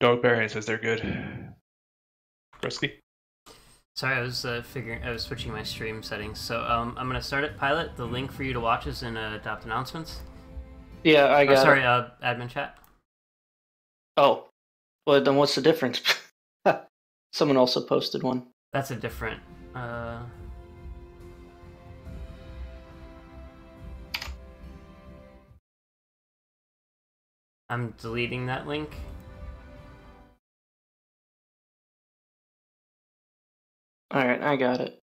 Dogbear says they're good. Rusty? Sorry, I was I was switching my stream settings. So I'm gonna start it. Pilot. The link for you to watch is in Adopt Announcements. Yeah, I got sorry, it. admin chat. Oh, well then what's the difference? Someone also posted one. That's a different. I'm deleting that link. Alright, I got it.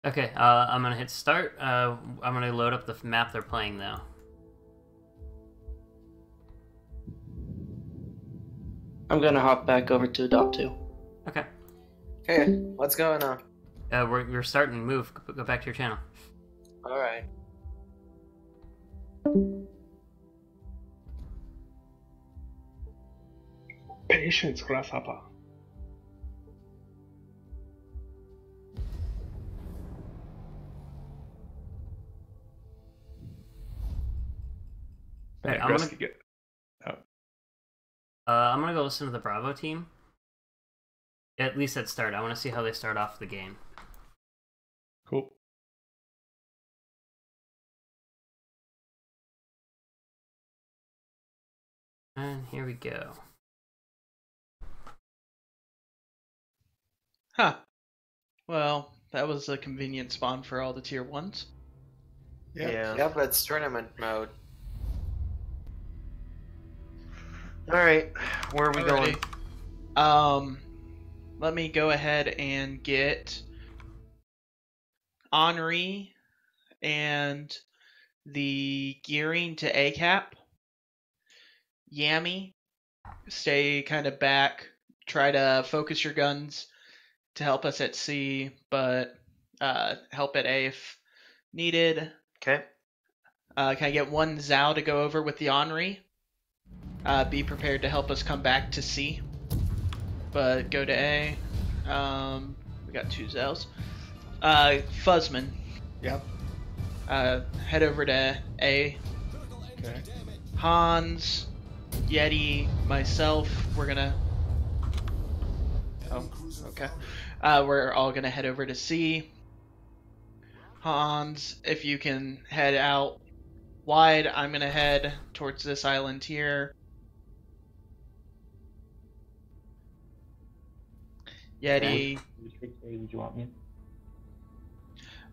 Okay, I'm gonna hit start. I'm gonna load up the map they're playing now. I'm gonna hop back over to Adopt 2. Okay. Hey, what's going on? We're starting to move. Go back to your channel. Alright. Patience, grasshopper. Hey, I'm gonna go listen to the Bravo team. At least at start. I want to see how they start off the game. Cool. And here we go. Huh. Well, that was a convenient spawn for all the tier 1s. Yeah. Yep, it's tournament mode. Alright, where are we going? Let me go ahead and get Henri and the gearing to A cap. Yami, stay kind of back. Try to focus your guns to help us at C, but help at A if needed. Okay. Can I get one Zhao to go over with the Henri? Be prepared to help us come back to C. But go to A. We got two Zhaos. Fuzzman. Yep. Head over to A. Okay. Hans, Yeti, myself, we're gonna... Oh, okay. We're all gonna head over to C. Hans, if you can head out wide, I'm gonna head towards this island here. Yeti. Which way would you want me?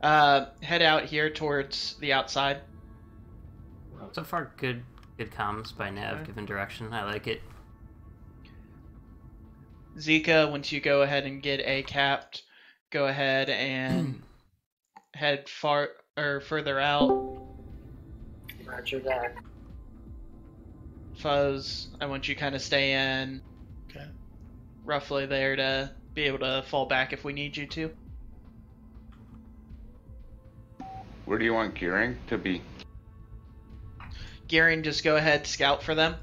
Head out here towards the outside. So far, good comms by Nav, Okay. given direction. I like it. Zika, once you go ahead and get A capped, go ahead and head further out. Roger that. Fuzz, I want you kind of stay in Okay. roughly there to be able to fall back if we need you to. Where do you want gearing to be? Gearing, just go ahead, scout for them.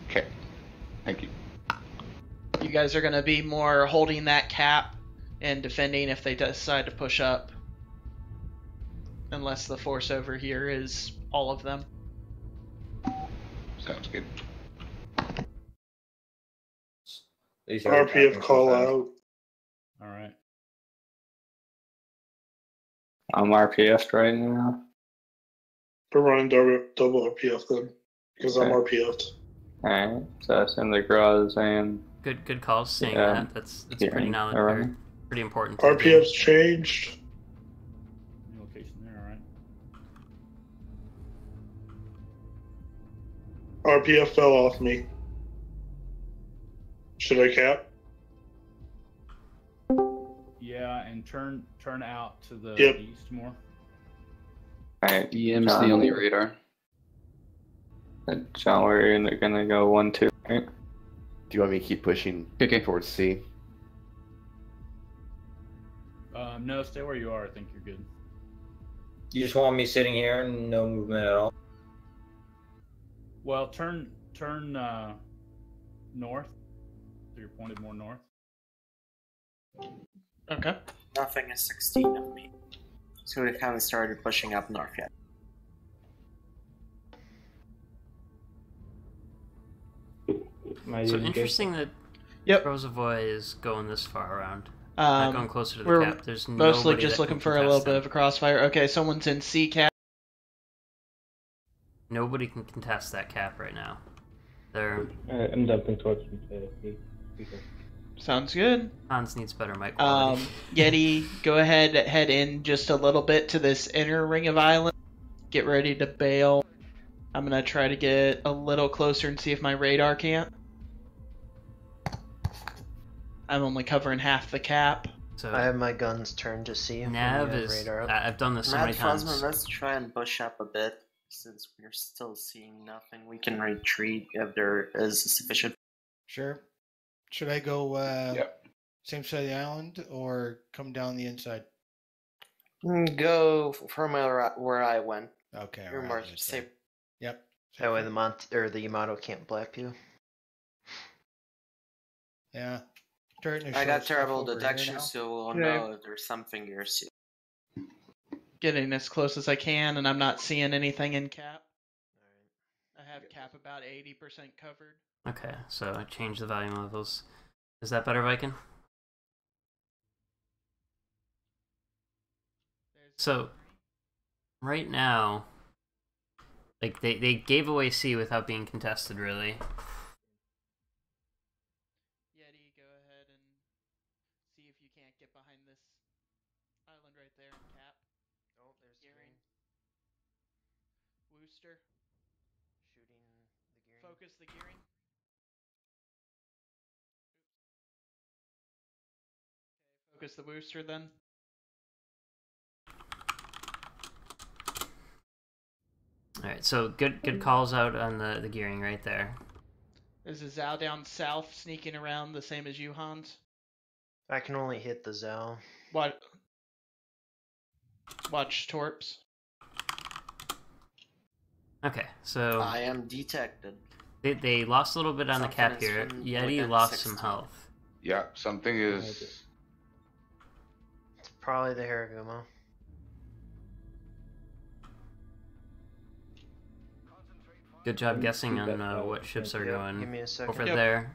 Okay. Thank you. You guys are going to be more holding that cap and defending if they decide to push up. Unless the force over here is all of them. Sounds good. RPF call out. Alright. I'm RPF'd right now. We're running double RPF then, because I'm Okay. RPF'd. Alright, so that's in the garage and Good calls saying Yeah. that. That's Yeah, pretty knowledge, alright. or pretty important. to the game. RPF's changed. New location there, alright. RPF fell off me. Should I cap? Yeah, and turn out to the Yep. east more. alright. EM's the only radar. John, we're gonna go 1-2, right? Do you want me to keep pushing Okay. towards C? No, stay where you are. I think you're good. You just want me sitting here and no movement at all? Well, turn north. So you're pointed more north. Okay. Nothing is 16 of me. So we haven't started pushing up north yet. So interesting that Yep. Rozovoy is going this far around. Not going closer to the we're cap. There's mostly nobody just that looking can for a little contest bit them. of a crossfire. Okay, someone's in C cap. Nobody can contest that cap right now. They're I'm jumping towards Sounds good. Hans needs better mic quality. Yeti, go ahead, head in just a little bit to this inner ring of island. Get ready to bail. I'm gonna try to get a little closer and see if my radar can't. I'm only covering half the cap. So I have my guns turned to see. Nav is. I've done this so many times. Phosma, let's try and push up a bit. Since we're still seeing nothing, we can retreat if there is sufficient. Sure. Should I go same side of the island or come down the inside? Go from where I went. Okay. You're more safe. Yep. That way the Yamato can't black you. Yeah. I got terrible detection, so we'll know if there's something you're seeing. Getting as close as I can, and I'm not seeing anything in cap. I have cap about 80% covered. Okay, so I changed the volume levels. Is that better, Viking? So, right now, like they gave away C without being contested, really. Yeti, go ahead and see if you can't get behind this island right there in cap. Oh, there's gearing. Wooster. Shooting the gearing. Focus the gearing. Okay, focus the booster then. Alright, so good calls out on the gearing right there. There's a Zhao down south sneaking around the same as you, Hans. I can only hit the Zhao. Watch Torps. Okay, so I am detected. They lost a little bit on the cap here. Yeti lost some health. Yeah, something is. It's probably the Haragumo. Good job guessing on what ships are going Give me a second. over there.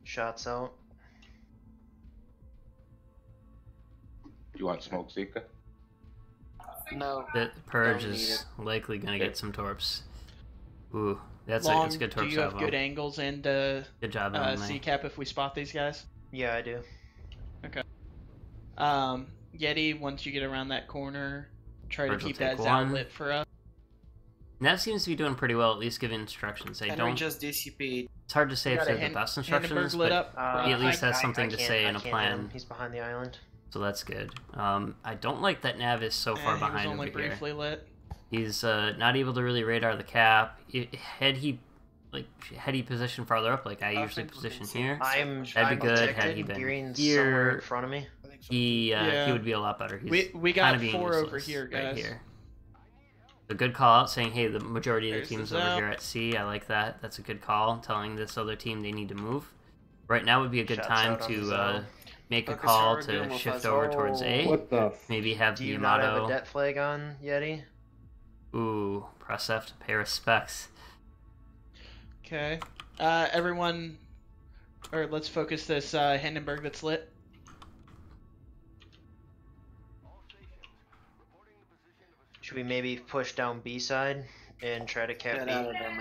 Shots out. You want smoke, Zika? No. The Purge is likely going to get some torps. Ooh, that's Long, a good torp do you have salvo. good angles and good job, C-cap if we spot these guys? Yeah, I do. Okay. Yeti, once you get around that corner, try Purge to will keep that take Zhao one. lit for us. Nav seems to be doing pretty well, at least giving instructions. And we just DCP. It's hard to say if Got they're a the best Hindenburg instructions, lit but up. he at least has something I to can't- say I and a can't plan. hit him. He's behind the island. So that's good. I don't like that Nav is so far He behind was only over here. briefly lit. He's not able to really radar the cap. Had he positioned farther up, like I usually position here, I'm that'd be good. detected. Had he been Gearing's somewhere here, in front of me. he would be a lot better. He's We got kinda being 4 over useless here, right guys. here. A good call out saying, hey, the majority of There's the team's the over Zhao. here at C. I like that. That's a good call. Telling this other team they need to move. Right now would be a good Shots time out on the to Zhao. make a Focus call our to Google shift files. over towards A. What the? Maybe have Do the you not have a Yamato. debt flag on, Yeti? Ooh, press F to pay respects. Okay. Everyone, or let's focus this Hindenburg that's lit. Should we maybe push down B side and try to cap Get B? out of there.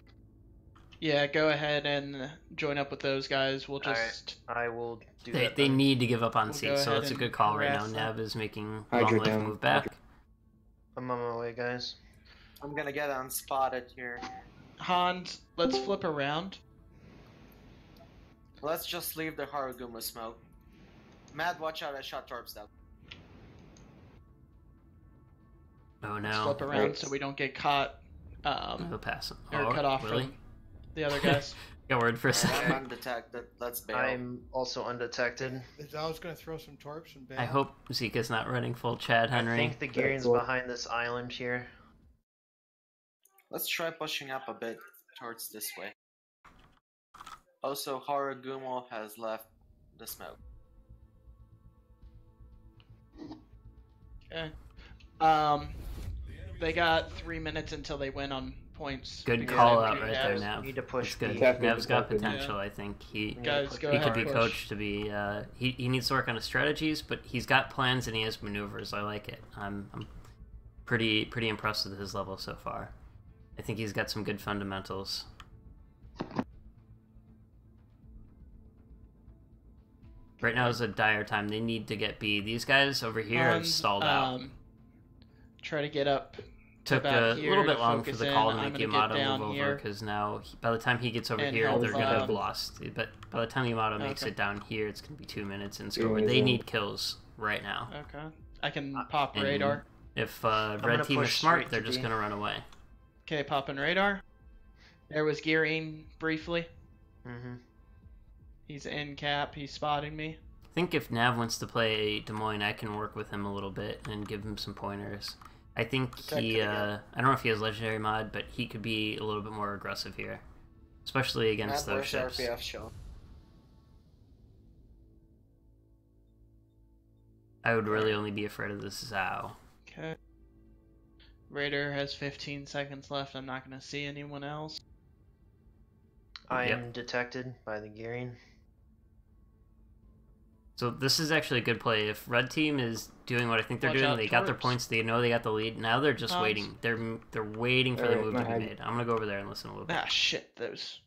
Yeah, go ahead and join up with those guys. We'll Alright. just... I will do They that. they then. need to give up on We'll C, go so ahead that's a and good call right now. harass them. Nav is making Hydra long life down. move back. I'm on my way, guys. I'm gonna get unspotted here. Hans, let's flip around. Let's just leave the Haruguma smoke. Mad, watch out! I shot Torps down. Oh Let's no. flip around so we don't get caught. He'll pass him. Or Oh, cut off really? from the other guys. Got word for a I'm second. undetected. Let's bail. I'm also undetected. I was going to throw some torps and bail. I hope Zika's not running full Chad Henry. I think the gearing's behind this island here. Let's try pushing up a bit towards this way. Also, Haragumo has left the smoke. Okay. They got 3 minutes until they win on points. Good because call they out right there, Nev's- Nav. Need to push It's good. B. Nev's got potential. I think Guys, go he ahead, could be push. coached to be. He needs to work on his strategies, but he's got plans and he has maneuvers. I like it. I'm pretty impressed with his level so far. I think he's got some good fundamentals. Right now is a dire time. They need to get B. These guys over here have stalled out. Try to get up. Took about a here little to bit long for focus the in. call to I'm make gonna Yamato get down move over here because now by the time he gets over and here, help they're gonna have up. lost. But by the time Yamato makes Okay. it down here, it's gonna be 2 minutes and it's over. They need kills right now. Okay. I can pop And radar. If gonna red team is push smart, straight they're to just B. gonna run away. Okay, popping radar. There was gearing briefly. Mm-hmm. He's in cap. He's spotting me. I think if Nav wants to play Des Moines, I can work with him a little bit and give him some pointers. I think he, I don't know if he has legendary mod, but he could be a little bit more aggressive here, especially against those ships. RPF show. I would really only be afraid of this Zhao. Okay. Raider has 15 seconds left. I'm not going to see anyone else. I am detected by the gearing. So this is actually a good play. If red team is doing what I think they're Watch doing, out, they got their torps. points, they know they got the lead. Now they're just Toms. waiting. They're waiting for the Alright, move my to be head. made. I'm gonna go over there and listen a little bit. Ah, shit. Those.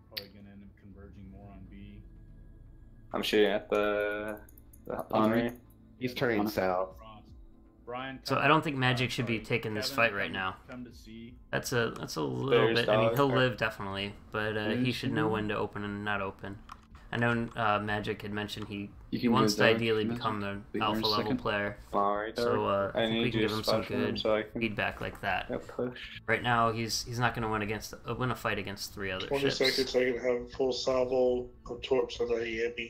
Probably gonna end up converging more on B. I'm shooting at the Henry. He's turning south. Brian, So I don't think Magic should be taking this fight right now. come to C. That's a little There's bit. I mean, dogs, he'll right? live definitely, but he should know when to open and not open. I know Magic had mentioned he can wants use to dog, ideally Magic. become the Be there in alpha a level second. player. Alright, So I I think we need can you give to him some spot for him good so I can feedback like that. push. Right now, he's not going to win a fight against 3 other 20 ships, seconds, I can have full salvo of torps on the EME.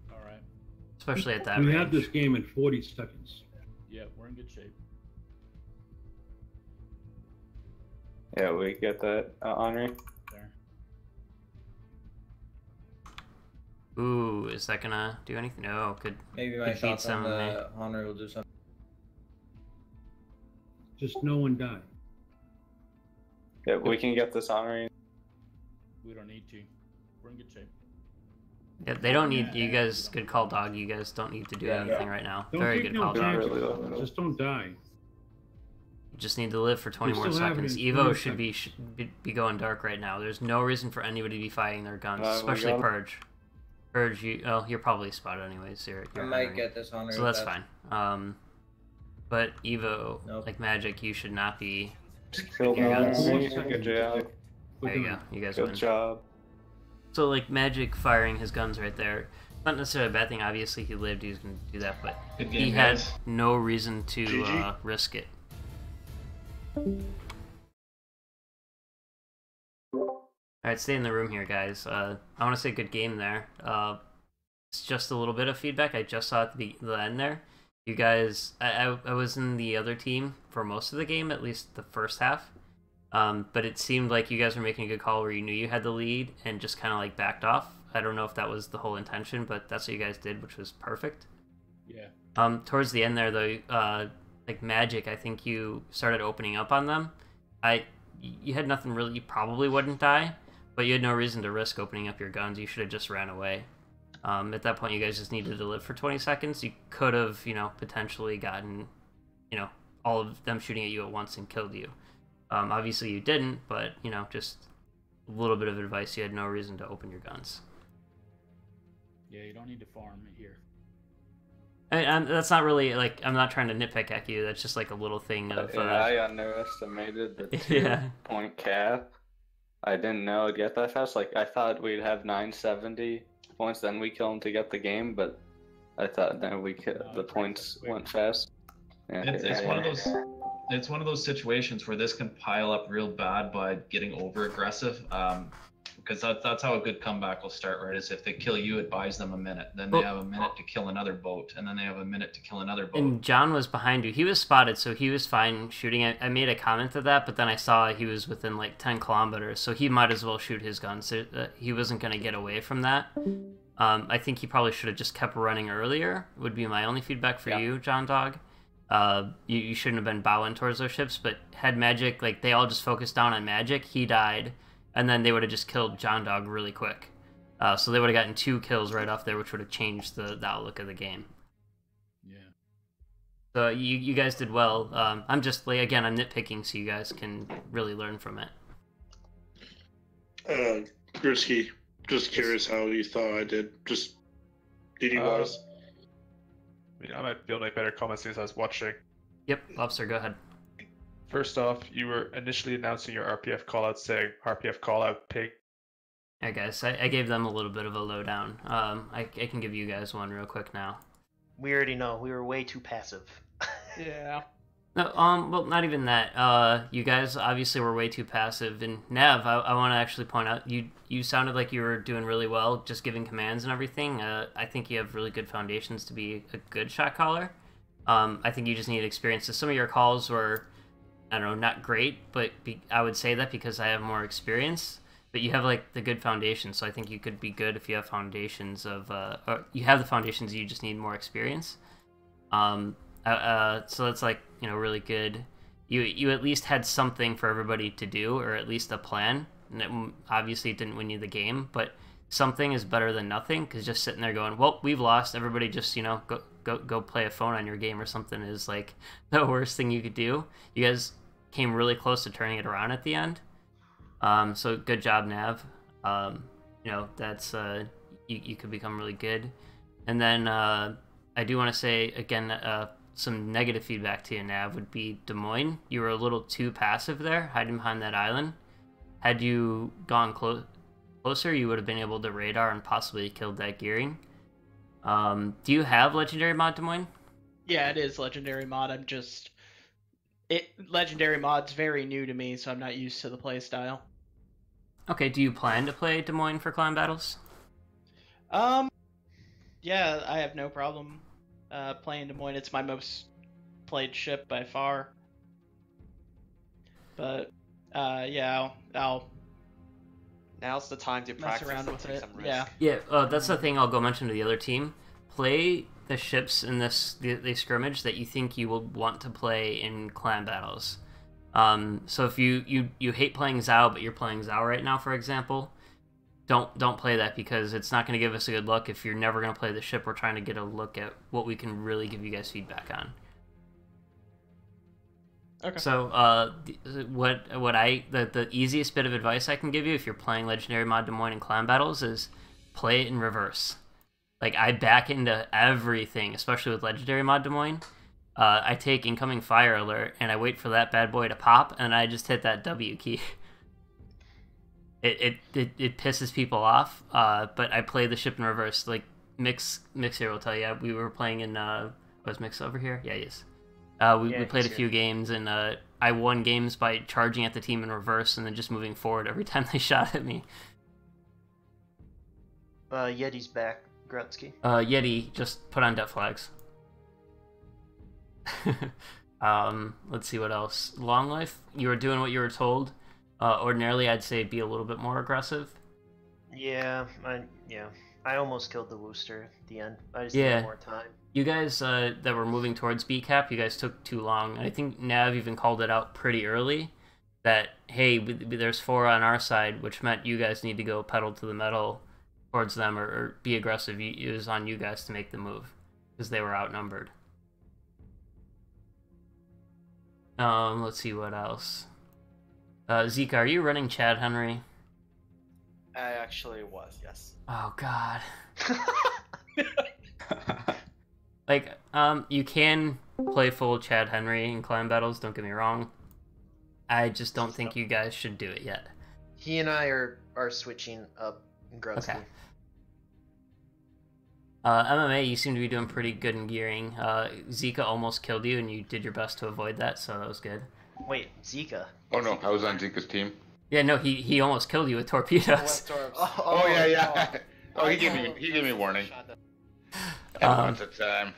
Alright. especially at that We range. have this game in 40 seconds. Yeah, we're in good shape. Yeah, we get that Henry. There. Ooh, is that gonna do anything? No, could Maybe my could beat shots some on of me. the Honor will do something. Just no one die. Yeah, we can get this Henry. We don't need to. We're in good shape. Yeah, they don't need you guys. Good call, dog. You guys don't need to do anything right now. Don't Very take good no call, dog. chances. Just don't die. You just need to live for 20 We more still have it seconds. in Evo 20 should be going dark right now. There's no reason for anybody to be firing their guns, We especially got it. Purge. Purge, you're probably spotted anyways. You're I might Henry. get this Honor. So with that's that. fine. But Evo, Nope. like Magic, you should not be. Killed Your guns. Henry. Good job. There you go. You guys Good win. job. So like Magic firing his guns right there, not necessarily a bad thing. Obviously he lived, he was going to do that, but Good he game, had guys. no reason to GG. risk it. Alright, stay in the room here, guys. I want to say good game there. It's just a little bit of feedback. I just saw at the end there. You guys, I was in the other team for most of the game, at least the first half. But it seemed like you guys were making a good call where you knew you had the lead and just kind of like backed off. I don't know if that was the whole intention, but that's what you guys did, which was perfect. Yeah. Towards the end there, though, like Magic, I think you started opening up on them. You had nothing really. You probably wouldn't die, but you had no reason to risk opening up your guns. You should have just ran away. At that point, you guys just needed to live for 20 seconds. You could have, potentially gotten, all of them shooting at you at once and killed you. Obviously you didn't, but, just a little bit of advice. You had no reason to open your guns. Yeah, you don't need to farm here. That's not really, like, I'm not trying to nitpick at you. That's just, like, a little thing of... Yeah, I underestimated the 2-point cap. I didn't know it'd get that fast. Like, I thought we'd have 970 points, then we kill them to get the game, but I thought then the points went fast. Yeah, It's one of those. It's one of those situations where this can pile up real bad by getting over aggressive. Because that's how a good comeback will start, right? Is if they kill you, it buys them a minute. Then they have a minute to kill another boat, and then they have a minute to kill another boat. And John was behind you. He was spotted, so he was fine shooting. I made a comment to that, but then I saw he was within like 10 kilometers, so he might as well shoot his gun. So he wasn't going to get away from that. I think he probably should have just kept running earlier, would be my only feedback for you, John Dog. You shouldn't have been bowing towards those ships, but had Magic, like, they all just focused down on Magic, he died, and then they would have just killed John Dog really quick. So they would have gotten 2 kills right off there, which would have changed the outlook of the game. Yeah. So you guys did well. I'm just, like, again, I'm nitpicking so you guys can really learn from it. Grisky, just curious how you thought I did, just DD-wise. I mean, I might be able to make better comments since I was watching. Yep, Lobster, go ahead. First off, you were initially announcing your RPF callout saying RPF callout pig. Yeah, guys, I gave them a little bit of a lowdown. I can give you guys one real quick now. We already know. We were way too passive. Yeah. No, well, not even that. You guys obviously were way too passive. And Nav, I want to actually point out, you sounded like you were doing really well, just giving commands and everything. I think you have really good foundations to be a good shot caller. I think you just need experience. So some of your calls were, I don't know, not great, but I would say that because I have more experience. But you have, like, the good foundations, so I think you could be good if you have foundations of, or you have the foundations, you just need more experience. So that's, like, you know, really good. You at least had something for everybody to do, or at least a plan. And it, obviously it didn't win you the game, but something is better than nothing, because just sitting there going, well, we've lost, everybody just, you know, go play a phone on your game or something is, like, the worst thing you could do. You guys came really close to turning it around at the end. So good job, Nav. You know, that's, you could become really good. And then, I do want to say, again, some negative feedback to you, Nav, would be Des Moines. You were a little too passive there, hiding behind that island. Had you gone closer, you would have been able to radar and possibly killed that gearing. Do you have Legendary Mod, Des Moines? Yeah, it is Legendary Mod. Legendary Mod's very new to me, so I'm not used to the playstyle. Okay, do you plan to play Des Moines for clan battles? Yeah, I have no problem playing Des Moines. It's my most played ship by far. But yeah, I'll now's the time to mess practice around and with take it. some risk. Yeah. Yeah, that's the thing I'll go mention to the other team. Play the ships in the scrimmage that you think you will want to play in clan battles. So if you hate playing Zhao, but you're playing Zhao right now, for example, don't play that, because it's not going to give us a good look if you're never going to play the ship. We're trying to get a look at what we can really give you guys feedback on. Okay. So the easiest bit of advice I can give you if you're playing Legendary Mod Des Moines in clan battles is play it in reverse. Like, I back into everything, especially with Legendary Mod Des Moines. I take incoming fire alert and I wait for that bad boy to pop, and I just hit that W key. It pisses people off, but I play the ship in reverse. Like, Mix here will tell you. We were playing in was Mix over here? Yeah, he is. We played a few games, and I won games by charging at the team in reverse and then just moving forward every time they shot at me. Yeti's back, Grutsky. Yeti, just put on death flags. Let's see what else. Long Life, you were doing what you were told. Ordinarily, I'd say be a little bit more aggressive. Yeah, I almost killed the Wooster at the end. I just needed more time. You guys that were moving towards B-Cap, you guys took too long. I think Nav even called it out pretty early that, hey, there's 4 on our side, which meant you guys need to go pedal to the metal towards them or be aggressive. It was on you guys to make the move because they were outnumbered. Let's see what else. Zeke, are you running Chad Henry? I actually was, yes. Oh, God. Like, you can play full Chad Henry in clan battles, don't get me wrong. I just don't think you guys should do it yet. He and I are switching up Grutsky. Okay. MMA, you seem to be doing pretty good in gearing. Zika almost killed you, and you did your best to avoid that, so that was good. Wait, Zika? Oh no, I was on Zika's team. Yeah, no, he almost killed you with torpedoes. Oh yeah. Oh, he gave me warning. Once at a time.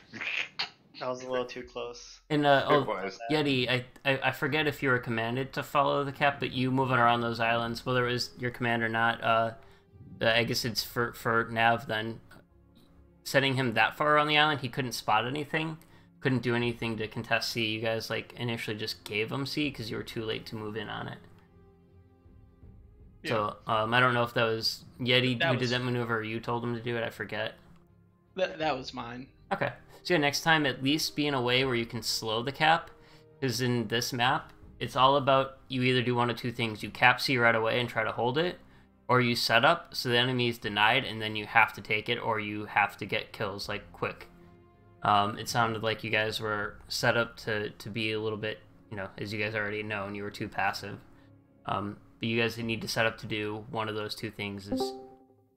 That was a little too close. And Yeti, I forget if you were commanded to follow the cap, but you moving around those islands, whether it was your command or not, I guess it's for Nav then. setting him that far on the island, he couldn't spot anything, couldn't do anything to contest C. You guys like initially just gave him C because you were too late to move in on it. Yeah. So I don't know if that was Yeti who did that maneuver or you told him to do it. I forget. That was mine. Okay. So yeah, next time at least be in a way where you can slow the cap, because in this map it's all about you either do one of two things: you cap C right away and try to hold it, or you set up so the enemy is denied and then you have to take it, or you have to get kills like quick. It sounded like you guys were set up to be a little bit, you know, as you guys already know, and you were too passive. But you guys need to set up to do one of those two things,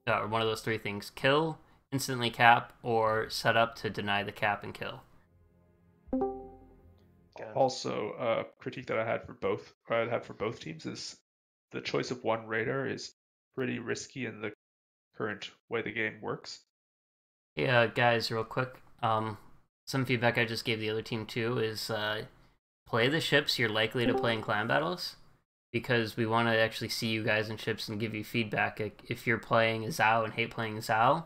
or one of those three things: kill, instantly cap, or set up to deny the cap and kill. Also, a critique that I had for both teams is the choice of one radar is pretty risky in the current way the game works. Yeah, guys, real quick. Some feedback I just gave the other team too is play the ships you're likely to play in clan battles, because we want to actually see you guys in ships and give you feedback. Like, if you're playing a Zhao and hate playing Zhao,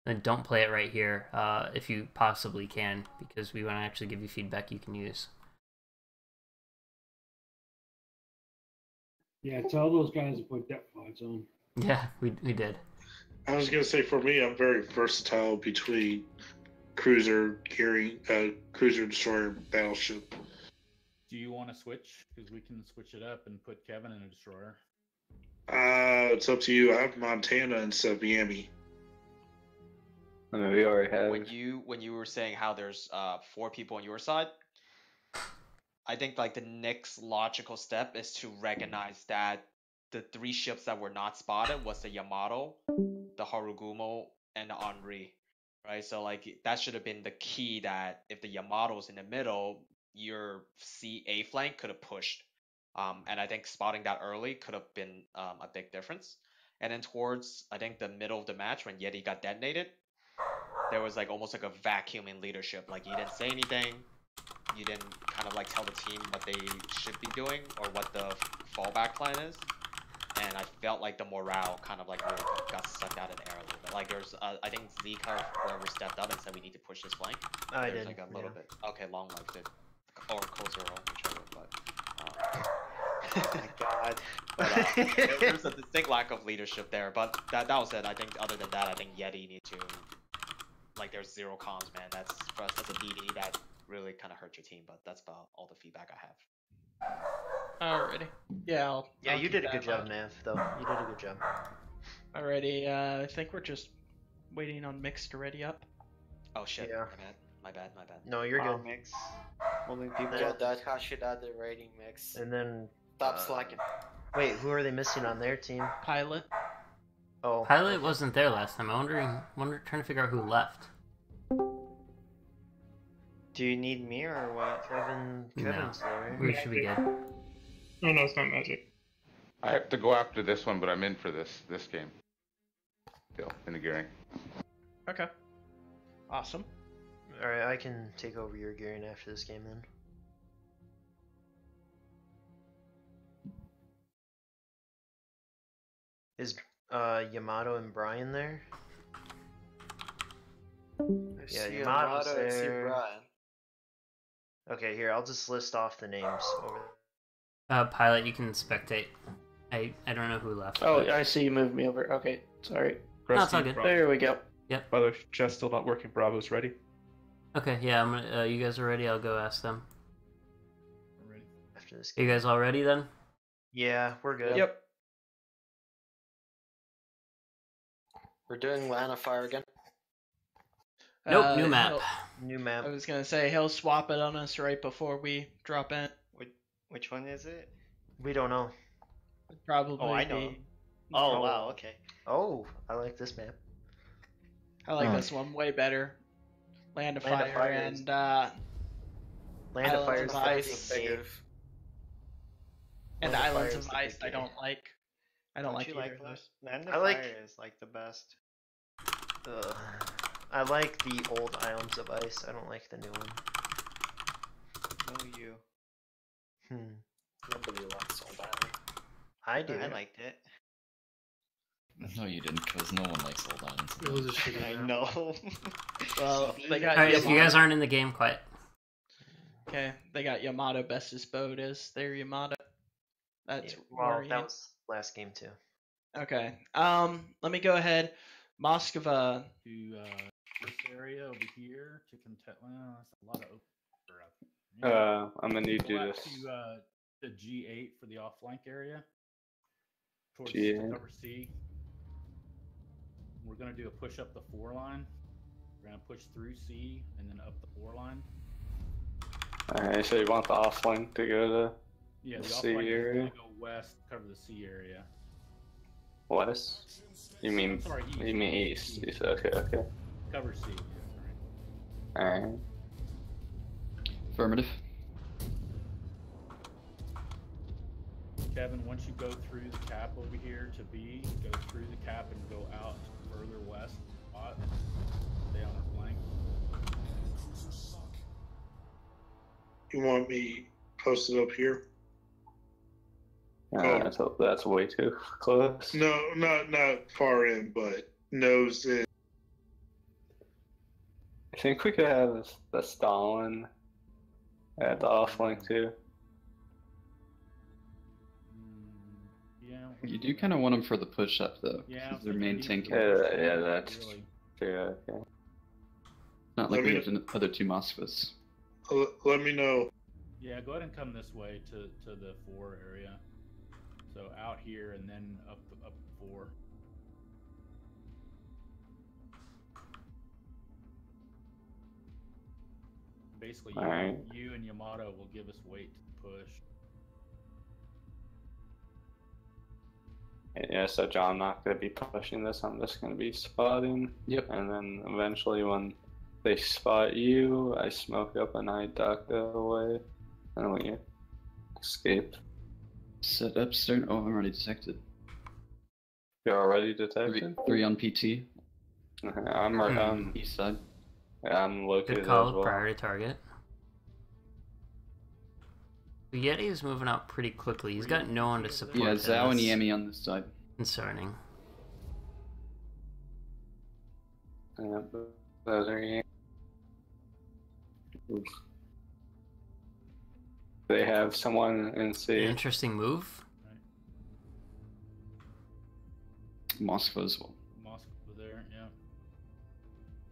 then don't play it right here if you possibly can, because we want to actually give you feedback you can use. Yeah, tell those guys to put depth pods on. Yeah, we did. I was gonna say, for me, I'm very versatile between cruiser, cruiser, destroyer, battleship. Do you want to switch? Because we can switch it up and put Kevin in a destroyer. It's up to you. I have Montana instead of Miami. I mean, we already have. When you were saying how there's 4 people on your side, I think like the next logical step is to recognize that the 3 ships that were not spotted was the Yamato, the Harugumo, and the Henri, right? So like that should have been the key, that if the Yamato's in the middle, your CA flank could have pushed. And I think spotting that early could have been a big difference. And then towards, I think, the middle of the match when Yeti got detonated, there was like almost like a vacuum in leadership. Like, you didn't say anything. You didn't kind of like tell the team what they should be doing or what the fallback plan is. And I felt like the morale kind of like really got sucked out of the air a little bit. Like there's, I think Zika or whoever stepped up and said we need to push this flank. I There's did. like a little bit. Okay, Long Life did, or Kozero, whichever. But oh my god. But, there's a distinct lack of leadership there. But that was it. I think other than that, I think Yeti need to, like, there's zero comms, man. That's for us as a DD that really kind of hurt your team. But that's about all the feedback I have. Alrighty. Yeah, I'll you did a good job, Nav, though. You did a good job. Alrighty, I think we're just waiting on Mix to ready up. Oh shit, Yeah. My bad. No, you're good. Mix. Moving people. Yeah. That how should add the rating mix. And then... Stop slacking. Wait, who are they missing on their team? Pilot. Oh. Pilot wasn't there last time. I'm trying to figure out who left. Do you need me or what? Kevin's there. We should be good. Oh no, it's not magic. I have to go after this one, but I'm in for this game. Still in the gearing. Okay. Awesome. Alright, I can take over your gearing after this game then. Is Yamato and Brian there? Yeah, Yamato's I there. see Brian. Okay, here, I'll just list off the names over Pilot, you can spectate. I don't know who left. Oh, but... I see you moved me over. Okay, sorry. No, it's all good. There we go. Yep. By the way, Jeff's still not working. Bravo's ready. Okay, yeah, I'm gonna, you guys are ready? I'll go ask them. after this Are you guys all ready then? Yeah, we're good. Yep. We're doing Line of Fire again. Nope, new map. New map. I was gonna say he'll swap it on us right before we drop in. Which one is it? We don't know. Probably. Oh, I know. Oh, wow, okay. Oh, I like this map. I like this one way better. Land of Land of Fire Fire and is- Land of Fire is the Ice. big And Land of Islands Fire of is the Ice. big I game. don't like. I don't like you either like of those. Land I of like- Fire is like the best. I like the old Islands of Ice. I don't like the new one. No, you. Hmm. Nobody likes Old Island. I do. I liked it. No, you didn't, because no one likes old islands. It was a shitty I map. know. Well, they got Alright, if you Yamato. guys aren't in the game, quiet. Okay, they got Yamato bestest boat as their Yamato. That's Yeah, well, worrying. that was last game too. Okay. Let me go ahead. Moskva. To this area over here to contest. Well, that's a lot of open. I'm gonna need to do Go back this. to the G8 for the off flank area. Towards G8. the cover C. We're gonna do a push up the 4 line. We're gonna push through C and then up the 4 line. Alright, so you want the offline to go to Yeah, the C off flank is area? gonna go west, cover the C area. West? You mean Sorry, east. you mean east? East. Okay, okay. Cover C. Alright. Affirmative. Kevin, once you go through the cap over here to B, go through the cap and go out further west spot. Stay on our flank. You want me posted up here? That's way too close. No, not far in, but nose in. I think we could have the Stalin at the offlink too. Yeah. You do kind of want them for the push up though, Yeah, because their main tank. Yeah, that's true. Okay. Not like Let we me- have the other two Moskvas. Let me know. Yeah, go ahead and come this way to the 4 area. So out here and then up 4. Basically, Alright. you and Yamato will give us weight to push. Yeah, so John, not gonna be pushing this. I'm just gonna be spotting. Yep. And then eventually, when they spot you, I smoke up and I duck away, and we escape. Set up stern. Oh, I'm already detected. You're already detected. Three on PT. I'm right on east side. Yeah, I'm located Good as call, well. priority target. The Yeti is moving out pretty quickly. He's got no one to support Yeah, him. Zhao and That's Yami on this side. concerning. Yeah, those are you. They have someone in C. Interesting move. Moskva as well. Moscow there, yeah.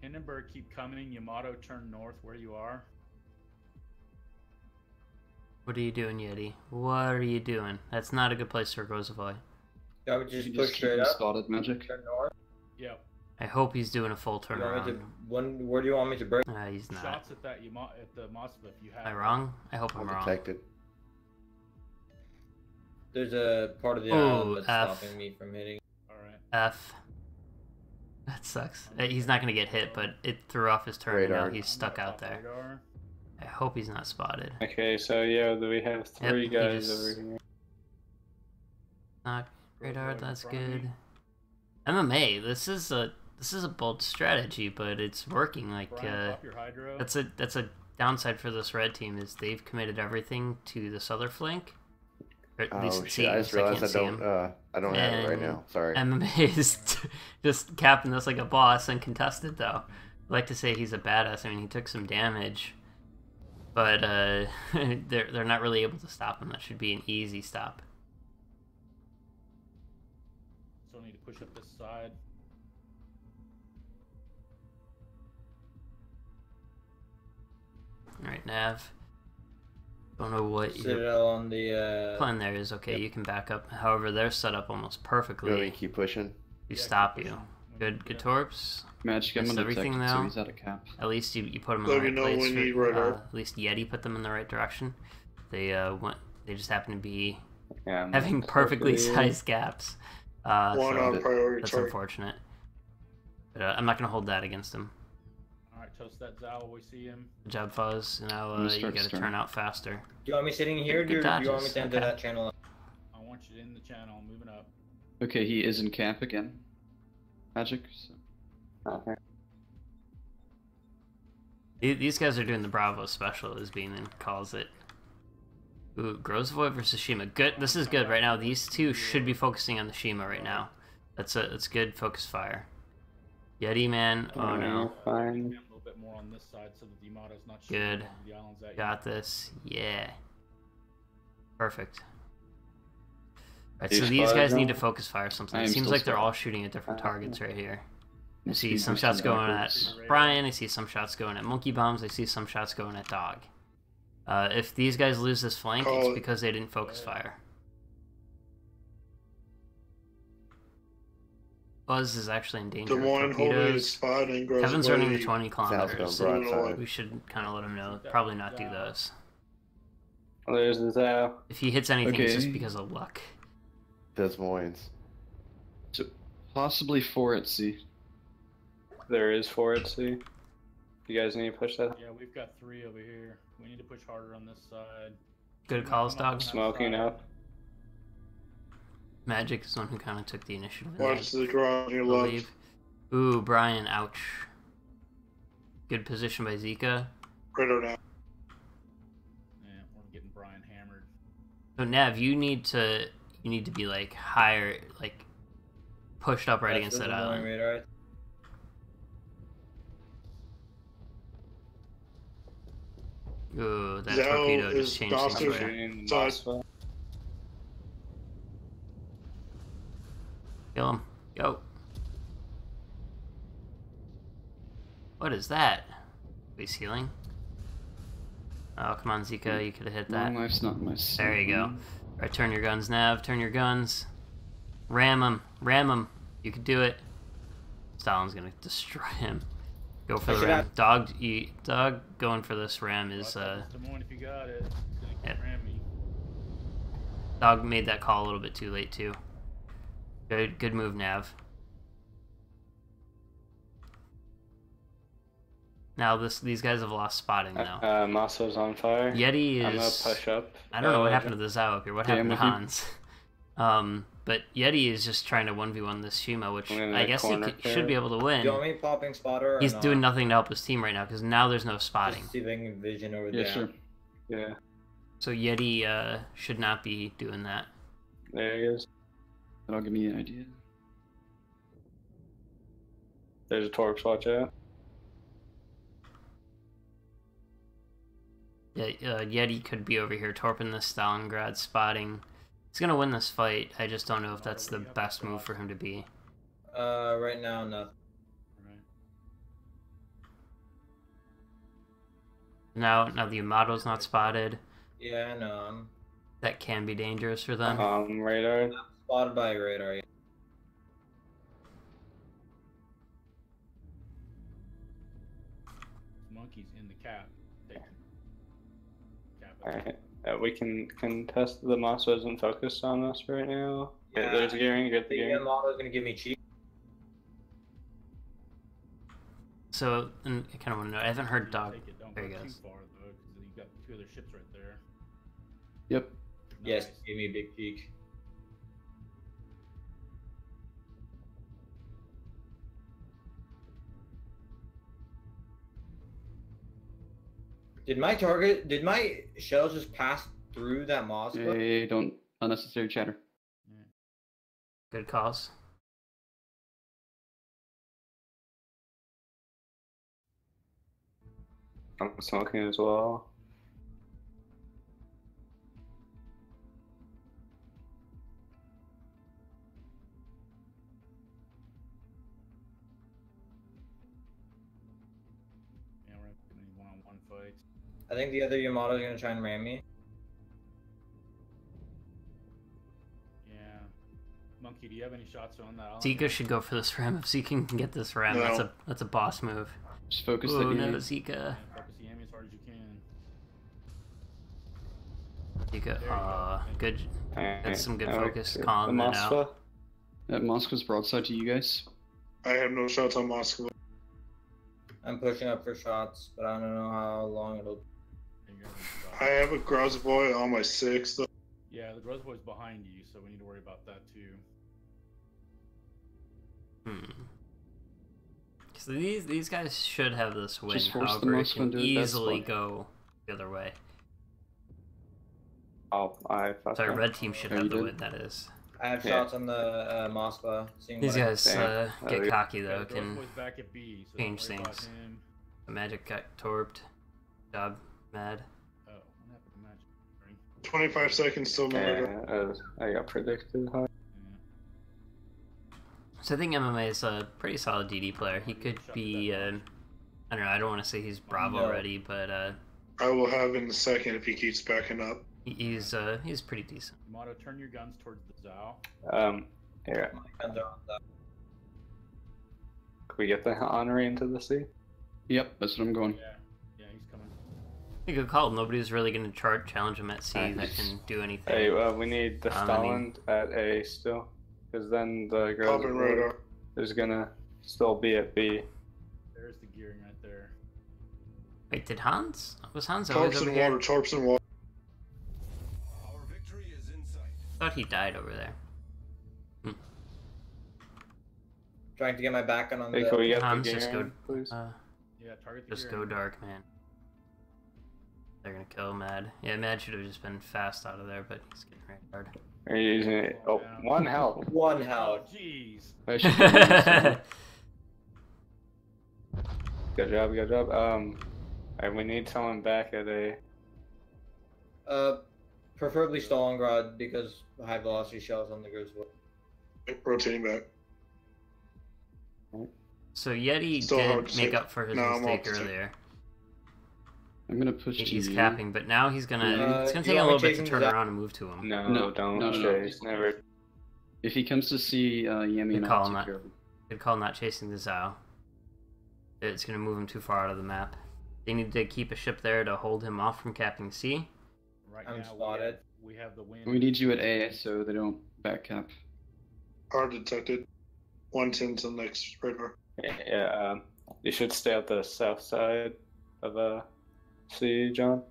Hindenburg, keep coming. Yamato, turn north where you are. What are you doing, Yeti? What are you doing? That's not a good place for Grozovoy. I would just You push keep straight him up. spotted, Magic. Turn north. Yep. I hope he's doing a full You want me turnaround. to, where do you want me to break? He's not. Shots at that at the Moscow if you have. Am I wrong? I hope I'm wrong. Detected. There's a part of the Ooh, island that's F. stopping me from hitting. Alright. F. That sucks. He's not gonna get hit, but it threw off his turn and now Radar. he's stuck out there. Radar. I hope he's not spotted. Okay, so yeah, we have three Yep, he guys just- over here. Not radar, Grozovoy in that's front of me. good. MMA, this is a bold strategy, but it's working. Like Brian, pop your hydro. that's a downside for this red team is they've committed everything to this other flank. Or at least Oh it shit! I seems. just realized can't I see don't. him. I don't have it right And now. Sorry. MMA is just capping this like a boss, uncontested though. I'd like to say he's a badass. I mean, he took some damage, but they're not really able to stop him. That should be an easy stop. Still need to push up this side. All right, Nav. Don't know what your Citadel on the plan there is. Okay, you can back up. However, they're set up almost You want perfectly me to keep pushing? to stop you. Good torps. Magic, I'm Missed on everything detected, so though. he's out of cap. At least you put them in Let the me right know place. when for- you radar. at least Yeti put them in the right direction. They went. They just happen to be Yeah, I'm having perfectly quickly- sized gaps. One So on priority that's target. unfortunate. But I'm not gonna hold that against him. Alright, toast that Zao while we see him. Good job, Fuzz. Now I'm gonna you start gotta stern. turn out faster. Do you want me sitting here, Good or do you want me dodges, to enter okay. that channel? I want you in the channel, moving up. Okay, he is in camp again. Magic. So. Okay. These guys are doing the Bravo special, as Beaman calls it. Ooh, Grozovoy versus Shima. Good. This is good right now. These two should be focusing on the Shima right now. That's good focus fire. Yeti man, oh no. Fine. A little bit more on this side so that the Yamato's not Good. shooting the islands at you. Got this. Yeah. Perfect. Alright, You so these spotted guys them? need to focus fire something. I It am seems still like they're all spotted. shooting at different targets right here. I Let's see keep some pushing shots going backwards. at Brian. I see some shots going at Monkey Bombs. I see some shots going at Dog. If these guys lose this flank, it's because they didn't focus fire. Buzz is actually in danger Des of Moines holding his torpedoes. spot and grows Kevin's away. running the 20 kilometers. Southbound broadside. We should kind of let him know. Probably not do those. There's the Zao. If he hits anything, it's just Okay. because of luck. Des Moines. So possibly 4 at sea. There is 4 at sea. You guys need to push that. Yeah, we've got 3 over here. We need to push harder on this side. Good calls, Dog. Smoking up. Magic is the one who kind of took the initiative. in Watch that, the draw on your I left. believe. Ooh, Brian, ouch. Good position by Zika. Critter now. Yeah, we're getting Brian hammered. So Nav, you need to be like higher, like pushed up right against that island. Radar. Ooh, that Zao torpedo is just changed things Dawson's for you. side. Kill him. Go. What is that? Base healing? Oh, come on, Zika. You could have hit that. Long life's not my There you go. Alright, turn your guns, Nav. Turn your guns. Ram him. Ram him. You can do it. Stalin's gonna destroy him. Go for the ram. Dog going for this ram is Des Moines, if you got it, it's gonna yeah. ram me. Dog made that call a little bit too late too. Good move, Nav. Now these guys have lost spotting now. Maso's on fire. Yeti is. I'm gonna push up. I don't know what happened to the Zao up here. What happened to with you. Hans? But Yeti is just trying to 1v1 this Shima, which I guess he should be able to win. Do you want me popping spotter? Or He's not? doing nothing to help his team right now because now there's no spotting. Just see if I can vision over Yeah, there. sure. Yeah. So Yeti should not be doing that. There he is. That'll give me an idea. There's a Torx, watch out. Yeah, Yeti could be over here torping this Stalingrad, spotting. He's gonna win this fight. I just don't know if that's the best move for him to be. Right now, nothing. Now the Yamato's not spotted. Yeah, I know. That can be dangerous for them. Radar. I'm spotted by radar. Yeah. Monkey's in the cap. Alright. We can contest the Maso isn't focused on us right now. Yeah, There's gearing, get the the gearing. Yamato's gonna give me cheap. So, and I kind of want to know. I haven't heard Dog. Don't There he go too goes. far though, because you've got 2 other ships right there. Yep. Yes, give me a big peek. Did my shells just pass through that Moscow? Hey, don't unnecessary chatter. Good calls. I'm smoking as well. Yeah, we're getting one-on-one fights. I think the other Yamato's gonna try and ram me. Yeah. Monkey, do you have any shots on that island? Zika should go for this ram. If Zika can get this ram, No. that's a boss move. Just focus Oh the no, enemy. Zika. Yeah, focus the enemy as hard as you can. Zika, good. That's some good focus. The Calling that out. Moskva. That Moscow's broadside to you guys. I have no shots on Moscow. I'm pushing up for shots, but I don't know how long it'll. I have a Grozavoy on my 6th. Yeah, the Grozavoy's behind you, so we need to worry about that too. So these guys should have this win. Just force the However, it Moscow can into a bad easily spot. go the other way. Oh, I thought Sorry, that. red team should Oh, have you the did? win. That is. I have shots on the Moskva. These guys get cocky though, Those can boys back at B, so change don't worry about things. him. The Magic got torped. Job, Mad. Oh, what happened to Magic? 25 seconds till my radar. I got predicted high. So I think MMA is a pretty solid DD player. He could be, I don't know, I don't want to say he's Bravo ready, but I will have in a second if he keeps backing up. he's pretty decent. Motto, turn your guns towards the Zao. Here. My guns are on that. Can we get the honorary into the sea? Yep, that's what I'm going. Yeah, he's coming. A good call. Nobody's really going to challenge him at sea that can do anything. Hey, we need the Stalin at A still, because then the girl is gonna still be at B. There's the gearing right there. Wait, did Hans? Was Hans always Torps over and here? water, torps and water. I thought he died over there. Trying to get my back on Hey, can we get Hans, the just gearing, go, please? Yeah, target the just gearing. go dark, man. They're gonna kill Mad. Yeah, Mad should have just been fast out of there, but he's getting right hard. Are you using it? Oh, one health. One health. Jeez. Good job, good job. Alright, we need someone back at A. Preferably Stalingrad because high velocity shells on the Griswold. Rotating back. So Yeti Still hard did to make say. up for his No, I'm mistake off the tape. earlier. I'm gonna push He's to you. capping, but now he's gonna. It's gonna you take a want me little bit to chasing turn the- around and move to him. No, don't chase. Never. If he comes to see Yemi Good and call, I'll not. take care of him. Good call, not chasing the Zao. It's gonna move him too far out of the map. They need to keep a ship there to hold him off from capping C. Right I'm now spotted. we have the wind. We need you at A so they don't back cap. Hard detected. 110 to the next radar. Yeah, you should stay at the south side of C, John.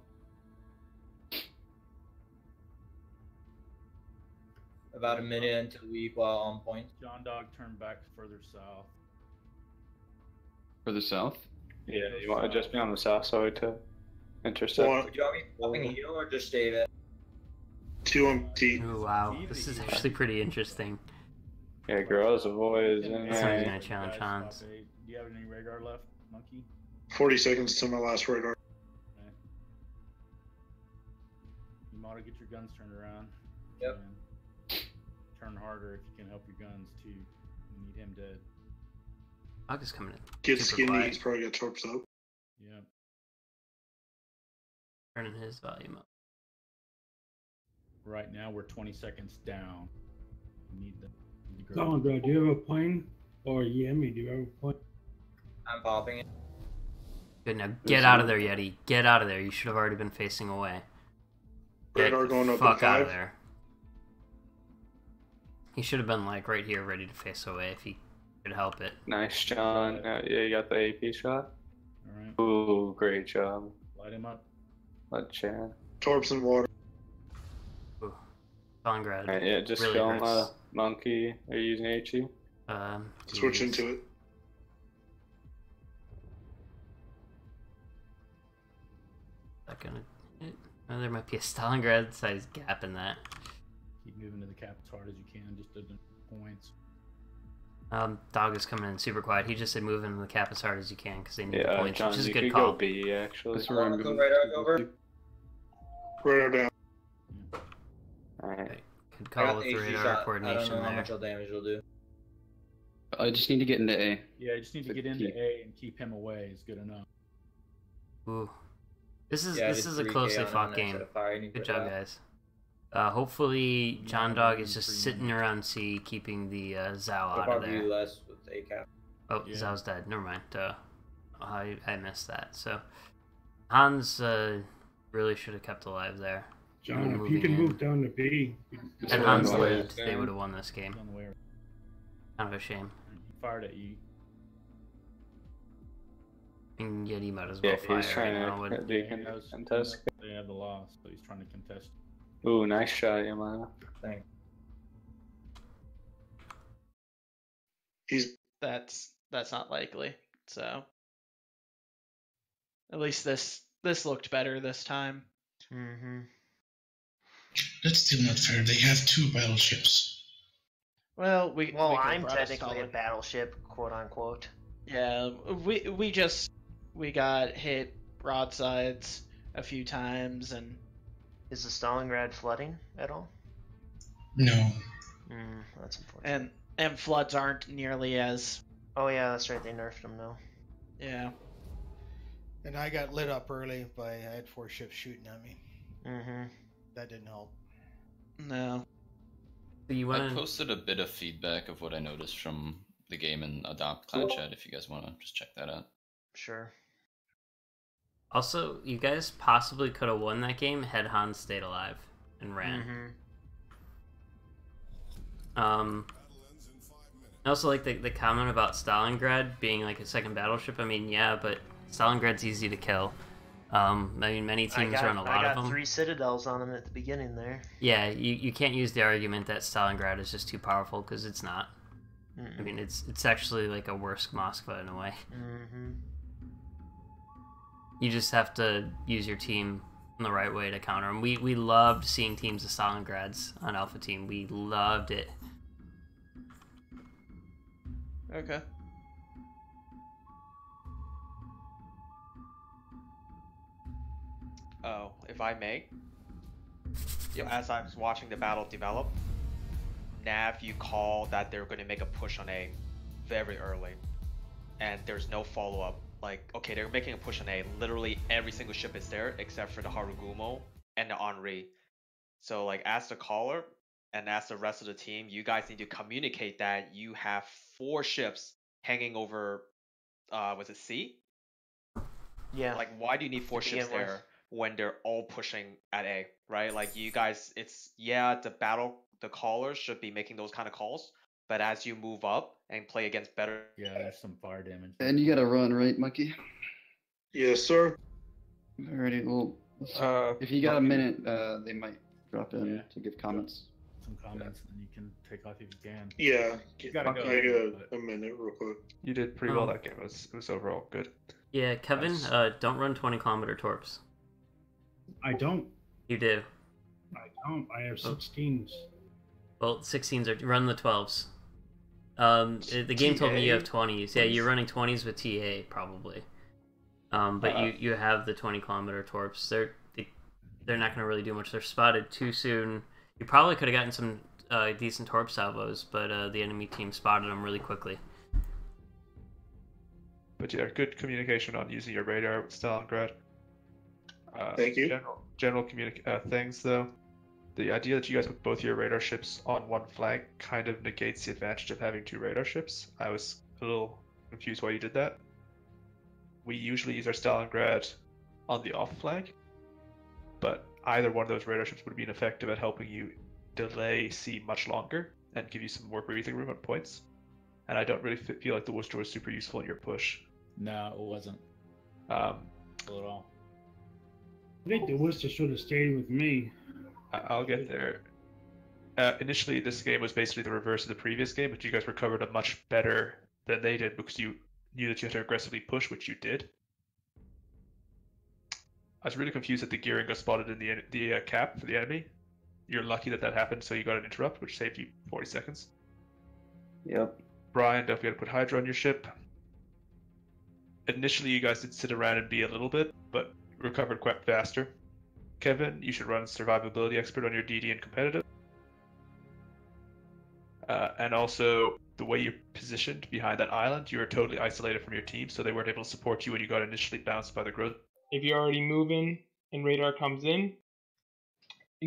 About a minute until we on point. John Dog turned back further south. Further south? Yeah, you want to just be on the south side to intercept. Would you want me popping heal or just stay there? 2 on T. Oh, wow, this is actually pretty interesting. Yeah, girls, avoid. Somebody's gonna challenge Hans. Do you have any radar left, Monkey? 40 seconds to my last radar. Okay. You want to get your guns turned around. Yep. And turn harder if you can help your guns too. You need him dead. Hog is coming in. Get super skinny, quiet. he's probably got torps up. Yeah. Turning his volume up. Right now we're 20 seconds down. We need the. Stalingrad, do you have a plane? Or Yemi, do you have a plane? I'm popping it. Good, now get out of there, Yeti. Get out of there. You should have already been facing away. Get Radar the going up fuck in out of 5. there. He should have been like right here, ready to face away if he could help it. Nice, John. Yeah, you got the AP shot. All right. Ooh, great job. Light him up. Let Chan. Torps and water. Stalingrad. Alright, yeah, just really kill him, hurts. Monkey. Are you using HE? Switch he's- into it. Not gonna hit. Oh, there might be a Stalingrad sized gap in that. Keep moving to the cap as hard as you can, just to the points. Dog is coming in super quiet. He just said move into the cap as hard as you can because they need the Yeah, points, John, which is a you good could call. go B, actually. That's where I'm going. Radar over. Radar down. Alright. Good I call got with the the HE radar shot. I don't coordination know how there. much damage it'll do. I just need to get into A. Yeah, you just need to get into A and keep him away is good enough. Ooh. This is Yeah, I this did is a 3K closely on him fought and I game. set a fire and he Good quit job, that. guys. Hopefully John No, Dog no, is just 3 sitting minutes. around C, keeping the Zao It'll out of probably be there. less with A cap. Oh, Yeah. Zao's dead. Never mind. I missed that. So Hans really should have kept alive there. John, if Moving you can in. move down to B. Had on Hans the way. lived, they would have won this game. He's on the way. Kind of a shame. He fired at you. And Yeti might as well Yeah, fire he's trying right now. to Would- do He knows contest. they have the loss, so he's trying to contest. Ooh, nice shot, Yamana. Thanks. He's That's not likely. So at least this looked better this time. Mm-hmm. That's still not fair. They have 2 battleships. Well, Well, we I'm brought a technically a Stalin. battleship, quote unquote. Yeah, we got hit broadsides a few times, and Is the Stalingrad flooding at all? No. That's unfortunate. And floods aren't nearly as. Oh yeah, that's right. They nerfed them now. Yeah. And I got lit up early by I had 4 ships shooting at me. Mm-hmm. That didn't help. No. I posted a bit of feedback of what I noticed from the game in Adopt Clan Chat if you guys want to just check that out. Sure. Also, you guys possibly could have won that game had Han stayed alive and ran. I also like the comment about Stalingrad being like a second battleship. I mean, yeah, but Stalingrad's easy to kill. I mean, many teams run a lot of them. I got 3 citadels on them at the beginning there. Yeah, you can't use the argument that Stalingrad is just too powerful, because it's not. I mean, it's actually like a worse Moskva in a way. You just have to use your team in the right way to counter them. We loved seeing teams of Stalingrads on Alpha Team. We loved it. Okay. Oh, if I may. As I was watching the battle develop, Nav, you call that they're going to make a push on A very early, and there's no follow-up. Like, okay, they're making a push on A. Literally every single ship is there except for the Harugumo and the Henri. So, like, as the caller and as the rest of the team, you guys need to communicate that you have 4 ships hanging over, was it C? Yeah. Like, why do you need 4 ships there when they're all pushing at A, right? Like, you guys, the callers should be making those kind of calls, but as you move up and play against better... Yeah, there's some fire damage. And you gotta run, right, Monkey? Yes, sir. Alrighty, well, if you got a minute, they might drop in to give comments. Some comments, and you can take off if you can. Yeah, You gotta go. I got a minute real quick. You did pretty well that game. It was overall good. Yeah, Kevin, don't run 20-kilometer torps. I don't. You do. I don't. I have 16s. Well, 16s are run the 12s. The game told me you have 20s. Yeah, you're running 20s with TA probably. But you have the 20-kilometer torps. They're not going to really do much. They're spotted too soon. You probably could have gotten some decent torp salvos, but the enemy team spotted them really quickly. But yeah, good communication on using your radar with Stalingrad. Thank you. General things though. The idea that you guys put both your radar ships on one flank kind of negates the advantage of having 2 radar ships. I was a little confused why you did that. We usually use our Stalingrad on the off flank, but either one of those radar ships would be effective at helping you delay C much longer and give you some more breathing room at points. And I don't really feel like the Worcester was super useful in your push. No, it wasn't. Not at all. I think the Worcester should have stayed with me. I'll get there. Initially, this game was basically the reverse of the previous game, but you guys recovered it much better than they did because you knew that you had to aggressively push, which you did. I was really confused that the gearing got spotted in the cap for the enemy. You're lucky that happened, so you got an interrupt, which saved you 40 seconds. Yep. Brian, don't forget to put Hydra on your ship. Initially, you guys did sit around and be a little bit, but recovered quite faster. Kevin, you should run Survivability Expert on your DD and Competitive. And also, the way you're positioned behind that island, you were totally isolated from your team, so they weren't able to support you when you got initially bounced by the growth. If you're already moving and radar comes in,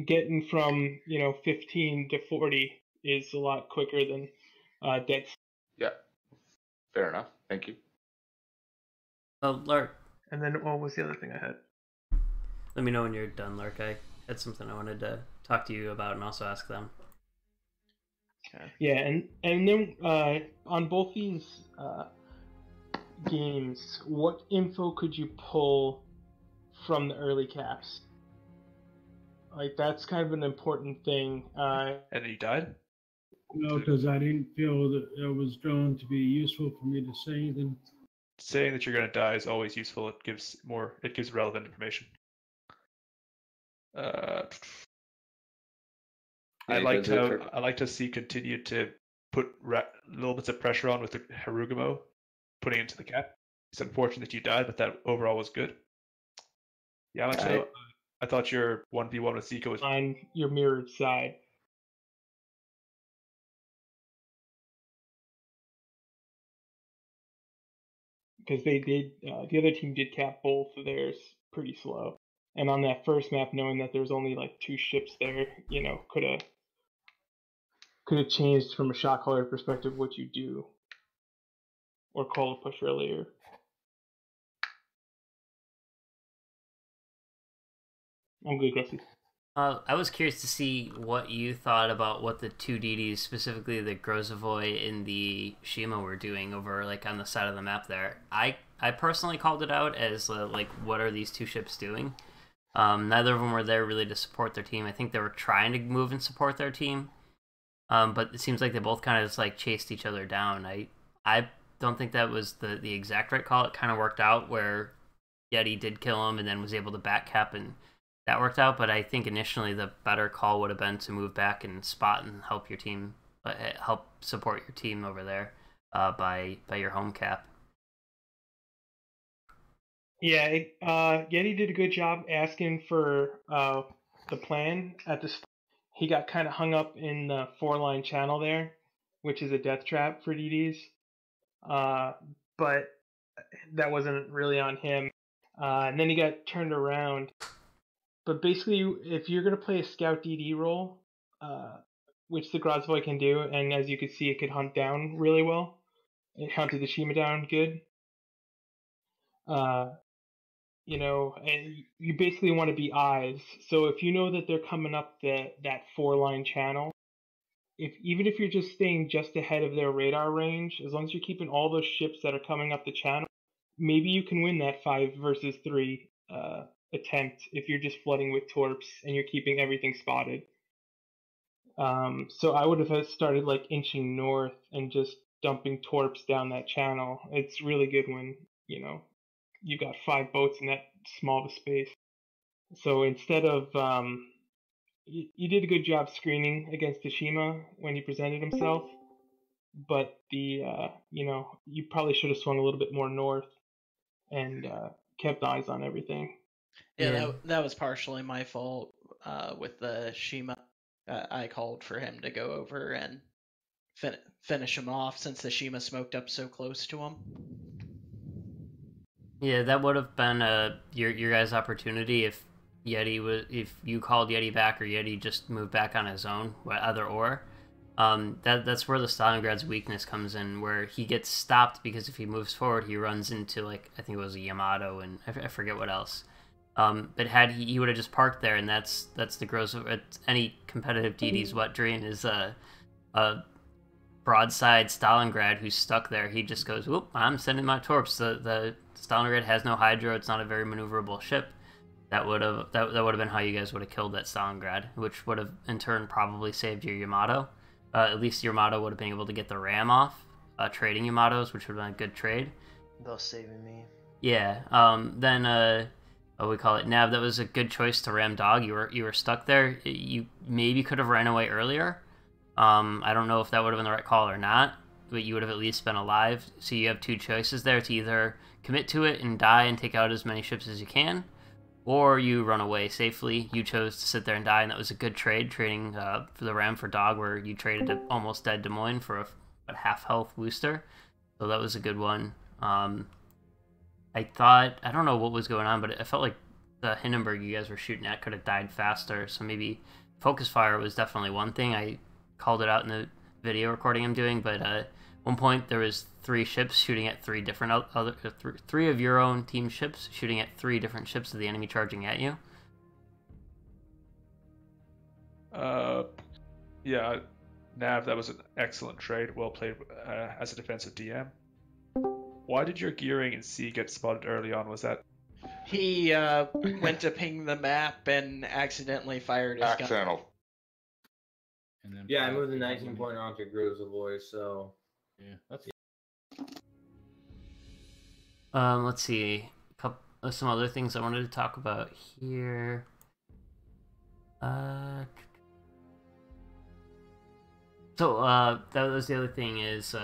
getting from 15 to 40 is a lot quicker than dead. Yeah, fair enough. Thank you. Oh, Lark. And then what was the other thing I had? Let me know when you're done, Lark. I had something I wanted to talk to you about and also ask them. Okay. Yeah, and then on both these games, what info could you pull from the early caps? Like, that's kind of an important thing. And you died? No, because I didn't feel that it was going to be useful for me to say anything. Saying that you're going to die is always useful. It gives relevant information. I like to see continue to put little bits of pressure on with the Harugumo, putting it into the cap. It's unfortunate that you died, but that overall was good. Yamato, I thought your 1v1 with Zika was on your mirrored side. Because they did, the other team did cap both of theirs pretty slow. And on that first map, knowing that there's only like 2 ships there, you know, could have changed from a shot caller perspective what you do, or call a push earlier. I'm good, Gracie. I was curious to see what you thought about what the 2 DDs, specifically the Grozavoy and the Shima, were doing over like on the side of the map there. I personally called it out as like, what are these 2 ships doing? Neither of them were there really to support their team. I think they were trying to move and support their team, but it seems like they both kind of just like chased each other down. I don't think that was the exact right call. It kind of worked out where Yeti did kill him and then was able to back cap, and that worked out. But I think initially the better call would have been to move back and spot and help your team, help support your team over there by your home cap. Yeah, Yeti did a good job asking for the plan at the start. He got kind of hung up in the 4-line channel there, which is a death trap for DDs. But that wasn't really on him. And then he got turned around. But basically, if you're going to play a scout DD role, which the Grozvoy can do, and as you can see, it could hunt down really well. It hunted the Shima down good. You know, and you basically want to be eyes. So if you know that they're coming up that 4-line channel, even if you're just staying just ahead of their radar range, as long as you're keeping all those ships that are coming up the channel, maybe you can win that 5 versus 3 attempt if you're just flooding with torps and you're keeping everything spotted. So I would have started like inching north and just dumping torps down that channel. It's really good when, you know, you got 5 boats in that small of a space. So instead of you did a good job screening against Tashima when he presented himself, but you know, you probably should have swung a little bit more north and kept eyes on everything. Yeah, that was partially my fault with the Shima. I called for him to go over and finish him off since the Shima smoked up so close to him. Yeah, that would have been your guys' opportunity if you called Yeti back or Yeti just moved back on his own, either or. That's where the Stalingrad's weakness comes in, where he gets stopped because if he moves forward, he runs into, like, I think it was a Yamato and I forget what else. But had he would have just parked there, and that's the gross of any competitive DD's wet dream is a broadside Stalingrad who's stuck there. He just goes, "Whoop! I'm sending my torps." The Stalingrad has no hydro. It's not a very maneuverable ship. That would have been how you guys would have killed that Stalingrad, which would have in turn probably saved your Yamato. At least Yamato would have been able to get the ram off, trading Yamatos, which would have been a good trade. Thus saving me. Yeah. Then what we call it, Nav. That was a good choice to ram dog. You were stuck there. You maybe could have ran away earlier. I don't know if that would have been the right call or not, but you would have at least been alive. So you have 2 choices there to either commit to it and die and take out as many ships as you can, or you run away safely. You chose to sit there and die, and that was a good trade, trading for the ram for dog, where you traded a almost dead Des Moines for a half-health Wooster. So that was a good one. I don't know what was going on, but it felt like the Hindenburg you guys were shooting at could have died faster, so maybe focus fire was definitely one thing. I called it out in the video recording I'm doing, but at one point there was 3 ships shooting at 3 different three of your own team ships shooting at 3 different ships of the enemy charging at you. Yeah, Nav, that was an excellent trade. Well played as a defensive DM. Why did your gearing in C get spotted early on? Was that he went to ping the map and accidentally fired his gun? Yeah, I moved the 19 pointer onto Grozavoy, so yeah, that's. Let's see, some other things I wanted to talk about here. So that was the other thing is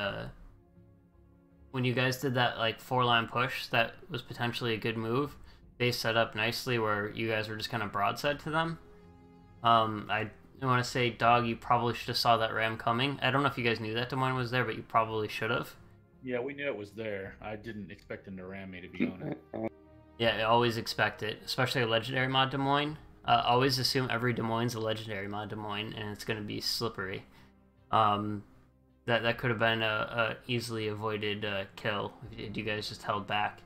when you guys did that like 4-line push, that was potentially a good move. They set up nicely where you guys were just kind of broadside to them. I want to say, Dog, you probably should have saw that ram coming. I don't know if you guys knew that Des Moines was there, but you probably should have. Yeah, we knew it was there. I didn't expect him to ram me, to be honest. Yeah, I always expect it, especially a legendary mod Des Moines. Always assume every Des Moines is a legendary mod Des Moines, and it's going to be slippery. That could have been a easily avoided kill if you guys just held back.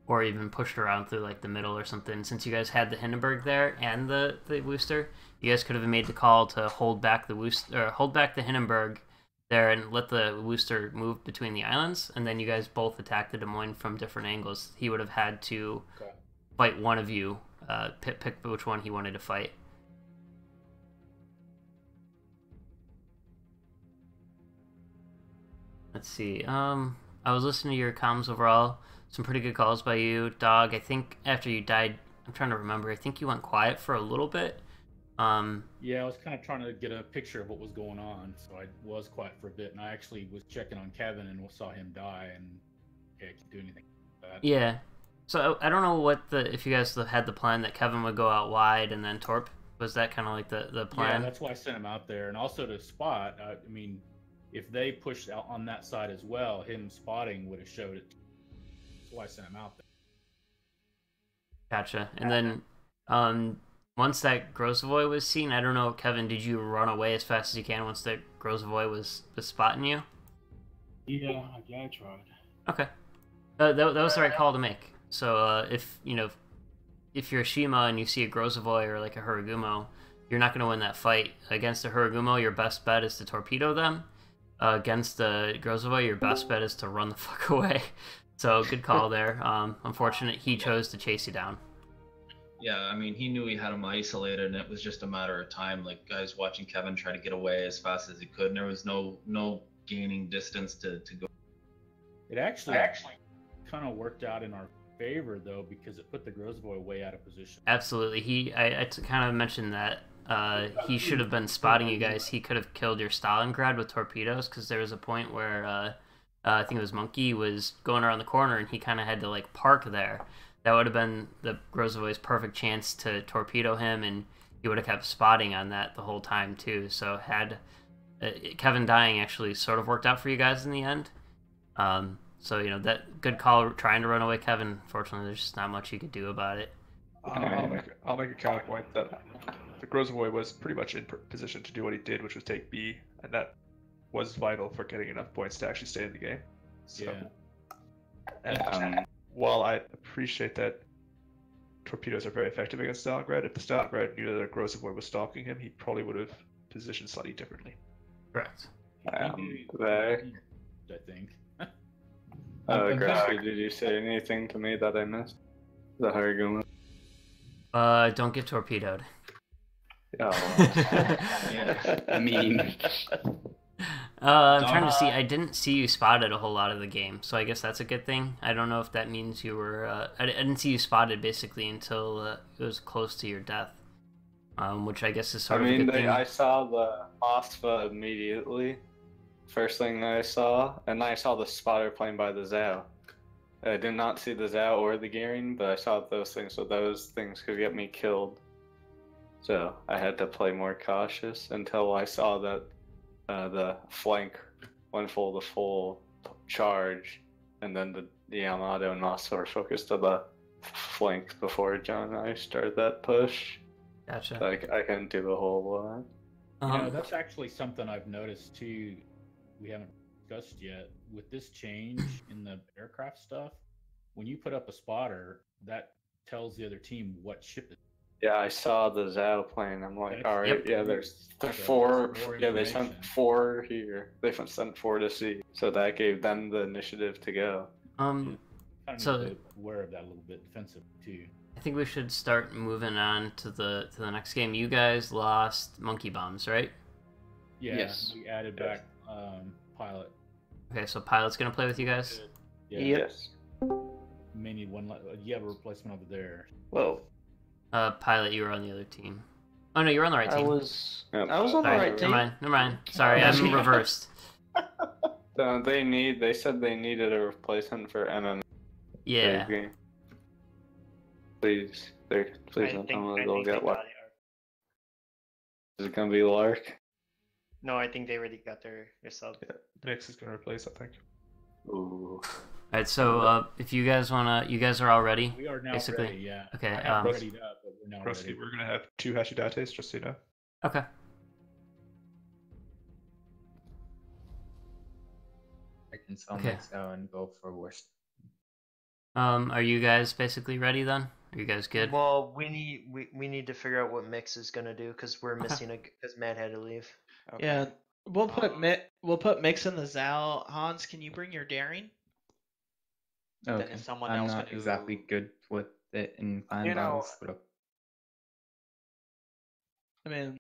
Or even pushed around through like the middle or something. Since you guys had the Hindenburg there and the Wooster, you guys could have made the call to hold back the Wooster, or hold back the Hindenburg there and let the Wooster move between the islands, and then you guys both attack the Des Moines from different angles. He would have had to fight one of you, pick which one he wanted to fight. Let's see. I was listening to your comms overall. Some pretty good calls by you, Dog. I think after you died, I'm trying to remember. I think you went quiet for a little bit. Yeah, I was kind of trying to get a picture of what was going on, so I was quiet for a bit, and I actually was checking on Kevin and saw him die, and I can't do anything with that. Yeah. So I don't know what if you guys had the plan that Kevin would go out wide and then Torp. Was that kind of like the plan? Yeah, that's why I sent him out there, and also to spot. I mean, if they pushed out on that side as well, him spotting would have showed it. That's why I sent him out there. Gotcha. And then once that Grozavoy was seen, I don't know, Kevin, did you run away as fast as you can once that Grozavoy was spotting you? Yeah, I tried. Okay. That was the right call to make. So if you're a Shima and you see a Grozavoy or like a Hiragumo, you're not going to win that fight. Against a Hiragumo, your best bet is to torpedo them. Against the Grozavoy, your best bet is to run the fuck away. So good call there. Unfortunate he chose to chase you down. Yeah, I mean, he knew he had him isolated, and it was just a matter of time. Like, guys watching Kevin try to get away as fast as he could, and there was no gaining distance to go. It actually kind of worked out in our favor, though, because it put the Grozavoy way out of position. Absolutely. I kind of mentioned that. He should have been spotting you guys. He could have killed your Stalingrad with torpedoes, because there was a point where I think it was Monkey was going around the corner, and he kind of had to like park there. That would have been the Grozavoy's perfect chance to torpedo him, and he would have kept spotting on that the whole time too. So had Kevin dying actually sort of worked out for you guys in the end. So that good call trying to run away, Kevin. Fortunately, there's just not much you could do about it. I'll make a counterpoint that the Grozavoy was pretty much in position to do what he did, which was take B, and that was vital for getting enough points to actually stay in the game. So, yeah. And while I appreciate that torpedoes are very effective against Stalingrad, if the Stalingrad knew that a Grozavoy was stalking him, he probably would have positioned slightly differently. Correct. I think. Grassy, did you say anything to me that I missed? The Hiragumo? Don't get torpedoed. Oh. Yeah. I mean... I'm trying to see. I didn't see you spotted a whole lot of the game, so I guess that's a good thing. I don't know if that means you were... I didn't see you spotted, basically, until it was close to your death. Which I guess is sort of a good thing. I saw the Mothra immediately. First thing I saw, and then I saw the spotter playing by the Zao. I did not see the Zao or the Gearing, but I saw those things, so those things could get me killed. So I had to play more cautious until I saw that the flank went the full charge, and then the Yamato and Masa were focused to the flank before John and I started that push. Gotcha. So I couldn't do a whole lot. That's actually something I've noticed too. We haven't discussed yet with this change in the aircraft stuff. When you put up a spotter, that tells the other team what ship it is. Yeah, I saw the Zao plane. I'm like, all right, yeah, there's 4. Yeah, they sent 4 here. They sent 4 to sea, so that gave them the initiative to go. Kind of need to be aware of that a little bit, defensive too. I think we should start moving on to the next game. You guys lost monkey bombs, right? Yeah, yes. We added back Pilot. Okay, so Pilot's gonna play with you guys. Yeah. Yes. May need one. You have a replacement over there. Whoa. Pilot, you were on the other team. Oh no, you're on the right I team. was on the right team. Never mind. Sorry, I'm reversed. No, they said they needed a replacement for MMA. Yeah. Please don't tell me they'll get Lark. It. Is it gonna be Lark? No, I think they already got their sub. Yeah, Mix is gonna replace, I think. Ooh. Alright, so if you guys you guys are all ready? We are now basically? ready, yeah. Okay, I haven't readied up, but we're now Krusty, ready. we're gonna have 2 Hashidates, just so you know. Okay. I can sell Okay. Mix out and go for worst. Are you guys basically ready then? Are you guys good? Well, we need to figure out what Mix is gonna do because we're missing because Matt had to leave. Okay. Yeah, we'll put Mix in the Zal. Hans, can you bring your daring? Okay. Then if someone I'm else not can do- exactly good with it in clan You know- battles, but I mean,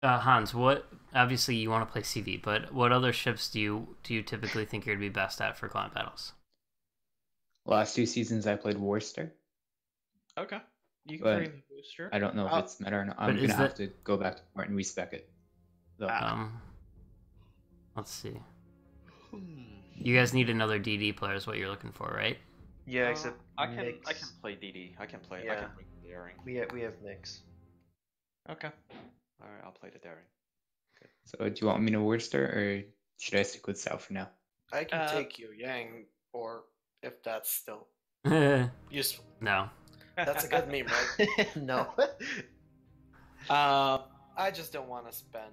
Hans, what? Obviously, you want to play CV, but what other ships do you typically think you'd be best at for clan battles? last 2 seasons I played Worcester. okay. You can But bring the booster. I don't know if it's meta or not. I'm But gonna is have to go back to port and respec it. So, Let's see. You guys need another DD player, is what you're looking for, right? Yeah, except I can Mix. play DD. I can play. I Yeah. can bring the daring. We have Mix. Okay. All right, I'll play the daring. so do you want me to Worcester or should I stick with South for now? I can take you Yang, or if that's still useful. No. That's a good meme, right? No. I just don't want to spend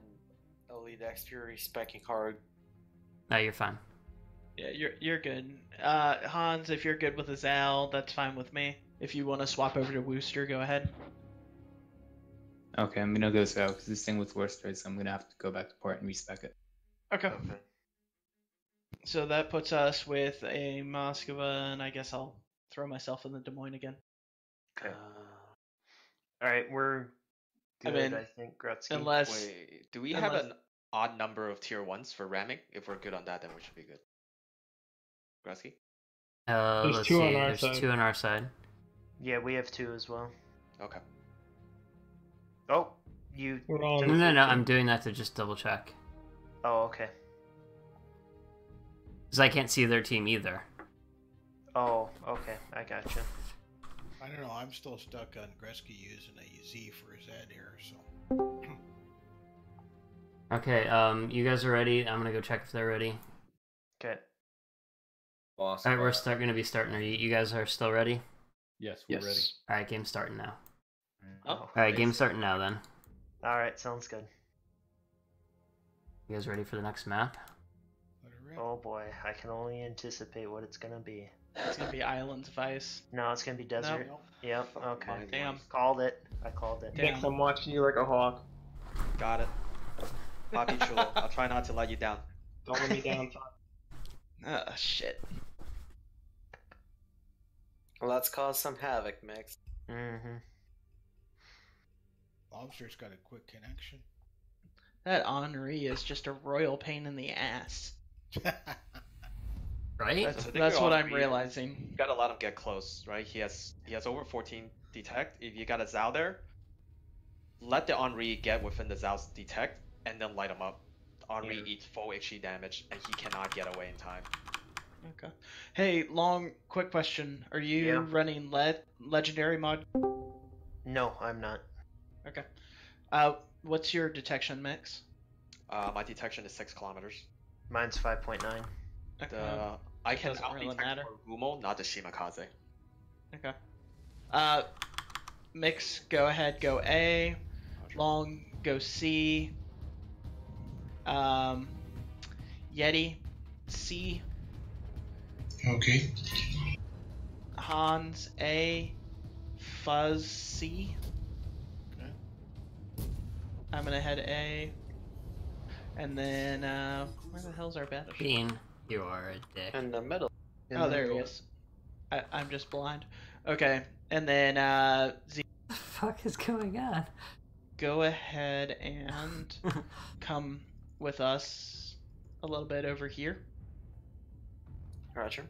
Elite X Fury specking hard. No, you're fine. Yeah, you're good. Hans, if you're good with a Zal, that's fine with me. If you want to swap over to Wooster, go ahead. Okay, I'm gonna go South because this thing with Worcester is I'm gonna have to go back to port and respec it. Okay. So that puts us with a Moskva, and I guess I'll throw myself in the Des Moines again. Okay. All right, we're good. I think Gretzky. Unless Wait, do we have an odd number of tier 1s for ramming? If we're good on that, then we should be good. Gretzky? There's Let's two see. on our There's side. 2 on our side. Yeah, we have 2 as well. Okay. Oh, you. We're all No, no, no. I'm doing that to just double check. Oh, okay. Because I can't see their team either. Oh, okay. I gotcha. I don't know. I'm still stuck on Gretzky using a Z for his ad here, so. Okay, you guys are ready. I'm gonna go check if they're ready. Okay. Alright, we're gonna be starting. Are you guys are still ready? Yes, we're ready. Alright, game's starting now. Oh. Alright, game's starting now then. All right, sounds good. You guys ready for the next map? Oh boy, I can only anticipate what it's gonna be. It's gonna be Islands of Ice. No, it's gonna be desert. Nope. Yep. Okay. Damn. Called it. I called it. Mix, I'm watching you like a hawk. Got it. Papi chulo. I'll try not to let you down. Don't let me down, son. Shit. Let's cause some havoc, Mix. Mm-hmm. Lobster's got a quick connection. That Henri is just a royal pain in the ass. Right? That's what I'm realizing. You gotta let him get close, right? He has over 14 detect. If you got a Zao there, let the Henri get within the Zao's detect, and then light him up. Henri eats full HE damage, and he cannot get away in time. Okay. Hey, quick question. Are you running legendary mod? No, I'm not. Okay. What's your detection mix? My detection is 6 kilometers. Mine's 5.9. I can doesn't really matter. Gumo, not the Shimakaze. Okay. Mix, go ahead, go A. Long, go C. Yeti, C. Okay. Hans, A. Fuzz, C. Okay. I'm gonna head A. And then, where the hell's our battleship? Bean, you are a dick. In the middle. Oh, there he is. I'm just blind. Okay, and then Z. What the fuck is going on? Go ahead and come with us a little bit over here. Roger.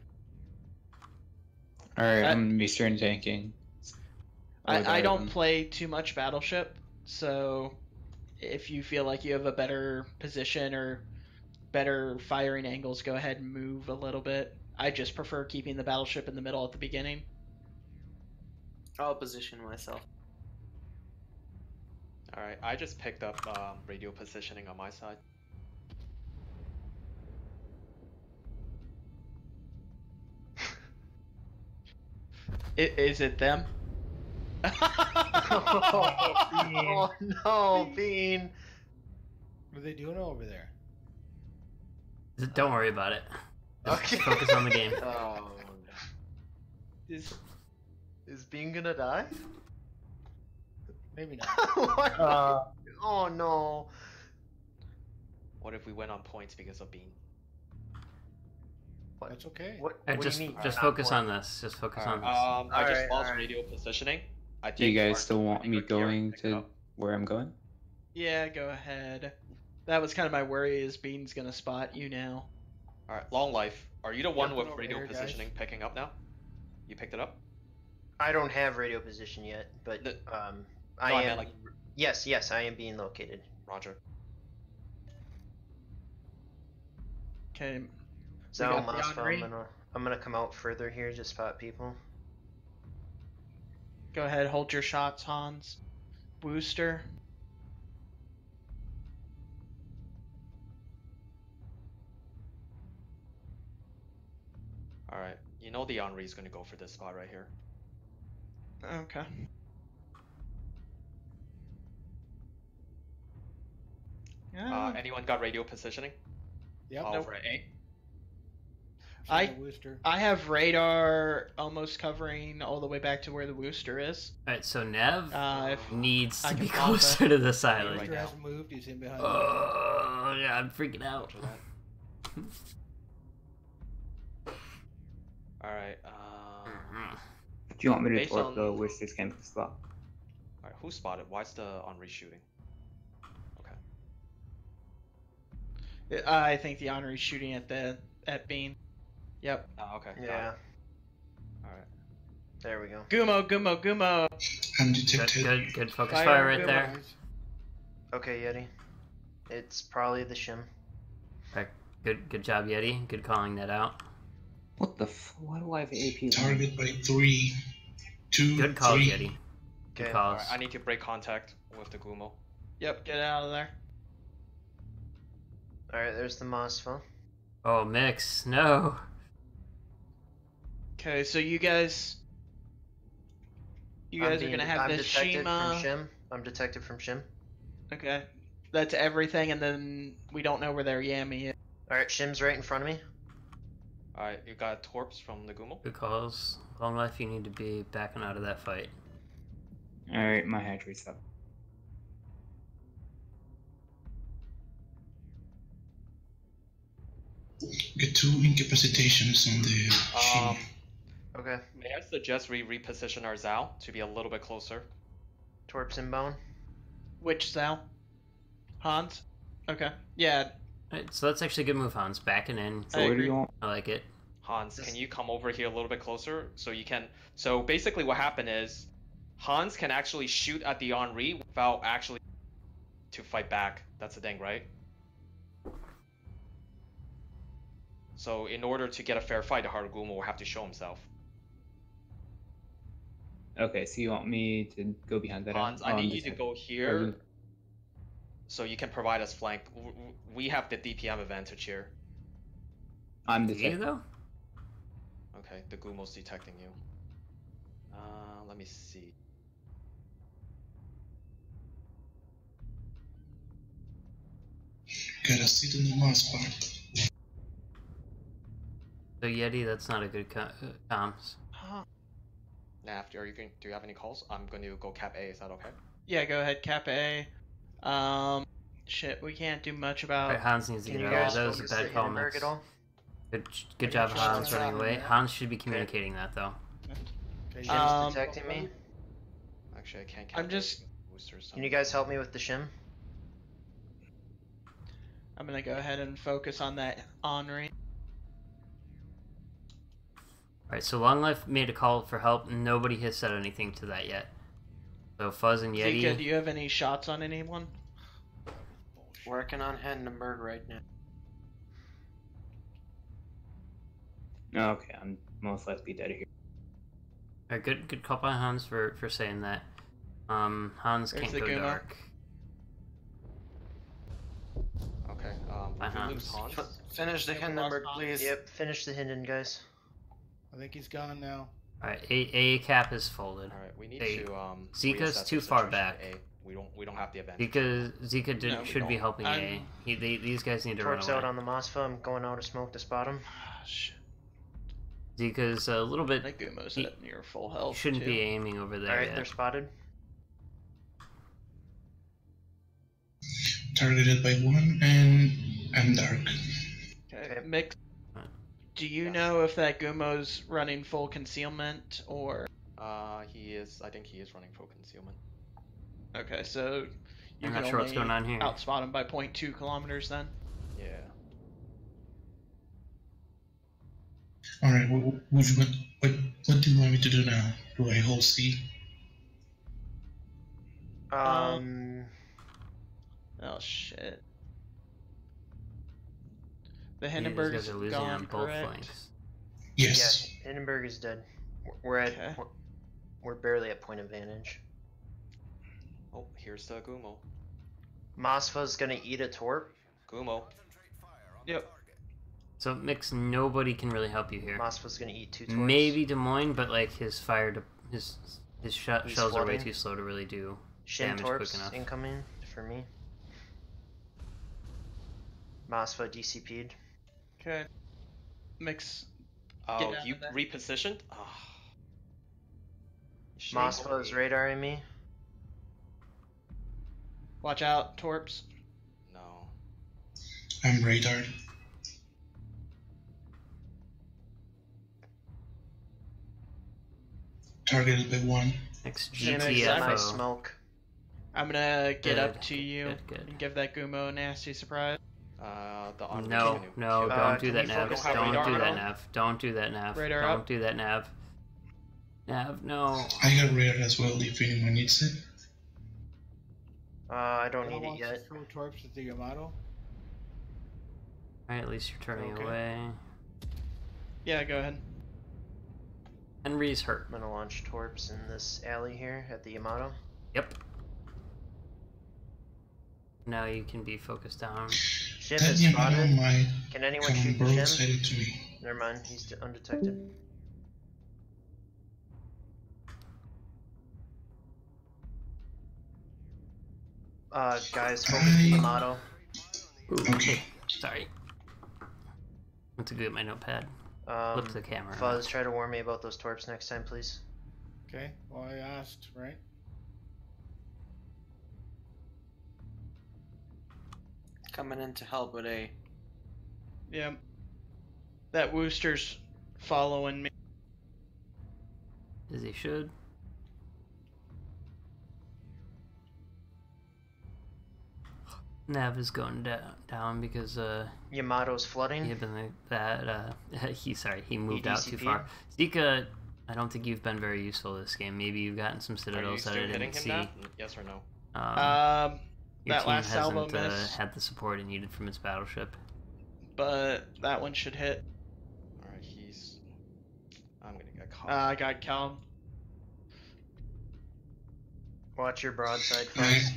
Alright, I'm gonna be starting tanking. I don't play too much Battleship, so if you feel like you have a better position or better firing angles, go ahead and move a little bit. I just prefer keeping the Battleship in the middle at the beginning. I'll position myself. Alright, I just picked up radio positioning on my side. Is it them? Oh no, Bean! What are they doing over there? Don't worry about it. Just focus on the game. Oh. Is Bean gonna die? Maybe not. Oh no. What if we went on points because of Bean? That's okay. What Just do you mean? just focus on this. Just focus on this. I just lost radio positioning. I Do you think guys still want me going to where I'm going? Yeah, go ahead. That was kind of my worry, is Bean's gonna spot you now. Alright, Long Life. Are you the one with over radio here, guys. positioning picking up now? You picked it up? I don't have radio position yet, but I I am. meant, like- Yes, I am being located. Roger. Okay. So got the Moscow, Henri. I'm gonna come out further here to spot people. Go ahead, hold your shots, Hans. Wooster. Alright, you know the Henri's gonna go for this spot right here. Okay. Anyone got radio positioning? Yep. Over at A? I have radar almost covering all the way back to where the Wooster is. Alright, so Nev needs I to be can pop closer it. to this island. Wooster hasn't moved. He's in behind. Oh, yeah, I'm freaking out. Alright, Do you want me to based torp on- the Worcester's camping spot? Alright, who spotted? Why is the Henri shooting? I think the Henri's shooting at Bean. Yep. Oh, okay. Yeah. Alright. There we go. Gumo. I'm detected. Good focus fire right there. Okay, Yeti. It's probably the shim. Alright, good job, Yeti. Good calling that out. What the why do I have AP? Target by 3, 2, Good call, 3. Yeti. Good Okay. calls. Alright, I need to break contact with the Gumo. Yep, get out of there. Alright, there's the Mosfell. Oh, Mix, no. Okay, so you guys are gonna have I'm this detected Shima. from Shim. I'm detected from Shim. Okay, that's everything, and then we don't know where their Yami is. Alright, Shim's right in front of me. Alright, you got torps from the Gumo? Good calls. Long Life, you need to be backing out of that fight. Alright, my hatch rate's up. Get 2 incapacitations on the Shima. Okay. May I suggest we reposition our Zao to be a little bit closer? Torps inbound. Which Zal? Hans? Okay. Yeah. Alright, so that's actually a good move, Hans. Backing in. I agree. I like it. Hans, can you come over here a little bit closer so you can... So basically what happened is Hans can actually shoot at the Henri without actually to fight back. That's the thing, right? So in order to get a fair fight, the Harugumo will have to show himself. Okay, so you want me to go behind that? Hans, I need you to go here so you can provide us flank. We have the DPM advantage here. I'm detected. though? Okay, the Gumo's detecting you. Let me see. Gotta sit on the mouse part. So Yeti, that's not a good comms. Naft, do you have any calls? I'm going to go cap A, is that okay? Yeah, go ahead, Cap A. Shit, we can't do much about. Alright, Hans needs to get out of that. Was a bad call, Mix. Good job, Hans, running away. Hans should be communicating that, though. Shim's detecting me. Actually, I can't. I'm just. Can you guys help me with the shim? I'm gonna go ahead and focus on that Henri. Alright, so Long Life made a call for help. Nobody has said anything to that yet. So Fuzz and Yeti. Zika, do you have any shots on anyone? Working on Hindenburg right now. Okay, I'm most likely dead here. Alright, good call by Hans for saying that. Hans There's can't the go Guma. dark. Okay. By If we lose Hans. Hans, Finish the Hindenburg, please. Yep, finish the Hinden, guys. I think he's gone now. Alright, A cap is folded. Alright, we need They- to Zika's reassess too the far situation back. at A. We don't have the advantage. Zika No, we should be don't. helping A. These guys need to run Torps away. out on the Mosfa. I'm going out of smoke to spot him. Zika's a little bit. That Gumo's he- at near full health. shouldn't too. be aiming over there Alright, yet. they're spotted. Targeted by 1, and I'm dark. Okay, Mix. Do you know if that Gumo's running full concealment or? He is. I think he is running full concealment. Okay, so you I'm can not sure what's only going on here. outspot him by 0.2 kilometers then. Yeah. Alright, what do you want me to do now? Do I hold C? Oh shit. The Yeah, Hindenburg these is guys are losing gone, on both correct? flanks. Yes. Yeah, Hindenburg is dead. We're at. Okay. We're barely at point advantage. Oh, here's the Gumo. Mosfa's gonna eat a Torp. Gumo. Yep. So Mix, nobody can really help you here. Mosfa's gonna eat 2 Torps. Maybe Des Moines, but like his his He's shells are way flooding. too slow to really do Shin damage quick Torps enough. incoming for me. Mosfa DCP'd. Okay. Mix. Oh, Get out you of there. repositioned? Oh. Mosfa is radaring me. Watch out, Torps. No. I'm radar. Targeted by 1. Next Shin, GTFO. Smoke. I'm gonna get Good, up to you good. and give that Gumo a nasty surprise. The Henri No, canoe. no, don't do can that, you Nav. focus Don't on do radar? that, Nav. Don't do that, Nav. Radar Don't up. do that, Nav. Nav, no. I got radar as well if anyone needs it. I don't Anyone need it wants yet. to throw Torps at the Yamato? Alright, at least you're turning Okay. away. Yeah, go ahead. Henry's hurt. I'm gonna launch Torps in this alley here at the Yamato. Yep. Now you can be focused down. Shim That is Yamato spotted. might Can anyone come shoot the broadside Shim? to me. Never mind, he's undetected. Guys, focus the Yamato. Ooh, Okay. Sorry. Went to get my notepad. Flip the camera. Fuzz, try to warn me about those Torps next time, please. Okay, well, I asked, right? Coming in to help with A. Yeah. That Wooster's following me. As he should. Nav is going down because Yamato's flooding. he had been he moved out too DCP? far. Zika, I don't think you've been very useful this game. Maybe you've gotten some Are you citadels that I still hitting didn't him, see. Nat? Yes or no? Your That team last salvo hasn't missed, had the support it needed from its battleship. but that one should hit. Alright, I'm gonna get caught. I got Cal. Watch your broadside, Alright, Fuzz.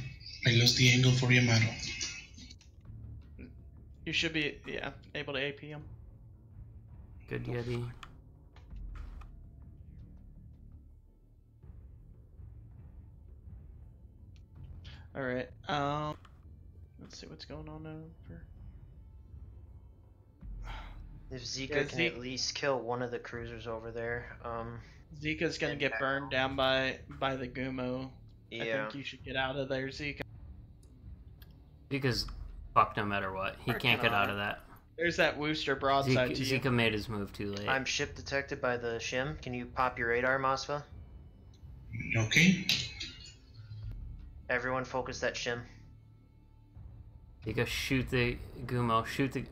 I lost the angle for Yamato. You should be, yeah, able to AP him. Good Yeti. Alright, let's see what's going on over. If Zika Yeah, can Zeke- at least kill one of the cruisers over there, Zika's gonna get burned down by the Gumo. I Yeah. think you should get out of there, Zika. Zika's fucked no matter what. He can't get out of that. There's that Wooster broadside to you. Zika made his move too late. I'm ship detected by the Shim. Can you pop your radar, Mosfa? Okay. Everyone focus that Shim. Zika, shoot the Gumo. Shoot the...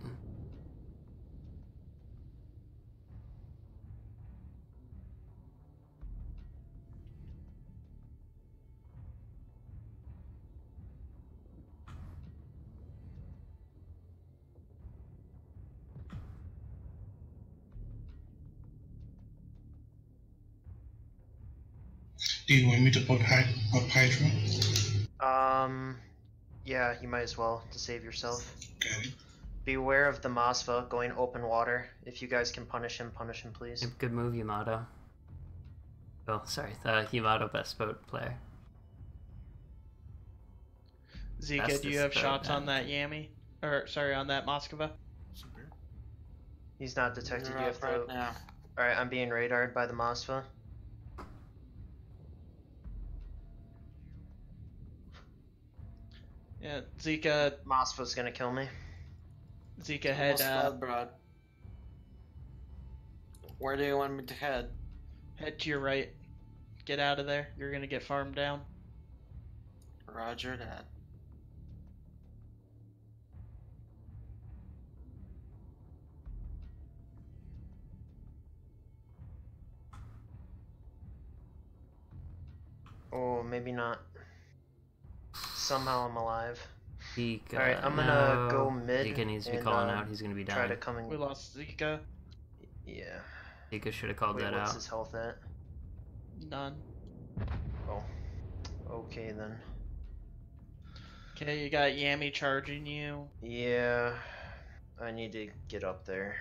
Do you want me to put up Hydra? Yeah, you might as well to save yourself. Okay. Beware of the Masva going open water. If you guys can punish him, please. Good move, Yamato. Oh, sorry, the Yamato best boat player. Zika, do you have shots on that Yami? Or, sorry, on that Moskva? He's not detected. You have right to... now. Alright, I'm being radared by the Masva. Yeah, Zika... Masva's gonna kill me. Zika, head... Brad. Where do you want me to head? Head to your right. Get out of there. You're gonna get farmed down. Roger that. Oh, maybe not. Somehow I'm alive. Zika, Alright, I'm gonna go mid. Zika needs to be calling out. He's gonna be Try dying. to come and... We lost Zika. Yeah. Zika should have called that what's out. his health at? None. Oh. Okay then. Okay, you got Yami charging you. Yeah. I need to get up there.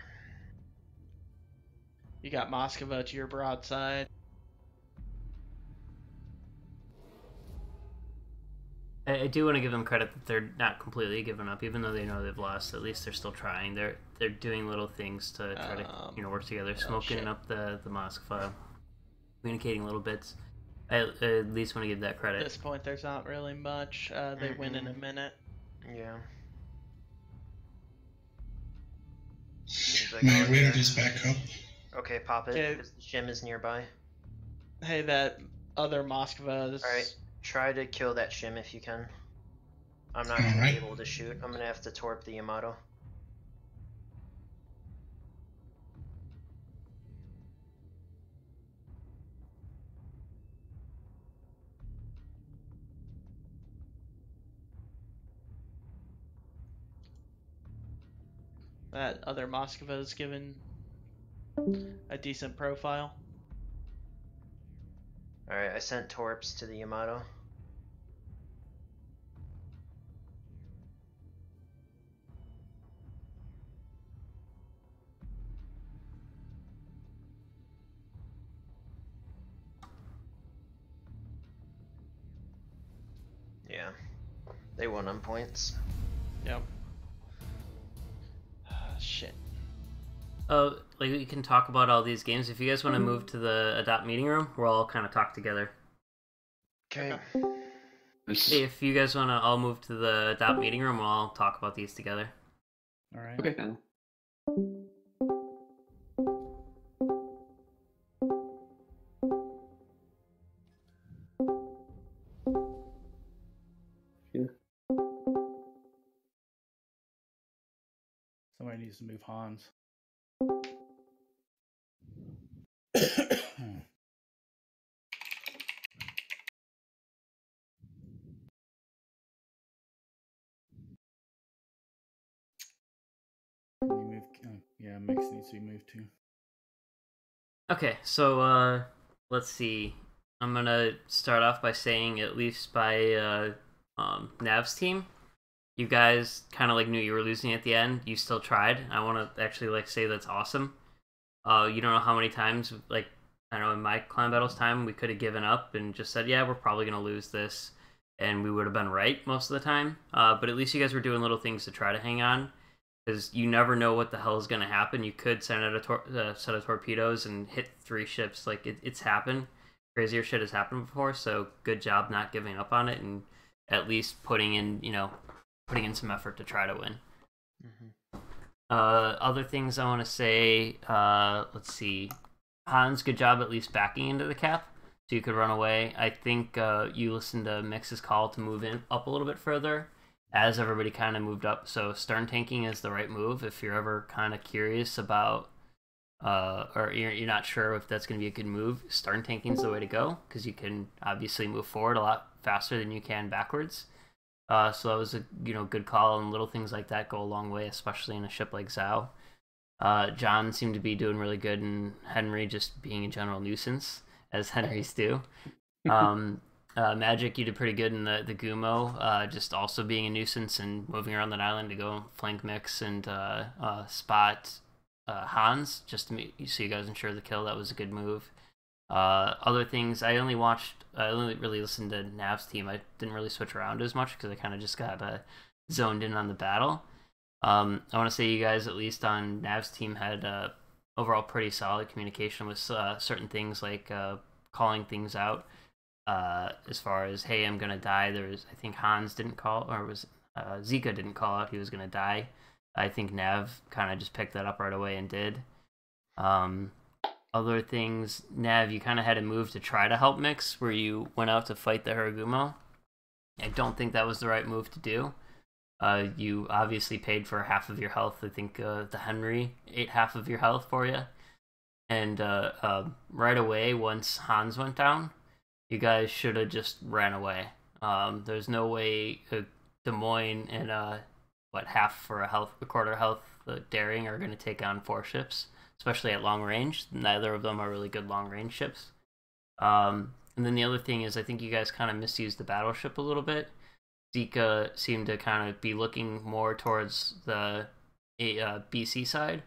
You got Moskva to your broadside. I do want to give them credit that they're not completely giving up, even though they know they've lost. At least they're still trying. They're doing little things to try to work together, smoking up the Moskva, communicating little bits. I at least want to give that credit. At this point, there's not really much. They win in a minute. Yeah. My radar is back up. Okay, pop it. Okay. Because the shim is nearby. Hey, that other Moskva is... Alright, try to kill that shim if you can. I'm not gonna be able to shoot. I'm gonna have to torp the Yamato. That other Moskva is given a decent profile. Alright, I sent torps to the Yamato. Yeah. They won on points. Yep. Shit. Oh, like we can talk about all these games. If you guys want to move to the adopt meeting room, we'll all kind of talk together. Okay. Hey, if you guys want to all move to the adopt meeting room, we'll all talk about these together. All right. Okay. Somebody needs to move Hans. Yeah, Mix needs to be moved too. Okay, so let's see. I'm gonna start off by saying, at least by Nav's team, you guys kind of like knew you were losing at the end. You still tried. I want to actually like say that's awesome. You don't know how many times, like, I know in my clan battles time, we could have given up and just said, yeah, we're probably gonna lose this, and we would have been right most of the time. But at least you guys were doing little things to try to hang on, because you never know what the hell is gonna happen. You could send out a set of torpedoes and hit 3 ships. Like it's happened. Crazier shit has happened before. So good job not giving up on it and at least putting in some effort to try to win. Mm-hmm. Other things I want to say, let's see. Hans, good job at least backing into the cap so you could run away. I think you listened to Mix's call to move in up a little bit further as everybody kind of moved up. So stern tanking is the right move if you're ever kind of curious about, or you're not sure if that's going to be a good move. Stern tanking is the way to go because you can obviously move forward a lot faster than you can backwards. So that was a good call, and little things like that go a long way, especially in a ship like Zhao. John seemed to be doing really good, and Henry just being a general nuisance, as Henrys do. Magic, you did pretty good in the Gumo, just also being a nuisance and moving around that island to go flank mix and spot Hans, just to so you guys ensure the kill. That was a good move. Other things, I only really listened to Nav's team. I didn't really switch around as much because I kind of just got zoned in on the battle. I want to say you guys, at least on Nav's team, had overall pretty solid communication with certain things like calling things out. As far as, hey, I'm gonna die. I think Hans didn't call, or was Zika didn't call out he was gonna die. I think Nav kind of just picked that up right away and did. Other things, Nav, you kind of had a move to try to help Mix, where you went out to fight the Haragumo. I don't think that was the right move to do. You obviously paid for half of your health. I think the Henry ate half of your health for you. And right away, once Hans went down, you guys should have just ran away. There's no way Des Moines and half for a quarter health Daring are going to take on 4 ships, especially at long range. Neither of them are really good long range ships. And then the other thing is, I think you guys kind of misused the battleship a little bit. Zika seemed to kind of be looking more towards the BC side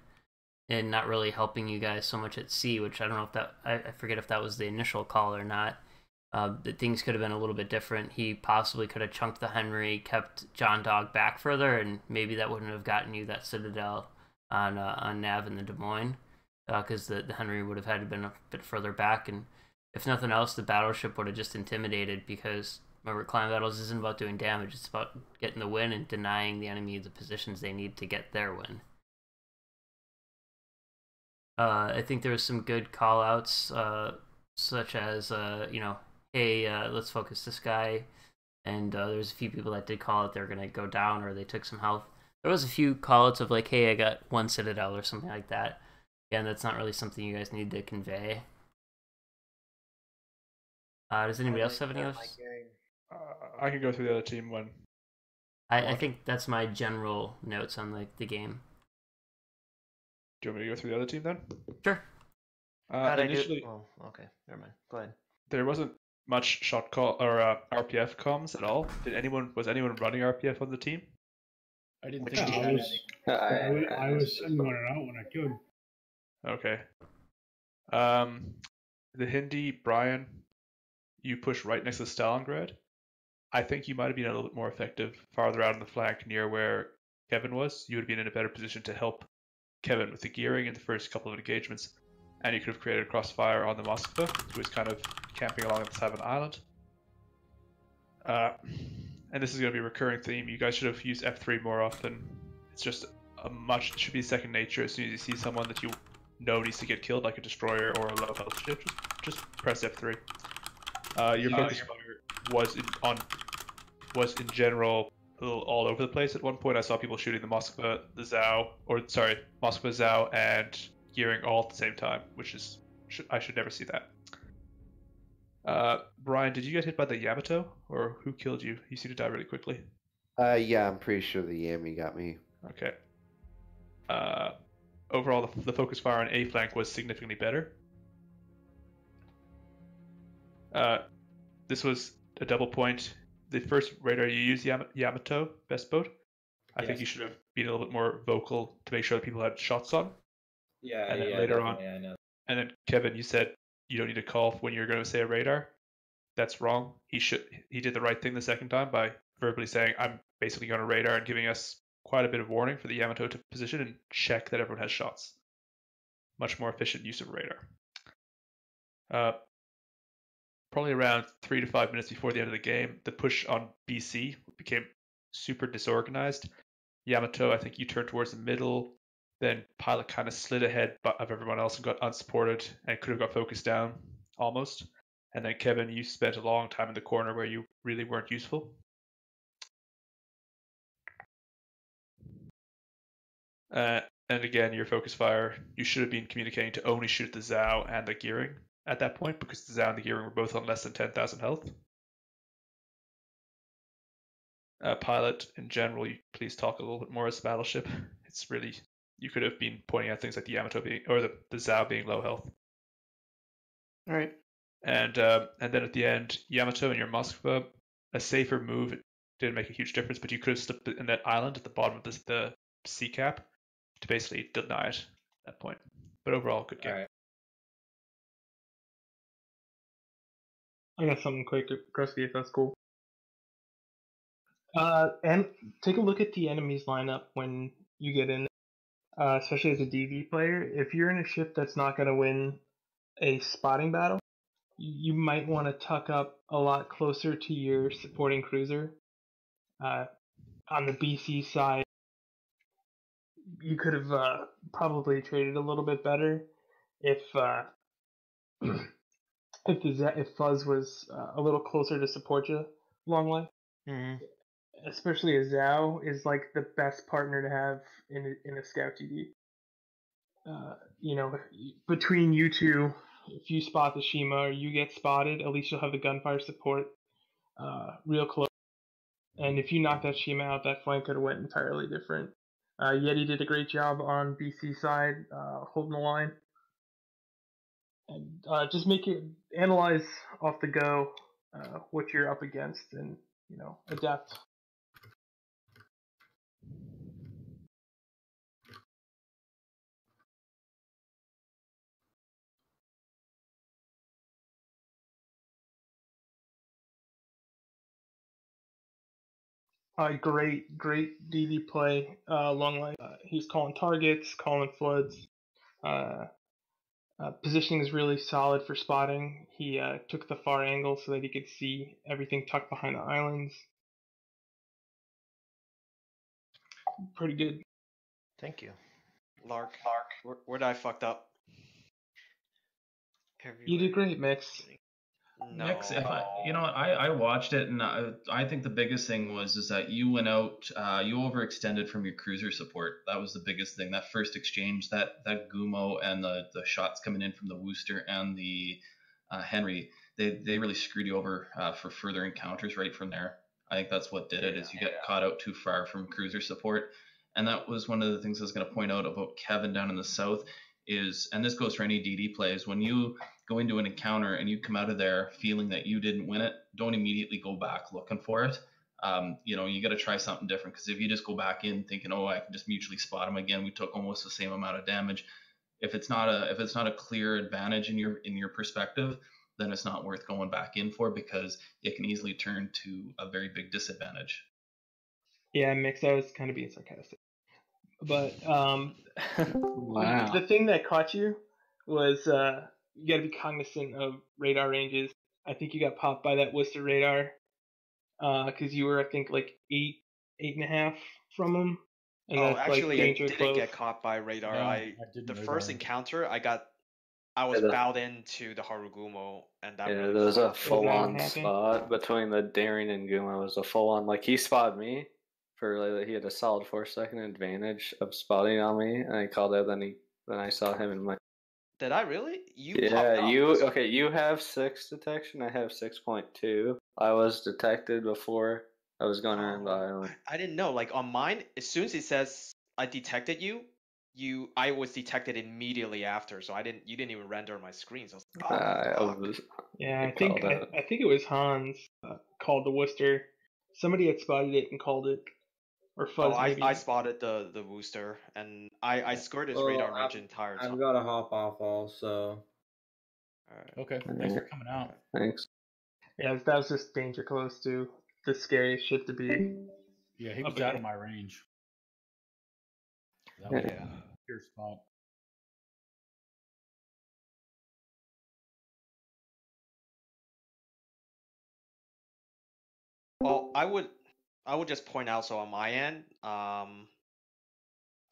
and not really helping you guys so much at sea, which I don't know if that, I forget if that was the initial call or not. That things could have been a little bit different. He possibly could have chunked the Henry, kept John Dog back further, and maybe that wouldn't have gotten you that Citadel on Nav in the Des Moines, because the Henry would have had to been a bit further back, and if nothing else, the battleship would have just intimidated, because remember, climb battles isn't about doing damage, it's about getting the win and denying the enemy the positions they need to get their win. I think there was some good call-outs, such as, hey, let's focus this guy, and there's a few people that did call out they're going to go down or they took some health. There was a few call-outs of like, hey, I got 1 Citadel or something like that. Again, that's not really something you guys need to convey. Does anybody else have any others? I can go through the other team when... I think that's my general notes on the game. Do you want me to go through the other team then? Sure. Initially, okay, never mind. Go ahead. There wasn't much shot call or RPF comms at all. Was anyone running RPF on the team? I didn't think I was sending one out when I could. Okay. The Hindi, Brian, you push right next to Stalingrad. I think you might have been a little bit more effective farther out on the flank near where Kevin was. You would have been in a better position to help Kevin with the gearing in the first couple of engagements, and you could have created a crossfire on the Moskva, who was kind of camping along the side of an island. And this is going to be a recurring theme. You guys should have used F3 more often. It's just it should be second nature. As soon as you see someone that you know needs to get killed, like a destroyer or a low health ship, just press F3. Your focus fire was in general a little all over the place. At one point, I saw people shooting the Moskva, Moskva, Zhao, and gearing all at the same time, which is I should never see that. Brian, did you get hit by the Yamato, or who killed you? You seem to die really quickly. Yeah, I'm pretty sure the Yami got me. Okay. Overall, the focus fire on A flank was significantly better. This was a double point. The first radar you used, Yamato, best boat. I think you should have been a little bit more vocal to make sure that people had shots on. Yeah, and then later on, I know. And then Kevin, you said you don't need to call when you're going to say a radar. That's wrong. He did the right thing the second time by verbally saying, I'm basically going to radar, and giving us quite a bit of warning for the Yamato to position and check that everyone has shots. Much more efficient use of radar. Probably around 3 to 5 minutes before the end of the game, the push on BC became super disorganized. Yamato, I think you turned towards the middle, then Pilot kind of slid ahead of everyone else and got unsupported and could have got focused down almost. And then Kevin, you spent a long time in the corner where you really weren't useful. And again, your focus fire, you should have been communicating to only shoot the Zhao and the gearing at that point, because the Zhao and the gearing were both on less than 10,000 health. Pilot, in general, please talk a little bit more as a battleship. It's really, you could have been pointing out things like the Yamato being, or the Zhao being low health. All right. And then at the end, Yamato and your Moskva, a safer move didn't make a huge difference, but you could have slipped in that island at the bottom of the sea cap to basically deny it at that point. But overall, good game. I got something quick, Krusty, if that's cool. And take a look at the enemy's lineup when you get in, especially as a DV player. If you're in a ship that's not going to win a spotting battle, you might want to tuck up a lot closer to your supporting cruiser. On the BC side, you could have probably traded a little bit better if if Fuzz was a little closer to support you long way. Mm-hmm. Especially as Zhao is like the best partner to have in a scout TD. You know, between you two, if you spot the Shima or you get spotted, at least you'll have the gunfire support real close. And if you knock that Shima out, that flank could have went entirely different. Yeti did a great job on BC side, holding the line. And just analyze off the go what you're up against and, you know, adapt. Great DD play, long line. He's calling targets, calling floods. Positioning is really solid for spotting. He took the far angle so that he could see everything tucked behind the islands. Pretty good. Thank you. Lark, where did I fucked up? You did great, Mix. No. Mix, I watched it, and I think the biggest thing is that you went out, you overextended from your cruiser support. That was the biggest thing. That first exchange, that Gumo and the shots coming in from the Wooster and the Henry, they really screwed you over for further encounters right from there. I think that's what did it, is you get caught out too far from cruiser support. And that was one of the things I was going to point out about Kevin down in the south is, and this goes for any DD plays, when you go into an encounter and you come out of there feeling that you didn't win it, don't immediately go back looking for it. You got to try something different, because if you just go back in thinking, oh, I can just mutually spot him again, we took almost the same amount of damage. If it's not a clear advantage in your perspective, then it's not worth going back in for, because it can easily turn to a very big disadvantage. Yeah, Mix, I was kind of being sarcastic. But wow. The thing that caught you was you got to be cognizant of radar ranges. I think you got popped by that Worcester radar because you were, I think, like 8.5 from him. And oh, that's, actually, like, I didn't close. Get caught by radar. No, the first encounter, I was bowed into the Harugumo, and that there really was a fucked me. full-on spot between the Daring and Gumo. It was a full-on, like, he spotted me for, he had a solid 4-second advantage of spotting on me, and I called out, then I saw him in my... Did I really? You have 6 detection, I have 6.2. I was detected before I was going around the island. I didn't know. Like, on mine, as soon as it says I detected you, I was detected immediately after, so you didn't even render my screens. I I think it was Hans called the Worcester. Somebody had spotted it and called it, or Fuzz maybe. I spotted the Wooster, and I skirted his radar range the entire time. I've got to hop off also. Alright. Okay, thanks for coming out. Thanks. Yeah, that was just danger close to the scariest shit to be. Yeah, he was out of my range. That was a pure spot. Well, I would just point out, so on my end, I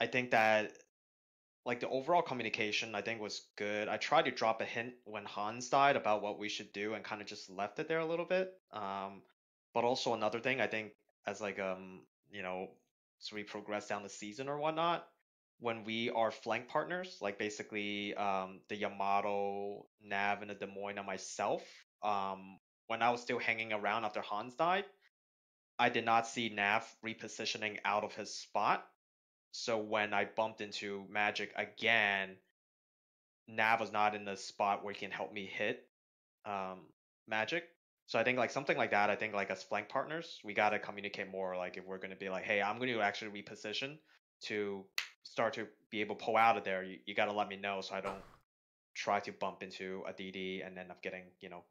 think that, like, the overall communication, I think, was good. I tried to drop a hint when Hans died about what we should do and kind of just left it there a little bit. But also another thing, I think, as like so we progress down the season or whatnot, when we are flank partners, like basically the Yamato, Nav, and the Des Moines and myself, when I was still hanging around after Hans died, I did not see Nav repositioning out of his spot. So when I bumped into Magic again, Nav was not in the spot where he can help me hit magic. So I think like something like that. I think like as flank partners, we gotta communicate more. Like if we're gonna be like, hey, I'm going to actually reposition to start to be able to pull out of there. You gotta let me know so I don't try to bump into a DD and end up getting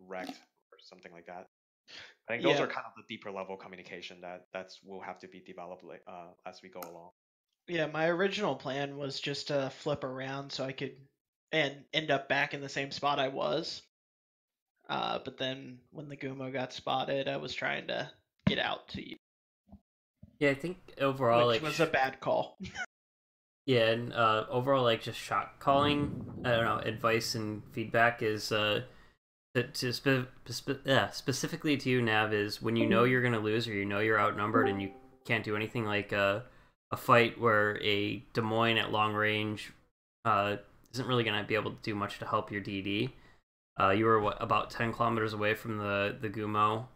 wrecked or something like that. I think those are kind of the deeper level communication that's will have to be developed as we go along. Yeah, my original plan was just to flip around so I could and end up back in the same spot I was. But then when the Gumo got spotted, I was trying to get out to you. Yeah, I think overall, which was a bad call. Yeah, and overall, like just shot calling, I don't know, advice and feedback is specifically to you, Nav, is when you know you're gonna lose or you know you're outnumbered and you can't do anything, like a fight where a Des Moines at long range isn't really gonna be able to do much to help your DD. You were about 10 kilometers away from the Gumo,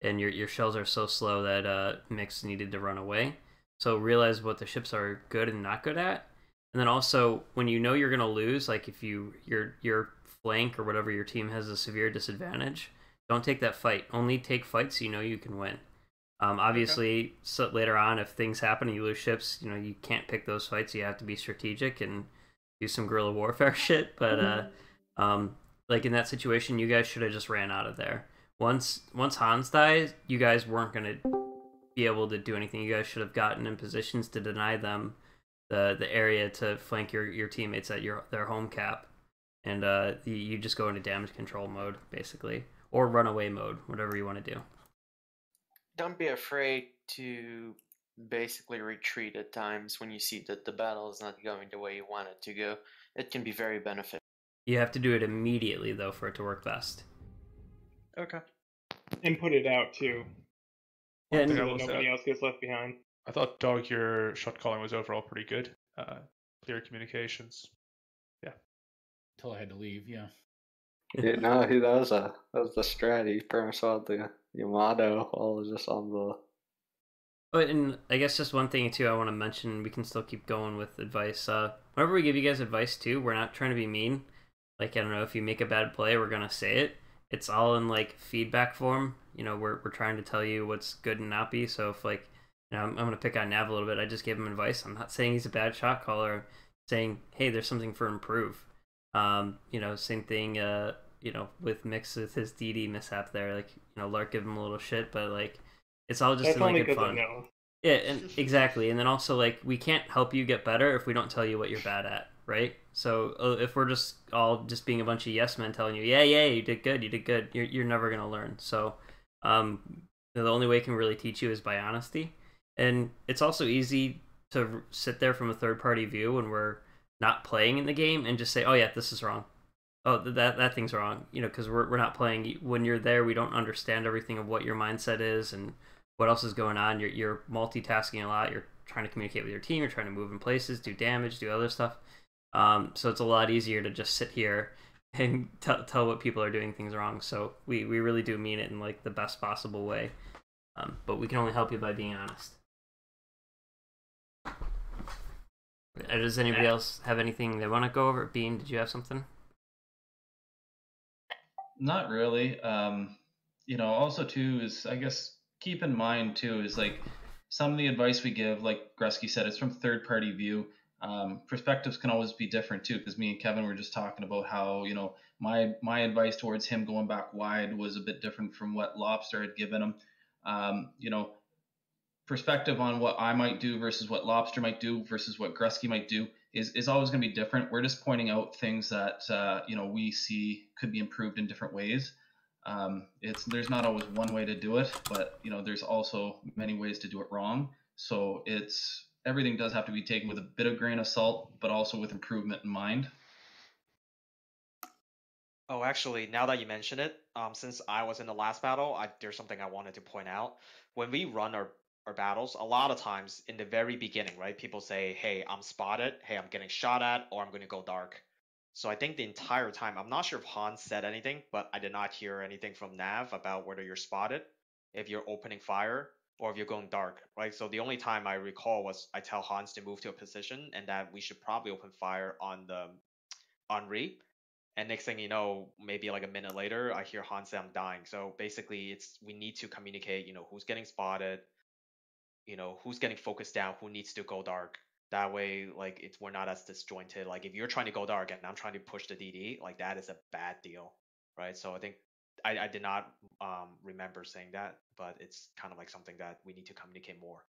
and your shells are so slow that Mix needed to run away. So realize what the ships are good and not good at. And then also, when you know you're going to lose, like if your flank or whatever your team has a severe disadvantage, don't take that fight. Only take fights you know you can win. Obviously, so later on, if things happen and you lose ships, you can't pick those fights. You have to be strategic and do some guerrilla warfare shit. But like in that situation, you guys should have just ran out of there. Once Hans dies, you guys weren't going to be able to do anything. You guys should have gotten in positions to deny them the area to flank your teammates at their home cap, and you just go into damage control mode basically, or runaway mode, whatever you want to do. Don't be afraid to basically retreat at times when you see that the battle is not going the way you want it to go. It can be very beneficial. You have to do it immediately though for it to work best. Okay. And put it out too. Yeah, so that nobody else gets left behind. I thought, Dog, your shot calling was overall pretty good. Clear communications. Yeah. Until I had to leave, yeah. Yeah, no, that was the strat. He pretty much saw the Yamato while just on the. Oh, and I guess just one thing too I want to mention, we can still keep going with advice. Whenever we give you guys advice too, we're not trying to be mean. Like, I don't know, if you make a bad play, we're gonna say it. It's all in like feedback form. We're trying to tell you what's good and not be. So if like, I'm gonna pick on Nav a little bit. I just gave him advice. I'm not saying he's a bad shot caller. I'm saying, hey, there's something for improve. Same thing. With Mix with his DD mishap there. Like, Lark give him a little shit, but like, it's all just in like good fun. Yeah, and exactly. And then also like, we can't help you get better if we don't tell you what you're bad at, right? So if we're just all just being a bunch of yes men telling you, yeah, you did good, you're never gonna learn. So, the only way we can really teach you is by honesty. And it's also easy to sit there from a third-party view when we're not playing in the game and just say, oh yeah, this is wrong. Oh, that thing's wrong. Because we're not playing. When you're there, we don't understand everything of what your mindset is and what else is going on. You're multitasking a lot. You're trying to communicate with your team. You're trying to move in places, do damage, do other stuff. So it's a lot easier to just sit here and tell what people are doing things wrong. So we really do mean it in like the best possible way. But we can only help you by being honest. Does anybody else have anything they want to go over? Bean, did you have something? Not really. Also too is, I guess, keep in mind too is like some of the advice we give, like Gresky said, it's from third party view. Perspectives can always be different too, because me and Kevin were just talking about how my advice towards him going back wide was a bit different from what Lobster had given him. Perspective on what I might do versus what Lobster might do versus what Gresky might do is always going to be different. We're just pointing out things that we see could be improved in different ways. There's not always one way to do it, but there's also many ways to do it wrong. So everything does have to be taken with a bit of grain of salt, but also with improvement in mind. Oh, actually, now that you mention it, since I was in the last battle, there's something I wanted to point out. When we run our battles, a lot of times in the very beginning, right, people say, hey, I'm spotted, hey, I'm getting shot at, or I'm going to go dark. So I think the entire time, I'm not sure if Hans said anything, but I did not hear anything from Nav about whether you're spotted, if you're opening fire, or if you're going dark, right? So the only time I recall was I tell Hans to move to a position and that we should probably open fire on Re. And next thing you know, maybe like a minute later, I hear Han say I'm dying. So basically, we need to communicate. Who's getting spotted. Who's getting focused down. Who needs to go dark. That way, like we're not as disjointed. Like if you're trying to go dark and I'm trying to push the DD, like that is a bad deal, right? So I think I did not remember saying that, but it's kind of like something that we need to communicate more.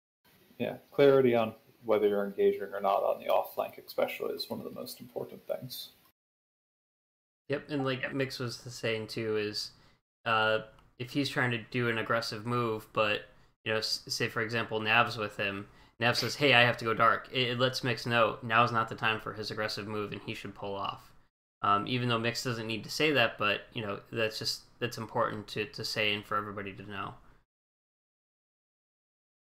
Yeah, clarity on whether you're engaging or not on the off flank, especially, is one of the most important things. Yep, and like Mix was saying too, is if he's trying to do an aggressive move, but say for example Nav's with him, Nav says, "Hey, I have to go dark." It lets Mix know now's not the time for his aggressive move, and he should pull off. Even though Mix doesn't need to say that, but that's important to say and for everybody to know.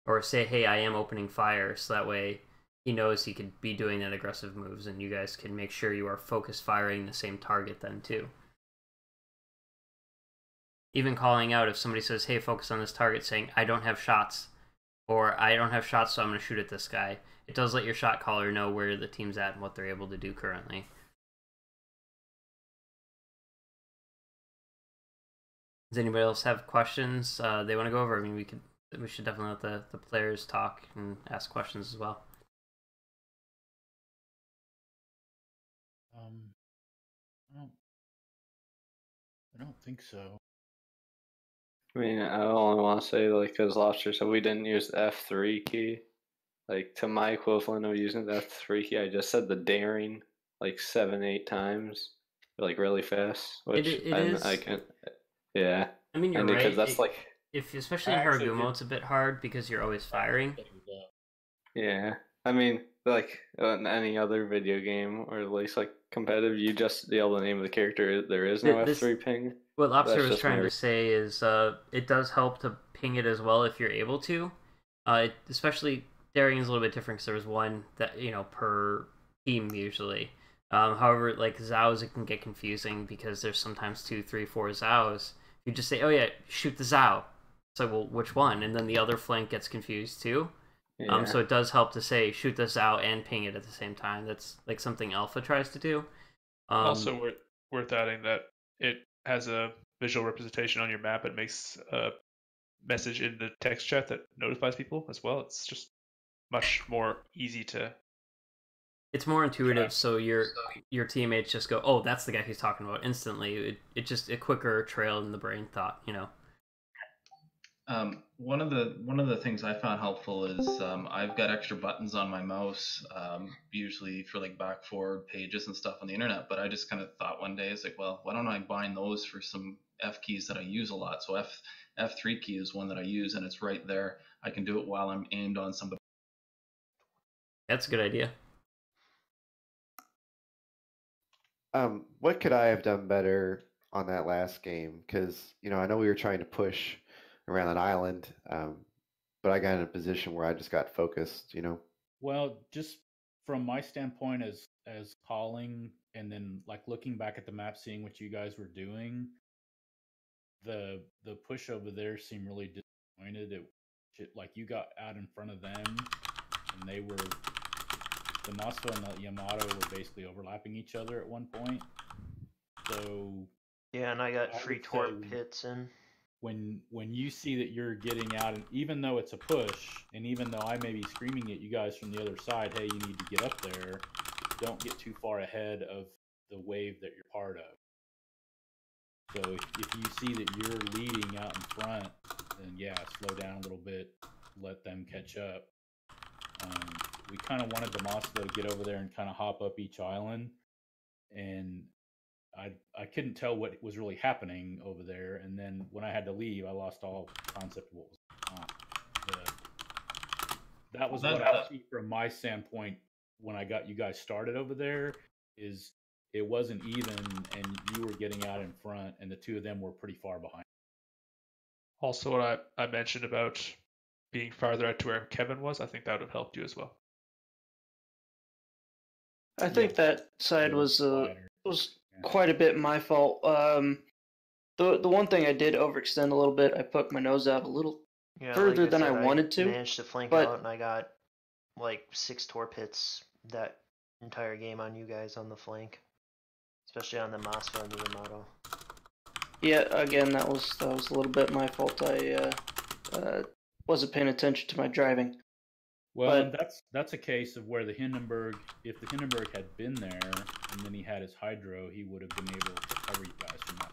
Or say, "Hey, I am opening fire," so that way he knows he could be doing that aggressive moves, and you guys can make sure you are focus firing the same target then too. Even calling out if somebody says, "Hey, focus on this target," saying, "I don't have shots," or "I don't have shots, so I'm going to shoot at this guy." It does let your shot caller know where the team's at and what they're able to do currently. Does anybody else have questions they want to go over? I mean, we should definitely let the players talk and ask questions as well. I don't think so. I mean, I only want to say, like, because Lobster said we didn't use the F3 key. Like, to my equivalent of using the F3 key, I just said the daring like 7-8 times, like really fast. Which I can, yeah. I mean, you're right. Because that's if especially in Haragumo, it's a bit hard because you're always firing. Yeah, I mean, like in any other video game or at least like competitive, you just yell the name of the character. There is no F3 ping. What Lobster was trying to say is it does help to ping it as well if you're able to. Especially daring is a little bit different because there was one that per team usually. However, like Zhao's, it can get confusing because there's sometimes 2, 3, 4 Zhao's. You just say, "Oh yeah, shoot the Zhao." It's like, well, which one? And then the other flank gets confused too. Yeah. So it does help to say shoot the Zhao and ping it at the same time. That's like something Alpha tries to do. Also worth adding that it has a visual representation on your map. It makes a message in the text chat that notifies people as well. It's just much more easy to. It's more intuitive, so your teammates just go, "Oh, that's the guy he's talking about," instantly. It just a quicker trail in the brain thought, One of the things I found helpful is I've got extra buttons on my mouse, usually for like back forward pages and stuff on the internet. But I just kind of thought one day, it's like, well, why don't I bind those for some F keys that I use a lot? So F3 key is one that I use, and it's right there. I can do it while I'm aimed on somebody. That's a good idea. What could I have done better on that last game? Because I know we were trying to push around an island, but I got in a position where I just got focused. Well, just from my standpoint as calling, and then like looking back at the map, seeing what you guys were doing, the push over there seemed really disappointed. Like you got out in front of them, and they were. The Moscow and the Yamato were basically overlapping each other at one point. So yeah, and I got free torp hits in. When you see that you're getting out, and even though it's a push, and even though I may be screaming at you guys from the other side, "Hey, you need to get up there," don't get too far ahead of the wave that you're part of. So if you see that you're leading out in front, then yeah, slow down a little bit, let them catch up. We kind of wanted the Moscow to get over there and kind of hop up each island, and I couldn't tell what was really happening over there. And then when I had to leave, I lost all concept of what was going on. That was what I see from my standpoint when I got you guys started over there. Is it wasn't even, and you were getting out in front, and the two of them were pretty far behind. Also, what I mentioned about being farther out to where Kevin was, I think that would have helped you as well. I think that side was quite a bit my fault. The one thing I did overextend a little bit. I poked my nose out a little further than I wanted to. I managed to flank out, and I got like 6 torp hits that entire game on you guys on the flank. especially on the Masva and the Yamato. Yeah, again, that was a little bit my fault. I wasn't paying attention to my driving. Well, that's a case of where the Hindenburg, if the Hindenburg had been there and then he had his hydro, he would have been able to cover you guys from that.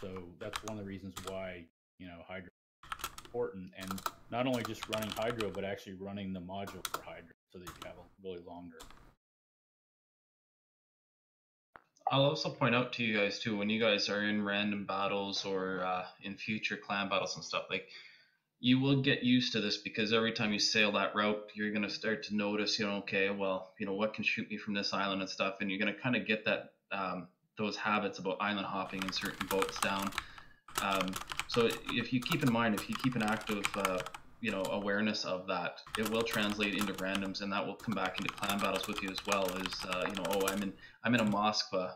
So that's one of the reasons why, hydro is important, and not only just running hydro, but actually running the module for hydro so that you have a really longer. I'll also point out to you guys too, when you guys are in random battles or in future clan battles and stuff, like, you will get used to this, because every time you sail that route, you're going to start to notice, okay, well, what can shoot me from this island and stuff, and you're going to kind of get that those habits about island hopping in certain boats down. So if you keep in mind, if you keep an active awareness of that, it will translate into randoms, and that will come back into clan battles with you as well. I'm in a Moskva,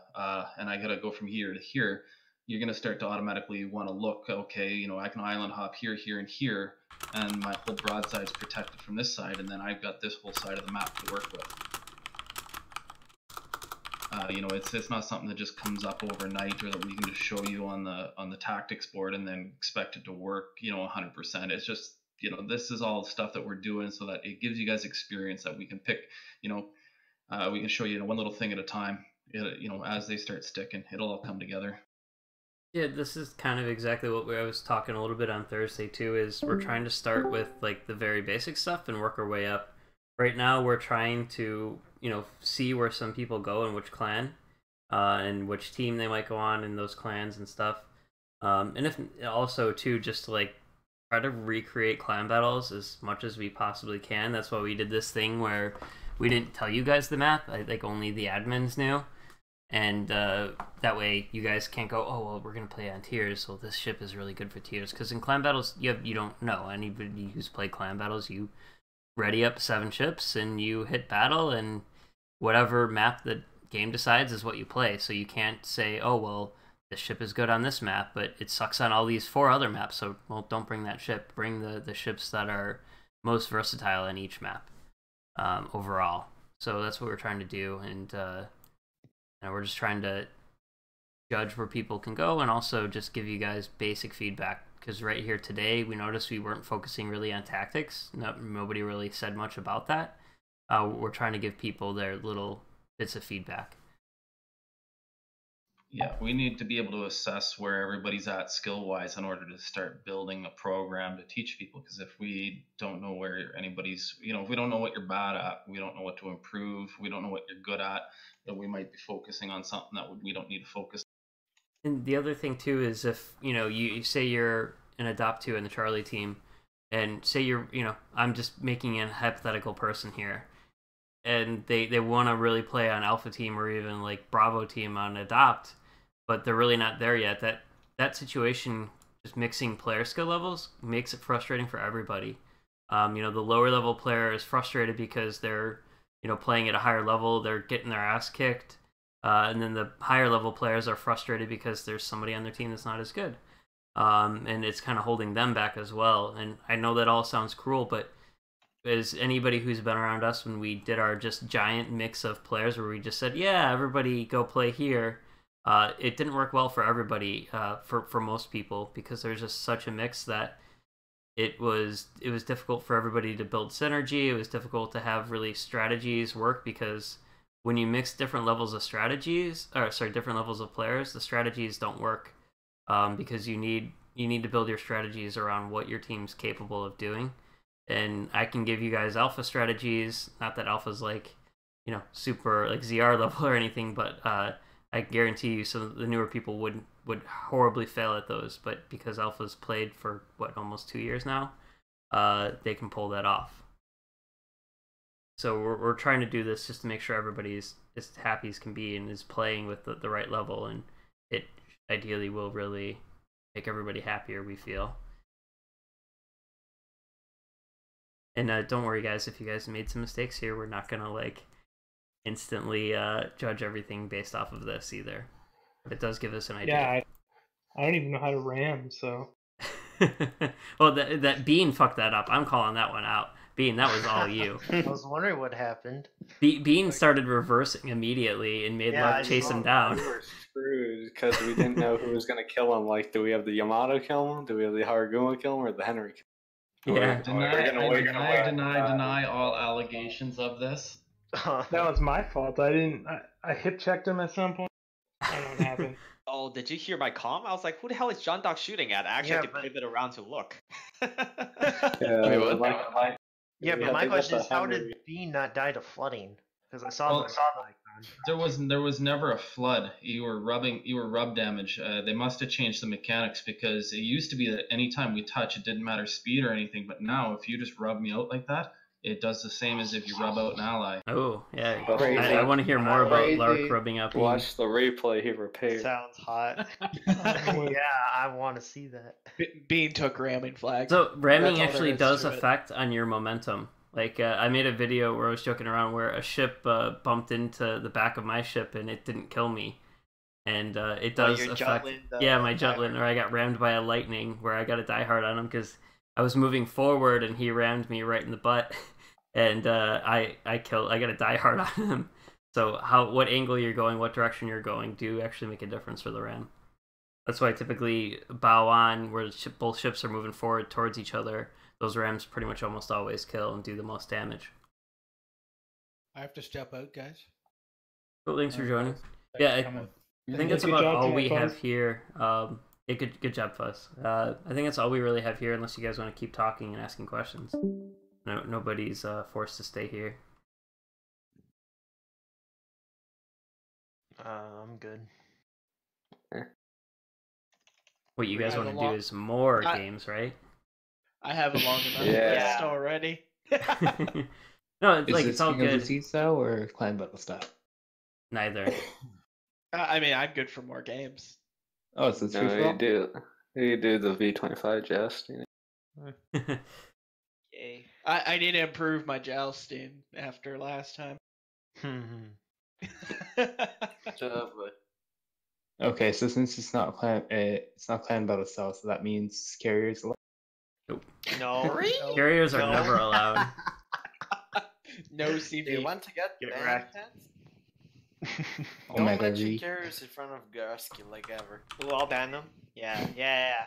and I got to go from here to here. You're going to start to automatically want to look, okay, I can island hop here, here, and here, and my whole broadside is protected from this side, and then I've got this whole side of the map to work with. It's not something that just comes up overnight, or that we can just show you on the tactics board and then expect it to work, 100%. It's just, this is all stuff that we're doing so that it gives you guys experience that we can pick, we can show you one little thing at a time. As they start sticking, it'll all come together. Yeah, this is kind of exactly what I was talking a little bit on Thursday too, is we're trying to start with like the very basic stuff and work our way up. Right now we're trying to, see where some people go and which clan, and which team they might go on in those clans and stuff. And if also too, just to like try to recreate clan battles as much as we possibly can. That's why we did this thing where we didn't tell you guys the map. I think only the admins knew. And that way you guys can't go, oh, well, we're going to play on tiers, so this ship is really good for tiers. Because in clan battles, you don't know. Anybody who's played clan battles, you ready up 7 ships, and you hit battle, and whatever map the game decides is what you play. So you can't say, oh, well, this ship is good on this map, but it sucks on all these 4 other maps, so, well, don't bring that ship. Bring the ships that are most versatile in each map overall. So that's what we're trying to do, and we're just trying to judge where people can go, and also just give you guys basic feedback. Because right here today, we noticed we weren't focusing really on tactics. Nobody really said much about that. We're trying to give people their little bits of feedback. Yeah, we need to be able to assess where everybody's at skill-wise in order to start building a program to teach people. Because if we don't know where anybody's, if we don't know what you're bad at, we don't know what to improve, we don't know what you're good at, then we might be focusing on something that we don't need to focus. And the other thing too is if, you say you're an Adopt 2 in the Charlie team, and say you're, I'm just making a hypothetical person here, and they want to really play on Alpha team or even like Bravo team on Adopt, but they're really not there yet. That situation, just mixing player skill levels, makes it frustrating for everybody. The lower level player is frustrated because they're, playing at a higher level, they're getting their ass kicked. And then the higher level players are frustrated because there's somebody on their team that's not as good. And it's kind of holding them back as well. And I know that all sounds cruel, but as anybody who's been around us when we did our just giant mix of players where we just said, yeah, everybody go play here, it didn't work well for everybody, for most people, because there's just such a mix that it was difficult for everybody to build synergy. It was difficult to have really strategies work, because when you mix different levels of different levels of players, the strategies don't work, because you need to build your strategies around what your team's capable of doing. And I can give you guys alpha strategies, not that alpha's like, super like ZR level or anything, but I guarantee you some of the newer people would horribly fail at those, but because alpha's played for almost 2 years now, they can pull that off. So we're trying to do this just to make sure everybody's as happy as can be and is playing with the right level, and it ideally will really make everybody happier, we feel. And don't worry, guys, if you guys made some mistakes here, we're not gonna like instantly judge everything based off of this either. But it does give us an idea. Yeah, I don't even know how to ram, so. Well, that Bean fucked that up. I'm calling that one out. Bean, that was all you. I was wondering what happened. Bean started reversing immediately and made Lark chase him down. We were screwed because we didn't know who was going to kill him. Like, do we have the Yamato kill him? Do we have the Haraguma kill him? Or the Henry kill him? Yeah. Deny all allegations of this. That was my fault. I hip checked him at some point. I don't know what happened. Oh, did you hear my comm? I was like, who the hell is John Doc shooting at? I actually had to pivot around to look. Yeah, but my question is, how did Bean not die to flooding? Because I saw the icon. There was never a flood. You were rub damage. They must have changed the mechanics because it used to be that anytime we touch, it didn't matter speed or anything. But now, if you just rub me out like that, it does the same as if you rub out an ally. Oh, yeah. I want to hear more about Lark rubbing up. Watch the replay. He repaired. Sounds hot. Yeah, I want to see that. Bean took ramming flag. So ramming actually does affect on your momentum. Like I made a video where I was joking around where a ship bumped into the back of my ship and it didn't kill me. And it does affect. My Jutland, or I got rammed by a lightning where I got a die hard on him because I was moving forward and he rammed me right in the butt, and I got a die hard on him. So what angle you're going, what direction you're going, do actually make a difference for the ram. That's why I typically bow on where both ships are moving forward towards each other. Those rams pretty much almost always kill and do the most damage. I have to step out, guys. Cool, thanks for joining. Yeah, I think that's about all we have here. Good job, Fuss. I think that's all we really have here, unless you guys want to keep talking and asking questions. Nobody's forced to stay here. I'm good. What you guys want to do is more games, right? I have a long enough list already. No, Is it's all good. Overseas style or clan battle style? Neither. I mean, I'm good for more games. Oh, so it's free for all? You do the V25 jest. Yay. I need to improve my jousting after last time. Okay, so since it's not clan battle style, so that means carriers allowed. Nope. No. Carriers are never allowed. No CV. Do you want to get wrecked? Don't mention carriers in front of Garski like ever. Ooh, I'll ban them. Yeah.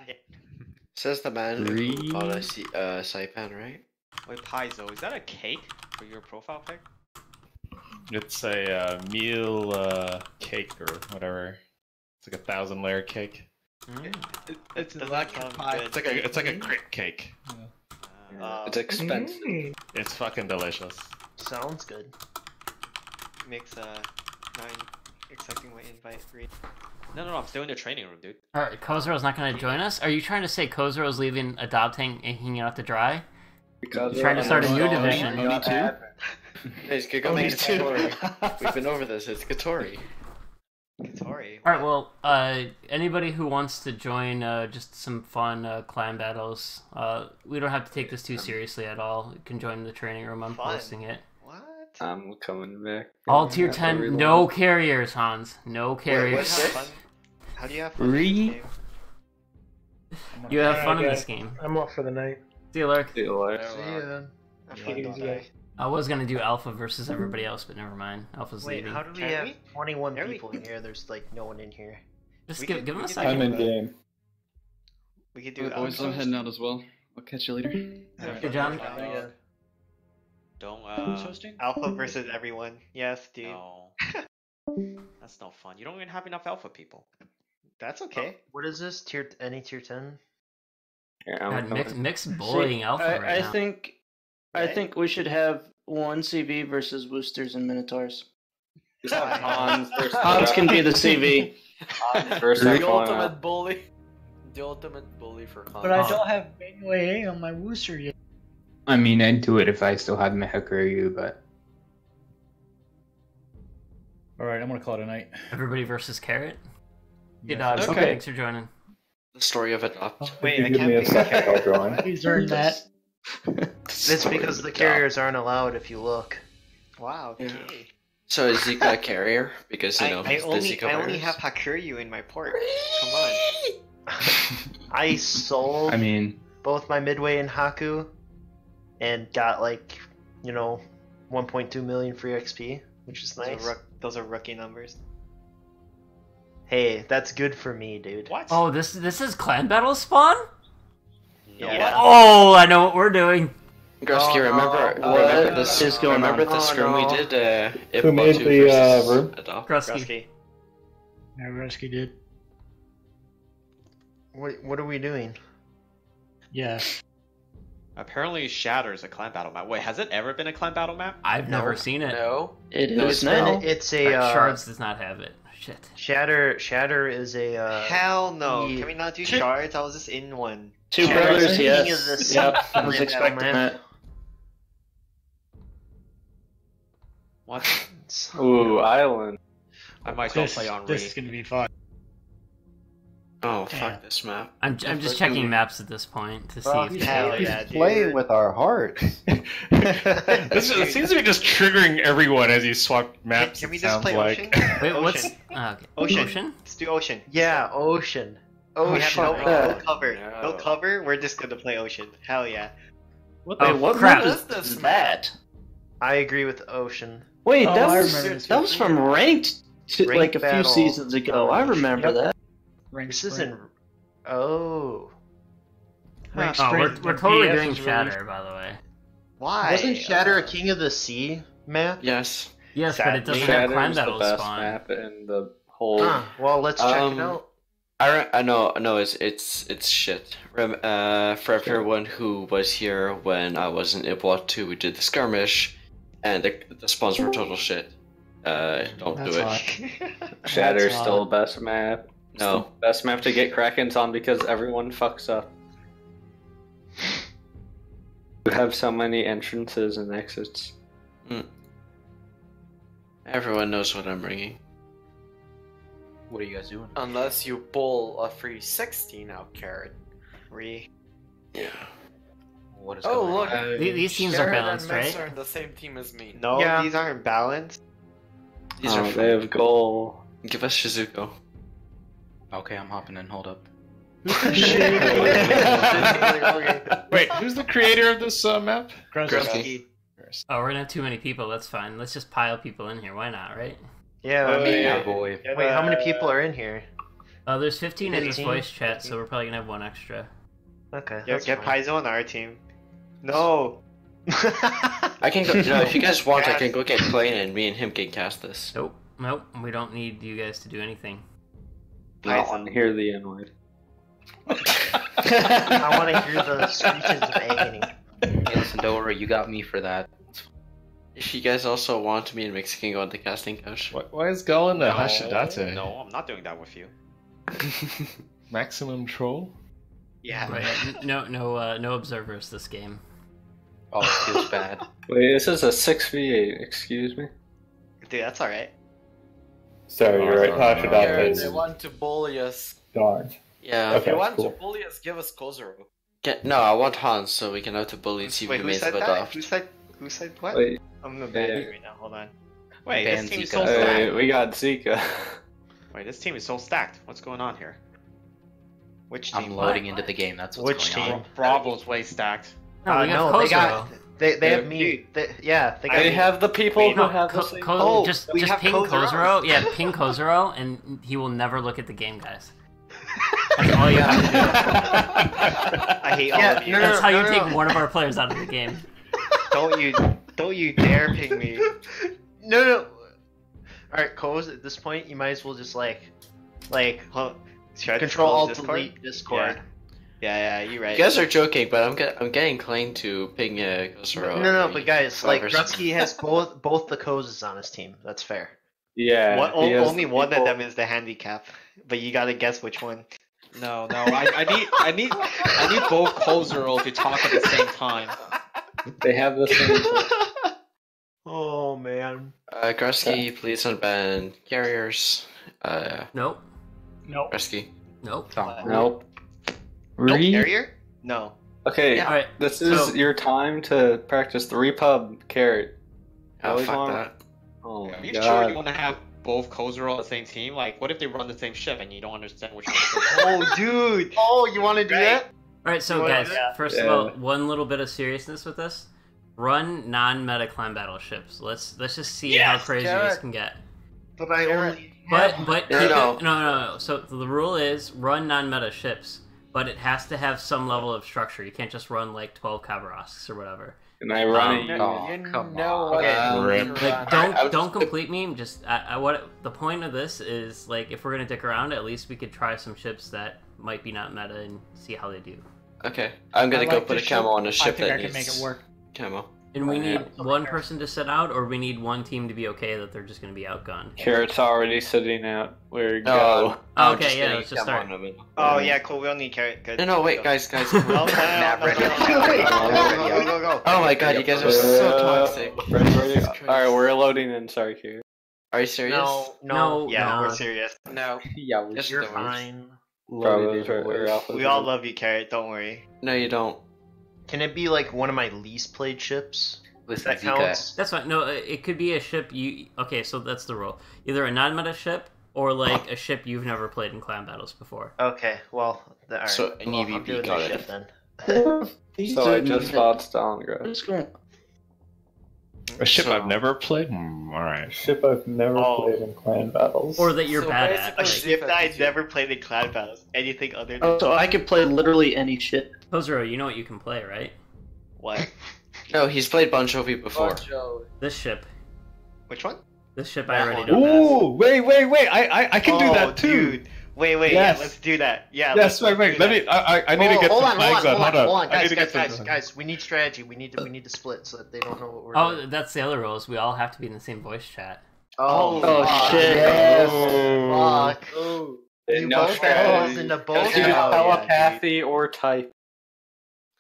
Says the man who bought a Saipan, right? Wait, Paizo, is that a cake for your profile pic? It's a meal cake or whatever. It's like 1,000-layer cake. It's like a pie. It's like a crick cake. It's expensive. It's fucking delicious. Sounds good. Makes nine accepting my invite read. No, I'm still in the training room, dude. Alright, Kozaro's not going to join us? Are you trying to say Kozaro's leaving adopting and hanging out to dry? You're trying to start a new division. Me too. It's Katori. We've been over this. It's Katori. Alright, well, anybody who wants to join just some fun clan battles, we don't have to take this too seriously at all. You can join the training room. I'm posting it. I'm coming back. All tier 10, no carriers, Hans. No carriers. How do you have fun in this game? You have fun in this game. I'm off for the night. See you, Lark. See you, Lark. I was gonna do Alpha versus everybody else, but never mind. Alpha's Wait, leaving. how do we have 21 people in here? There's like no one in here. Just give him a second. I'm in game. We could do boys, I'm heading out as well. I'll catch you later. Good job. Don't Alpha versus everyone. Yes, dude. No. That's no fun. You don't even have enough alpha people. That's okay. What is this? Any tier 10? God, mixed bullying Alpha right now. I think we should have one CV versus Woosters and Minotaurs. Hans can be the CV. The ultimate bully. The ultimate bully for Hans. But I don't have Melee on my Wooster yet. I mean, I'd do it if I still had my Hakuryu, but... Alright, I'm gonna call it a night. Everybody versus Carrot? Good Yes. dogs. Okay. Thanks for joining. The story of Adopt. Wait, I can't be second. I'll join. Please earn that. It's because the carriers aren't allowed if you look. Wow, okay. So is Zika a carrier? Because, I only have Hakuryu in my port. Come on. I sold I mean, both my Midway and Haku and got like, 1.2 million free XP, which is Those nice. those are rookie numbers. Hey, that's good for me, dude. What? Oh, this is clan battle spawn? Yeah. Oh, I know what we're doing. Grusky, remember this? is going remember on? the scrim we did? If Who made Batu the versus room? Adopt? Grusky. Yeah, Rusky did. What are we doing? Yeah. Apparently, Shatter is a clan battle map. Wait, has it ever been a clan battle map? I've never seen it. No. It No, is now. It's a Shards does not have it. Shit. Shatter is a Hell no! the- Can we not do shards? I was just in one. Two Shadow brothers, King yes. is the Yep, I second was battle expecting map. that. What? Ooh, Island. I might go play on This Re. is gonna be fun. Oh, fuck this map. I'm just checking maps at this point to see if He's playing with our hearts. It seems to be just triggering everyone as you swap maps. Can we it just sounds play like. Ocean? Wait, Ocean. what's okay. Ocean? Let's do Ocean. Yeah, Ocean. We have Ocean. no cover. No cover. We're just gonna play Ocean. Hell yeah. Wait, Oh, what crap. map is that? I agree with Ocean. Wait, Oh, that I was remember this that was from ranked like a few battle. seasons ago. I remember that. This isn't. Oh. Rank Oh, sprint, we're the totally BF doing is Shatter, by the way. Why? Wasn't Shatter a King of the Sea map? Yes. Yes, but it doesn't have clan Shatter's the battle best spawn. map in the whole. Huh. Well, let's check it out. I know, it's shit. For everyone who was here when I was in Ibwat 2, we did the skirmish, and the spawns were total shit. Don't do it. Shatter's still the best map. No. Best map to get Krakens on because everyone fucks up. You have so many entrances and exits. Everyone knows what I'm bringing. What are you guys doing? Unless you pull a free 16 out carrot. Re. Yeah. What is Oh, going look. on? These teams are Jared balanced, and Mets right? are in the same team as me. No, Yeah. these aren't balanced. These are They have goal. Give us Shizuko. Okay, I'm hopping in. Hold up. Wait, who's the creator of this map? Grusky. Oh, we're gonna have too many people. That's fine. Let's just pile people in here. Why not, right? Yeah, I mean, yeah, boy. Wait, how many people are in here? There's 15 in this 15? voice chat, so we're probably gonna have one extra. Okay. Yo, that's get fine. Paizo on our team. No. I can go. No, if you guys want, I can go get Plane and me and him can cast this. Nope. Nope. We don't need you guys to do anything. I want to hear the N word. I want to hear the screeches of agony. Hey, listen, don't worry. You got me for that. If you guys also want me and Mix can go on the casting couch. Why is Galen the No, Hashidate? no, I'm not doing that with you. Maximum troll? Yeah. Right. No observers this game. Oh, it feels bad. Wait, this is a 6v8, excuse me? Dude, that's alright. Sorry, you're right. Jared, they Hashidate. want to bully us. Darn. Yeah. If you Okay, want cool. to bully us, give us Kozuro. No, I want Hans so we can have to bully and see if Wait, we who made said the that? adopt. Who said what? Wait. I'm gonna Yeah. ban you right now. Hold on. Wait, Ban this team is Zika. so stacked. Hey, we got Zika. Wait, this team is so stacked. What's going on here? Which team? I'm loading into the game. That's what's Which going team? on. Bravo's way stacked. No, we got no, they Kozuro. got they have me. They got They me. have the people who No, have the same... just we have ping Kozuro. Kozuro. Yeah, ping Kozuro, and he will never look at the game, guys. That's all you have to do. I hate all of you. That's how you take one of our players out of the game. Don't you dare ping me. No. Alright, Koz, at this point, you might as well just Should I just Control close Alt Discord? Delete Discord. Yeah, you're right. You guys are joking, but I'm getting Klein to ping Kozuro. No, but guys, like However- Grutsky has both the Kozes on his team. That's fair. Yeah. he has Only the one of people- them is the handicap, but you gotta guess which one. No, I need both Kozuro to talk at the same time. They have the same... Oh man. Grusky, please unban carriers. Nope. Nope. Grusky. Nope. Nope. Carrier? No. Okay, Yeah. Alright, this is so- your time to practice the repub carrot. Oh, Always fuck want- that. Oh Are my you god. sure you want to have both Kozuro on the same team? Like, what if they run the same ship and you don't understand which one? Oh, dude. Oh, you want to do Right. that? Alright, so guys, first of all, one little bit of seriousness with this. Run non-meta clan battleships. Let's just see how crazy this can get. But I only But no. So the rule is run non-meta ships, but it has to have some level of structure. You can't just run like 12 Kavarosks or whatever. Can I run come on. Like, don't complete me. Just what the point of this is, like, if we're gonna dick around, at least we could try some ships that might be not meta and see how they do. Okay, I'm gonna go put a camo on a ship that needs make it work. Camo. And we need one person to sit out, or we need one team to be okay that they're just gonna be outgunned. Carrot's already sitting out. Where to No, go? Oh, okay, yeah, let's just start. Oh yeah, cool. We don't need Carrot. Good. No, wait, guys. Go. Oh my god, you guys are so toxic. Alright, we're loading in. Sorry, Carrot. Are you serious? No. Yeah, we're serious. No. Yeah, You're fine. Bro, We all love you, Carrot. Don't worry. No, you don't. Can it be like one of my least played ships? That counts. That's fine. No, it could be a ship you. Okay, so that's the rule. Either a non-meta ship or like a ship you've never played in clan battles before. Okay, well, alright. So an I'm EVP doing got this it. ship then. So I just fought Stalingrad. A ship I've never played? Alright. Ship I've never played in clan battles. Or that you're bad at. A ship that I never played in clan battles. Anything other than. So I could play literally any ship. Kozuro, you know what you can play, right? What? No, he's played Bon Jovi before. This ship. Which one? This ship I already know. Ooh, wait! I can do that too. Dude. Wait, Yes. yeah, let's do that. Yeah. Yes, wait. Let me. I need to get hold the on, flags on. Hold hold on. on, guys. We need strategy. We need to split so that they don't know what we're doing. Oh, that's the other rule. Is we all have to be in the same voice chat. Oh shit! Fuck! You both falls into both. Telepathy or type.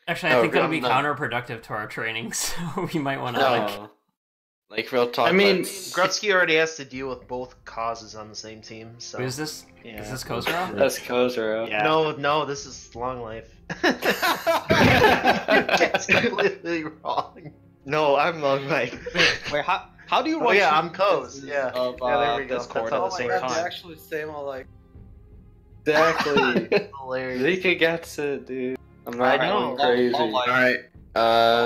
Actually, I think that'll be counterproductive to our training, so we might want to like real talk. I mean, Grutsky already has to deal with both causes on the same team. So Who is this? Yeah. Is this Kozuro? That's Kozuro. Yeah. No, this is Long Life. That's completely wrong. No, I'm Long Life. Wait, how do you Oh run? yeah, I'm Coz. Yeah. Of, Yeah, there we go. Discord That's at the all same time. actually same all like. Exactly. Hilarious. Zika gets it, dude. I'm not I know. going crazy. Alright.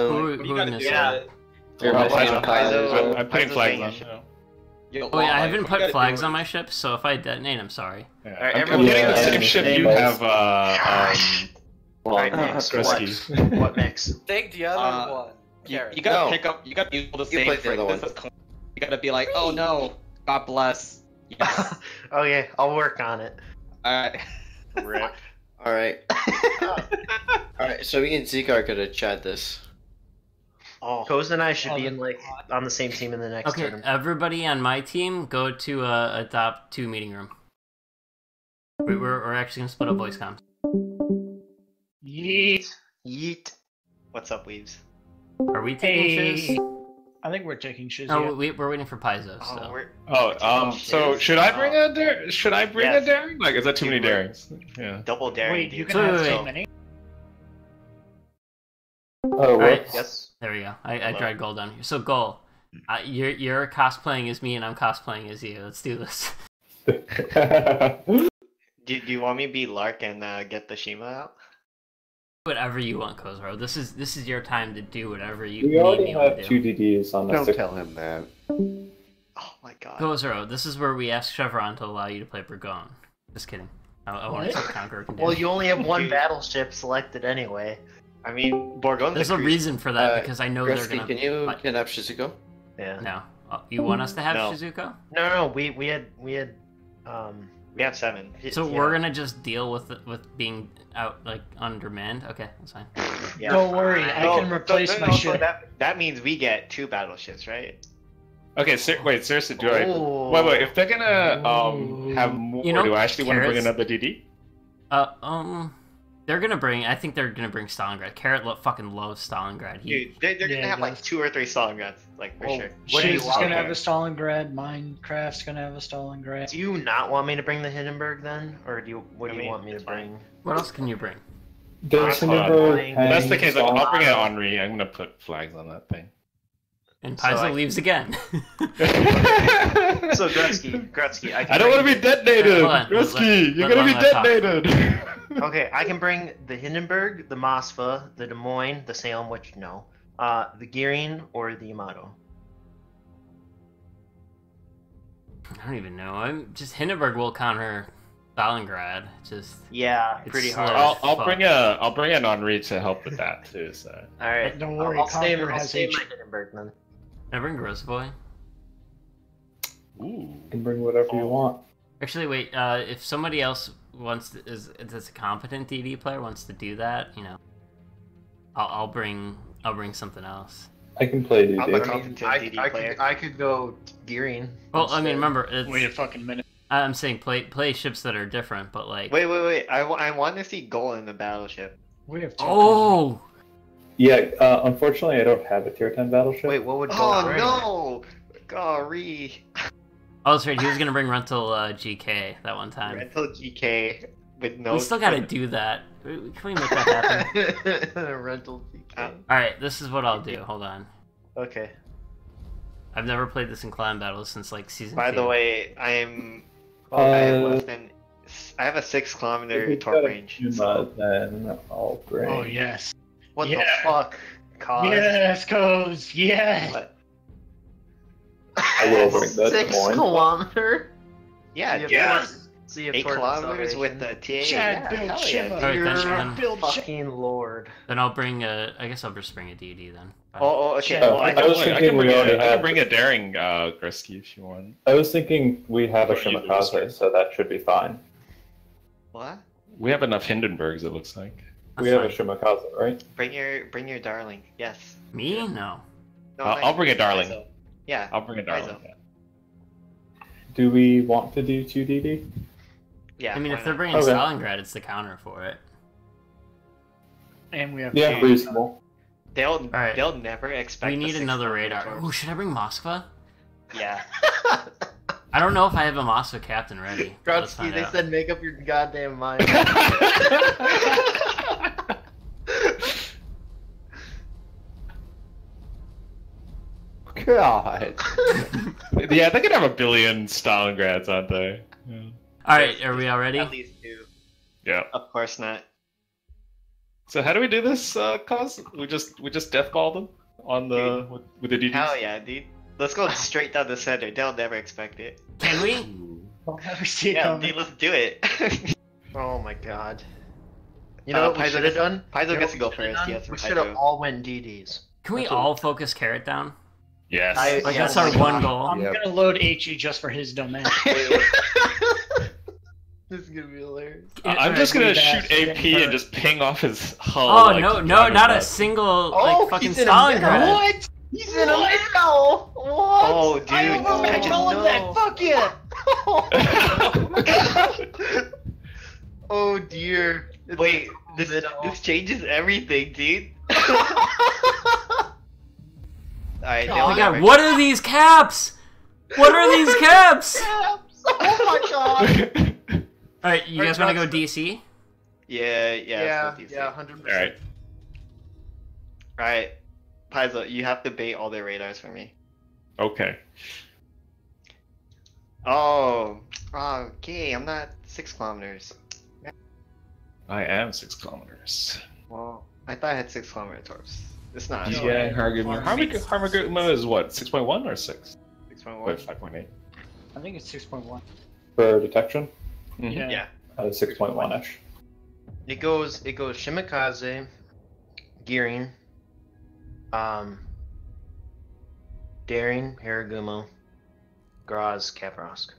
Who you gotta in do this? it. I'm putting flags on. Oh yeah, I haven't put flags on my ship, so if I detonate, I'm sorry. I'm getting the same ship you have. Alright, mix. Grisky. What mix? Take the other one. You gotta pick up. You gotta be able to say play the other one. You gotta be like, oh no, God bless. Yes. Okay, I'll work on it. Alright. Rip. Alright. Alright, so me and Zika are gonna chat this. Koz and I should be in on the same team in the next Okay, tournament. everybody on my team, go to a top 2 meeting room. We're actually gonna split up voice comms. Yeet. What's up, Weaves? Are we taking shiz? I think we're taking shiz. No, we're waiting for Paizo. So. So should I bring a a daring? Like, is that too many darings? Yeah. Double daring. Wait, you can have so many. Oh, Alright, yes. there we go. I tried gold down here. So goal, you're cosplaying as me and I'm cosplaying as you. Let's do this. Do you want me to be Lark and get the Shima out? Whatever you want, Kozuro. This is your time to do whatever you We need already me have to 2 do. DDs on the Don't 6. tell him that. Oh my god. Kozuro, this is where we ask Chevron to allow you to play Burgon. Just kidding. I want to see what Conqueror can do. Well, you only have one battleship selected anyway. I mean, Borgon's There's a reason for that because I know they're Grisky, gonna. can you kidnap Shizuko? Yeah. No. You want us to have No. Shizuko? No, we had We have 7. So yeah. we're gonna just deal with being out like undermanned. Okay, that's fine. Yeah. Don't worry, I can replace my ship. That means we get 2 battleships, right? Okay, wait, seriously, do I? Wait, if they're gonna have more, You know, do I actually want to bring Carrots- another DD? They're gonna bring. I think they're gonna bring Stalingrad. Carrot fucking loves Stalingrad. Dude, they're gonna have like 2 or 3 Stalingrads, like for sure. Shiz is gonna have a Stalingrad. Minecraft's gonna have a Stalingrad. Do you not want me to bring the Hindenburg then, or do you? What do you want me to bring? What else can you bring? There's If that's the case, I'll bring an Henri. I'm gonna put flags on that thing. And Paizo leaves again. So Gretzky, I don't want to be detonated. Hold on, Gretzky, you're let gonna be Long Life talk. detonated. Okay, I can bring the Hindenburg, the Moskva, the Des Moines, the Salem, which no, the Gearing, or the Yamato. I don't even know. I'm just Hindenburg will counter Stalingrad. Just yeah, it's pretty slow hard. as I'll fuck. bring an Henri to help with that too. So. All right, Don't worry, I'll stay Conquer my has Hindenburg then. Can I bring Grosboy? Ooh. You can bring whatever you want. Actually, wait. If somebody else wants to, is a competent DD player wants to do that, you know, I'll bring something else. I can play DD. I'm a competent DD player. I could go Gearing. Well, I mean, remember, it's, Wait a fucking minute. I'm saying play ships that are different, but like. Wait. I want to see Goal in the battleship. We have two. Oh. Yeah, unfortunately, I don't have a tier 10 battleship. Wait, what would Goal bring? No! Golly. Oh, that's right. He was gonna bring rental GK that one time. Rental GK with no. We still gotta do that. Can we make that happen? Rental GK. All right, this is what I'll do. Hold on. Okay. I've never played this in clan battles since like season. By 2. the way, I have less than. I have a 6-kilometer torp range. So. Then I'll bring. Oh yes. What the fuck? Cause? Yes, Coz. Yes. What? I will bring that 6 Des Moines. kilometer? Yeah, Yes. 8 kilometers with the TA. Chad built hell Shiva. yeah. Alright, You're build Fucking lord. Then I'll bring a. I guess I'll just bring a DD then. Fine. Oh, okay. Oh, Well, I was thinking we already I can have. bring a daring Grisky if you want. I was thinking we have a Or you Shimakaze, lose. so that should be fine. What? We have enough Hindenburgs, it looks like. We have a Shimakaze, right? Bring your darling. Yes. Me? No. No, I'll bring a darling. Paizo. Yeah. I'll bring a darling. Paizo. Yeah. Do we want to do 2DD? Yeah. I mean, why if they're not? bringing Okay. Stalingrad, it's the counter for it. And we have. Yeah, reasonable. They'll never expect. We a need 6 another kilometer radar. torp. Oh, should I bring Moskva? Yeah. I don't know if I have a Moskva captain ready. Let's Grotsky, find they out. said make up your goddamn mind. God. Yeah, they could have a billion Stalingrads, aren't they? Yeah. All right, are we all ready? At least 2. Yeah. Of course not. So how do we do this, Cos? We just deathball them on the with the DDs? Hell yeah, dude. Let's go straight down the center. They'll never expect it. Can we? I'll never see it Yeah, coming. dude, let's do it. Oh my god. You know what we Paizo should have gets- done? Paizo You know gets what to go we should've first, done? yes, We for should have Paizo. all went DDs. Can we That's all focus Carrot down? Yes. Like that's our one goal. I'm gonna load HE just for his domain. This is gonna be hilarious. I'm just gonna Alright, shoot we've AP asked and him just ping off his hull. Oh like, no, to no, counter not a that. single Oh, like fucking he's in a middle. Stalingrad. What? He's in a middle! What? Oh, dude. I overmatched all of that! Fuck yeah! Oh dear. It's Wait, this changes everything, dude. Alright, Oh my god, what are these caps? What are these caps? Oh my god! Alright, you guys wanna go DC? Yeah, Yeah, let's go DC. yeah, 100%. Alright. Alright. Paizo, you have to bait all their radars for me. Okay. Oh. Okay, I'm not 6 kilometers. I am 6 kilometers. Well, I thought I had 6 kilometer torps. It's not. Yeah, Harmaguma is what, 6.1 or 6? 6.1. Wait, 5.8. I think it's 6.1. For detection? Mhm. Yeah. 6.1-ish. It goes Shimakaze, Gearing, Daring, Haragumo, Graz, Kaparovsk.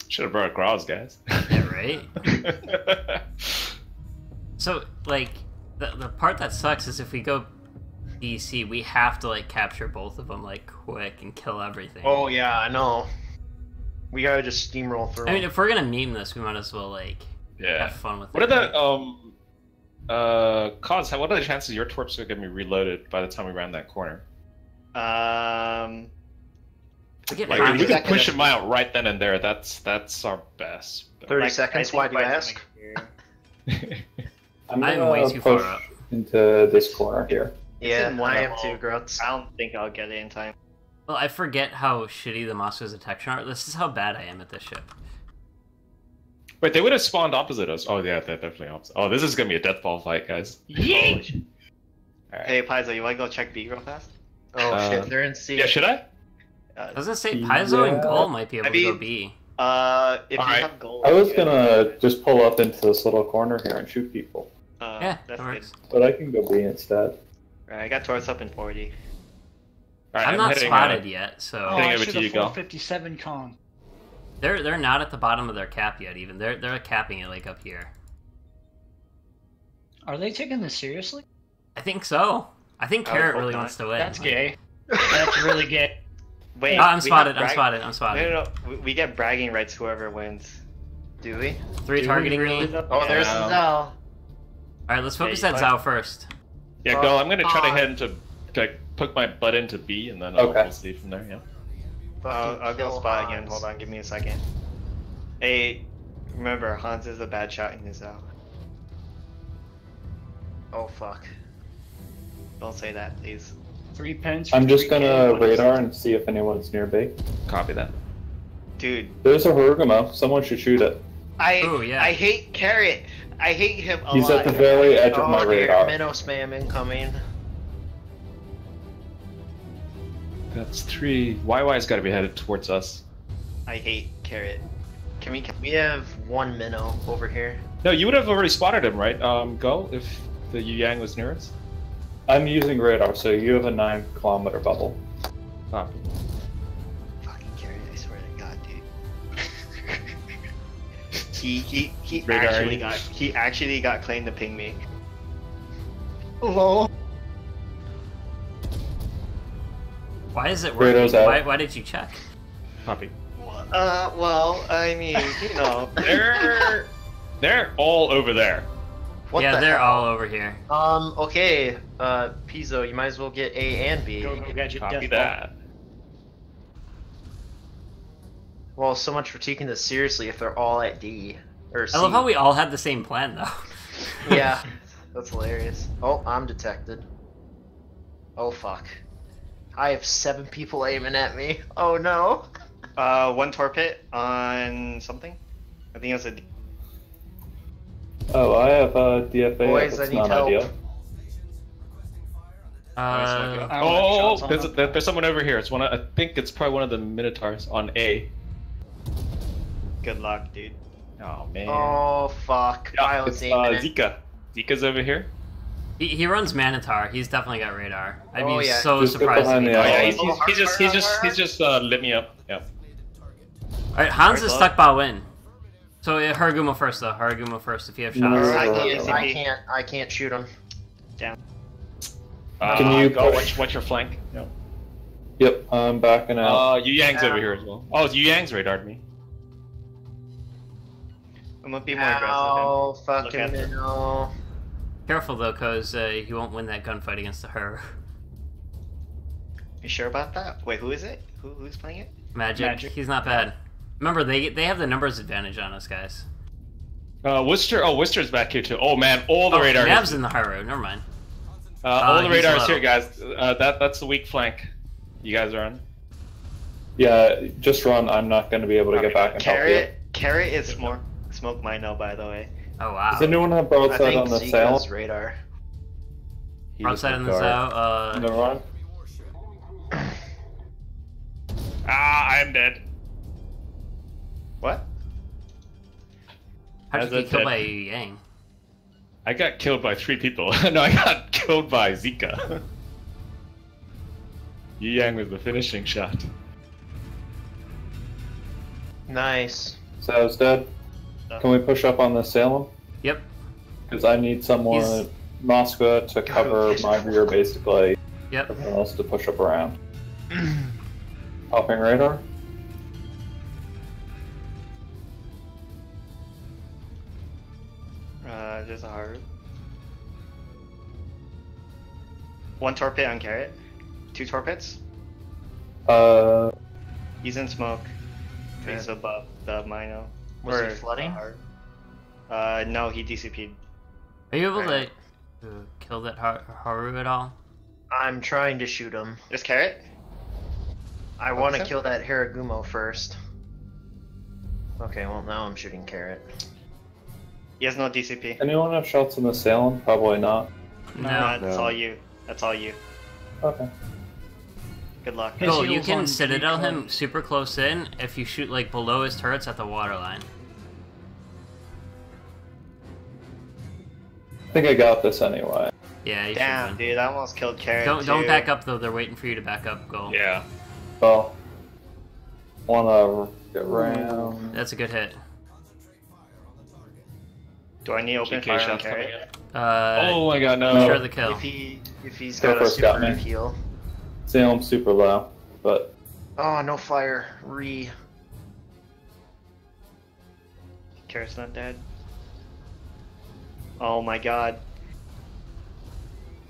Should have brought Graz, guys. Yeah, right? So, like, the part that sucks is if we go DC, we have to, like, capture both of them, like, quick and kill everything. Oh yeah, I know. We gotta just steamroll through. I mean, if we're gonna meme this, we might as well, like, Yeah. have fun with What it. are the Cos? What are the chances your torps are gonna be reloaded by the time we round that corner? Get Like, if we can push them out right then and there, that's our best. 30 seconds, why do you ask? I'm I'm way too push far up. into this corner here. Yeah, in one I am level. too, Grutz. I don't think I'll get it in time. Well, I forget how shitty the Moscow's detection are. This is how bad I am at this ship. Wait, they would have spawned opposite us. Oh, yeah, they're definitely opposite. Oh, this is gonna be a deathball fight, guys. Yeet! Right. Hey, Paizo, you wanna go check B real fast? Oh shit, they're in C. Yeah, should I? I was gonna say Paizo and Gull might be able to go B. If you have gold. I was gonna just pull up into this little corner here and shoot people. Yeah, that's that works. But I can go B instead. Right, I got Taurus up in 40. Alright, I'm not spotted yet, so. Oh, I should have 457 con. They're not at the bottom of their cap yet. Even they're capping it like up here. Are they taking this seriously? I think so. I think Carrot really wants to win. That's gay. That's really gay. Wait, Oh, I'm we have spotted. I'm spotted. I'm spotted. No. We get bragging rights whoever wins. Do we? 3 targeting me. Oh, there's the Zao. Alright, let's focus at Zao first. Yeah, go. I'm gonna try to head into, like, put my butt into B, and then we'll see from there. Yeah. I'll go spot again. Hold on, give me a second. Hey, remember, Hans is a bad shot in his Zao. Oh fuck! Don't say that, please. 3 pens. I'm just gonna radar and see if anyone's near B. Copy that. Dude. There's a Harugumo. Someone should shoot it. I hate Carrot. I hate him a He's lot. at the very edge of my radar. Minnow spam incoming. That's 3. YY's got to be headed towards us. I hate Carrot. Can we have 1 minnow over here? No, you would have already spotted him, right? Go if the Yu Yang was near us. I'm using radar, so you have a 9-kilometer bubble. Copy. Fucking Carrot! I swear to God, dude. he Radar. actually got claimed to ping me. Lol. Why is it working? Why did you check? Copy. Well, I mean, you know, they're all over there. What yeah, the they're hell? all over here. Okay, Pizzo, you might as well get A and B. Go get your Copy death that. Well, so much for taking this seriously if they're all at D. Or C. I love how we all had the same plan, though. Yeah, that's hilarious. Oh, I'm detected. Oh, fuck. I have 7 people aiming at me. Oh, no. 1 torpid on something. I think it was a. Oh, I have a DFA. Boys, That's I need not help. ideal. There's someone over here. It's one. I think it's probably one of the Minotaurs on A. Good luck, dude. Oh man. Oh, fuck. Yeah, I was it's aiming it. Zika. Zika's over here. He runs Manitar. He's definitely got radar. I'd Oh, be yeah. so Just go surprised if behind he the did. Oh yeah, he's just lit me up. Yeah. Alright, Hans is stuck by win. So Harugumo first though. Harugumo first if you have shots. I can't shoot him. Down. Can you go? push? Watch your flank. No. Yep, I'm backing out. Yu Yang's over here as well. Oh, Yu Yang's radared me. I'm gonna be more aggressive. Oh, Look fucking at them. minnow. Careful though, cause he won't win that gunfight against the her. You sure about that? Wait, who is it? Who's playing it? Magic. He's not bad. Remember, they have the numbers advantage on us, guys. Worcester. Oh, Worcester's back here too. Oh man, all the radar. Nav's in the high road. Never mind. All the he's radars low. here, guys. That's the weak flank. You guys are on. Yeah, just run. I'm not going to be able to get back and help you. Carrot is smoke mino, by the way. Oh wow. Does anyone have broadside on the sail? Radar. Broadside on the sail. Never mind. I am dead. What? How did you get killed by Yu Yang? I got killed by 3 people. No, I got killed by Zika. Yu Yang was the finishing shot. Nice. Sail's dead. Can we push up on the Salem? Yep. Because I need someone, Moscow, to cover my rear, basically. Yep. Everyone else to push up around. Popping radar. There's a hard. 1 torpid on Carrot. 2 torpedoes. He's in smoke. He's above the Mino. Was he flooding? No, he DCP'd. Are you able to kill that Haru at all? I'm trying to shoot him. There's Carrot. I want to kill that Haragumo first. Okay, well now I'm shooting Carrot. He has no DCP. Anyone have shots in the Salem? Probably not. No. That's all you. That's all you. Okay. Good luck. Oh, you can Citadel him super close in if you shoot like below his turrets at the waterline. I think I got this anyway. Yeah, you Damn, should. dude, I almost killed Carrot. Don't back up though. They're waiting for you to back up. Goal. Yeah. Well, wanna get around. That's a good hit. Do I need open fire on Carrot? Oh my god, no. Sure the kill. If he's got a super heal. Salem super low, but. Oh, no fire. Carrot's not dead. Oh my god.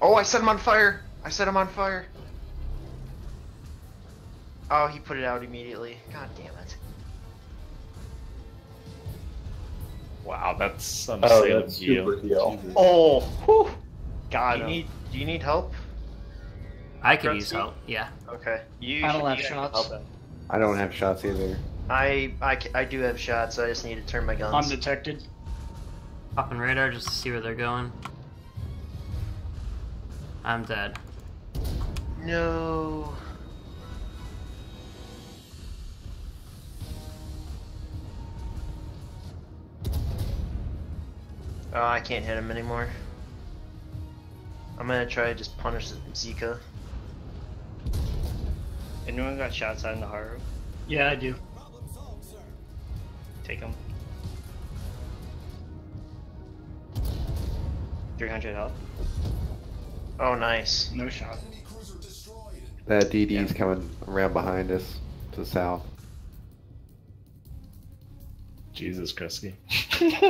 Oh, I set him on fire! I set him on fire! Oh, he put it out immediately. God damn it. Wow, that's some Oh, Salem that's super heal. Oh, whew. Got do him. you need help? I could use help. Yeah. Okay. I don't have shots. I don't have shots either. I do have shots. I just need to turn my guns. I'm detected. Popping radar just to see where they're going. I'm dead. No. Oh, I can't hit him anymore. I'm gonna try to just punish Zika. Anyone got shots out in the Haru? Yeah, I do. Take them. 300 health. Oh, nice. No shot. That DD's coming around behind us to the south. Jesus, Krisky.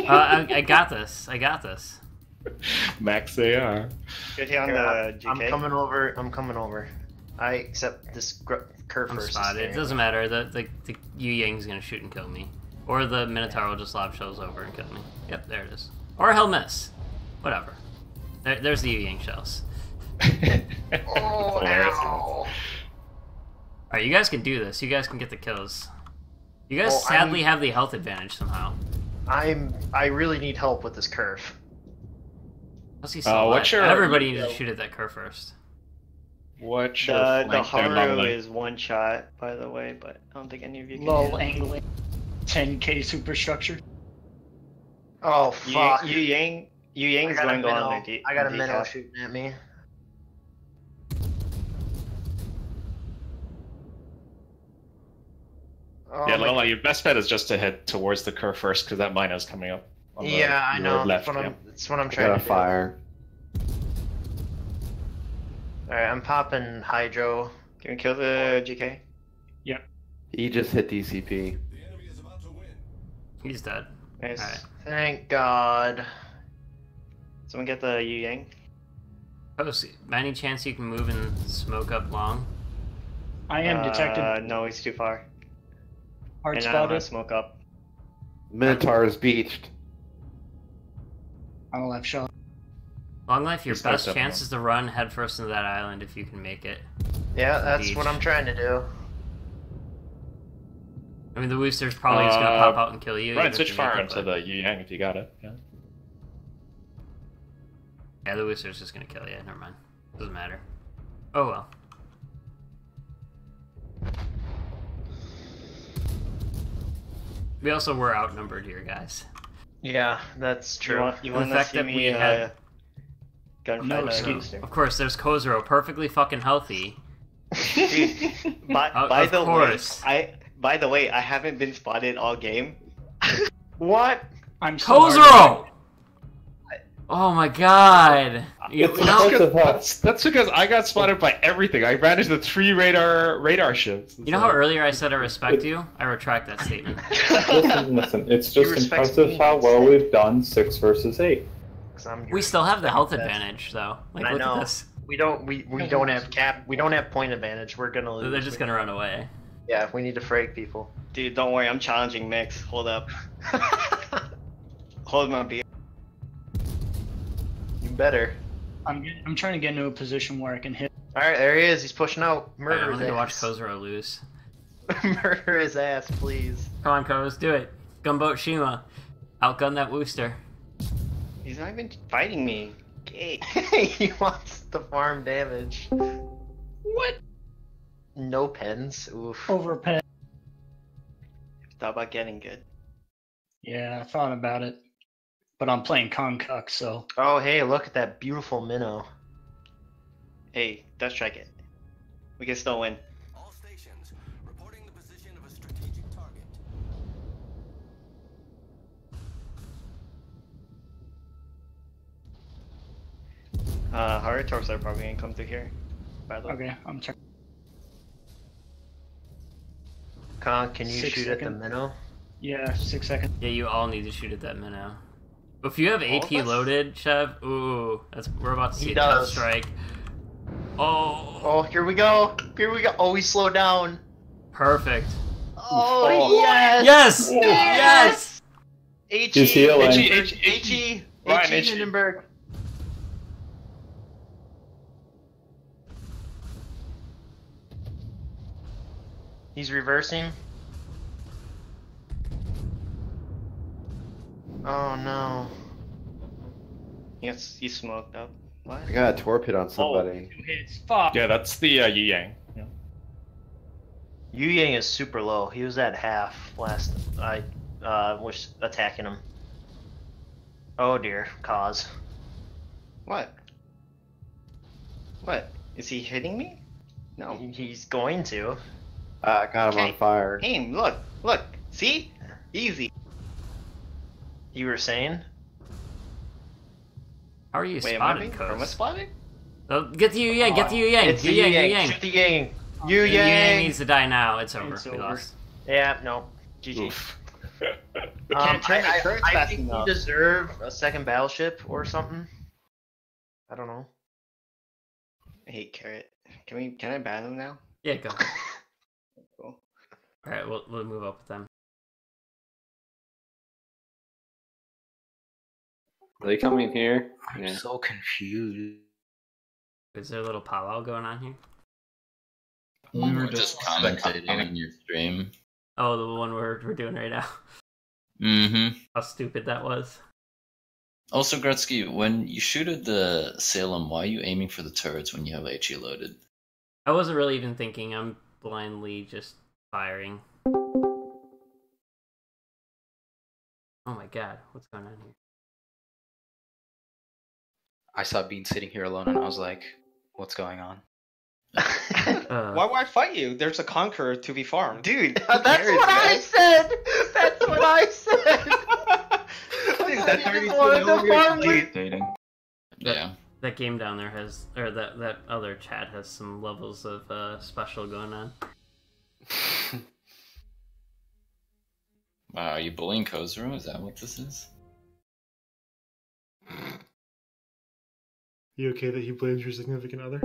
I got this. I got this. Max AR. Good hit on the GK. I'm coming over. I'm coming over. I accept this curve I'm first. spotted. It doesn't matter. The Yu Yang's gonna shoot and kill me, or the Minotaur will just lob shells over and kill me. Yep, there it is. Or he'll miss. Whatever. There's the Yu Yang shells. Oh, ow. Alright, you guys can do this. You guys can get the kills. You guys sadly have the health advantage somehow. I really need help with this curve. What's he so what's your- Everybody needs to shoot at that curve first. What's your The flank there, Haru Lovely? is one shot, by the way, but I don't think any of you can Low hit it. angling. 10k superstructure. Oh fuck! Yu Yang's going to go on the I got a decap. minnow shooting at me. Oh, Yeah, my- Lola, your best bet is just to head towards the curve first, because that mino's coming up. On the, Yeah, I your know. Left, That's what I'm I trying got to a do. fire. Alright, I'm popping Hydro. Can we kill the GK? Yep. He just hit DCP. He's dead. Nice. Alright. Thank God. Someone get the Yu Yang. Oh, by any chance you can move and smoke up long? I am detected. No, he's too far. Hard And I don't have spotted. smoke up. Minotaur is beached. I don't have shot. Long life, your He's not best stepping chance is to run headfirst into that island if you can make it. Yeah, that's Beach. what I'm trying to do. I mean, the Wooster's probably just gonna pop out and kill you. Ryan, even if switch you make fire it, into but- the Yu Yang if you got it. Yeah. Yeah, the Wooster's just gonna kill you. Never mind. Doesn't matter. Oh well. We also were outnumbered here, guys. Yeah, that's true. You The want to fact see that me we had gunfight? no excuse. Of course, there's Kozuro, perfectly fucking healthy. By the course. way, by the way, I haven't been spotted all game. What? I'm so Kozuro! Oh my god! That's because I got spotted by everything. I managed the 3 radar ships. You know how earlier I said I respect you? I retract that statement. Listen. It's just impressive how well we've done 6 versus 8. We still have the health advantage, though. Like, I look know. at this. We don't have point advantage. We're gonna lose. They're just gonna run away. Yeah, we need to frag people. Dude, don't worry, I'm challenging Mix. Hold up. Hold my beer. You better. I'm trying to get into a position where I can hit. Alright, there he is. He's pushing out. I Murder want his to watch ass. Kozuro lose. Murder his ass, please. Come on, Koz, do it. Gunboat Shima. Outgun that Wooster. He's not even fighting me. Okay. He wants the farm damage. What? No pens. Oof. Over pen. Thought about getting good. Yeah, I thought about it. But I'm playing Concuck, so. Oh, hey, look at that beautiful minnow. Hey, let's strike it. We can still win. All stations reporting the position of a strategic target. Harutorps are probably gonna come through here. By the way. Okay, I'm checking. Con, can you 6 shoot seconds. at the minnow? Yeah, 6 seconds. Yeah, you all need to shoot at that minnow. If you have All of AP us? loaded, Chev, ooh, we're about to see He a tough does. strike. Oh. Oh, here we go. Here we go. Oh, he slowed down. Perfect. Oh, yes. Yes! Yes! H-E, He's healing. H-E, Ryan, H-E, H-E. Hindenburg. He's reversing. Oh no. Yes, he's smoked up. What? I got a torpid on somebody. 2 hits. Fuck. Yeah, that's the Yu Yang. Yeah. Yu Yang is super low. He was at half last I was attacking him. Oh dear, cause. What? What? Is he hitting me? No. He's going to. I got him on fire. Hey, look, look. See? Easy. You were saying? How are you Wait, am I spotted, being Koz? chroma spotted? Oh, get the Yu Yang, get the Yu Yang. It's Yu the Yang, Yu Yu Yang. Yang. Shoot the Yang. Yu Yu Yang Yang. needs to die now. It's over. It's We over. lost. Yeah, no. GG. Can't turn my turrets I fast think you enough. deserve a second battleship or something. I don't know. I hate Carrot. Can I ban him now? Yeah, go. Cool. Alright, we'll move up with them. Are they coming here? I'm so confused. Is there a little powwow going on here? We were just commentating on your stream. Oh, the one we're doing right now. Mm-hmm. How stupid that was. Also, Gretzky, when you shoot at the Salem, why are you aiming for the turrets when you have HE loaded? I wasn't really even thinking. I'm blindly just firing. Oh my god, what's going on here? I saw Bean sitting here alone and I was like, what's going on? Why would I fight you? There's a Conqueror to be farmed. Dude, that's what I said! That's what I said! That's already farm Dating. Yeah. That game down there has, or that other chat has some levels of special going on. Wow, are you bullying Kozuro? Is that what this is? You okay that he blames your significant other?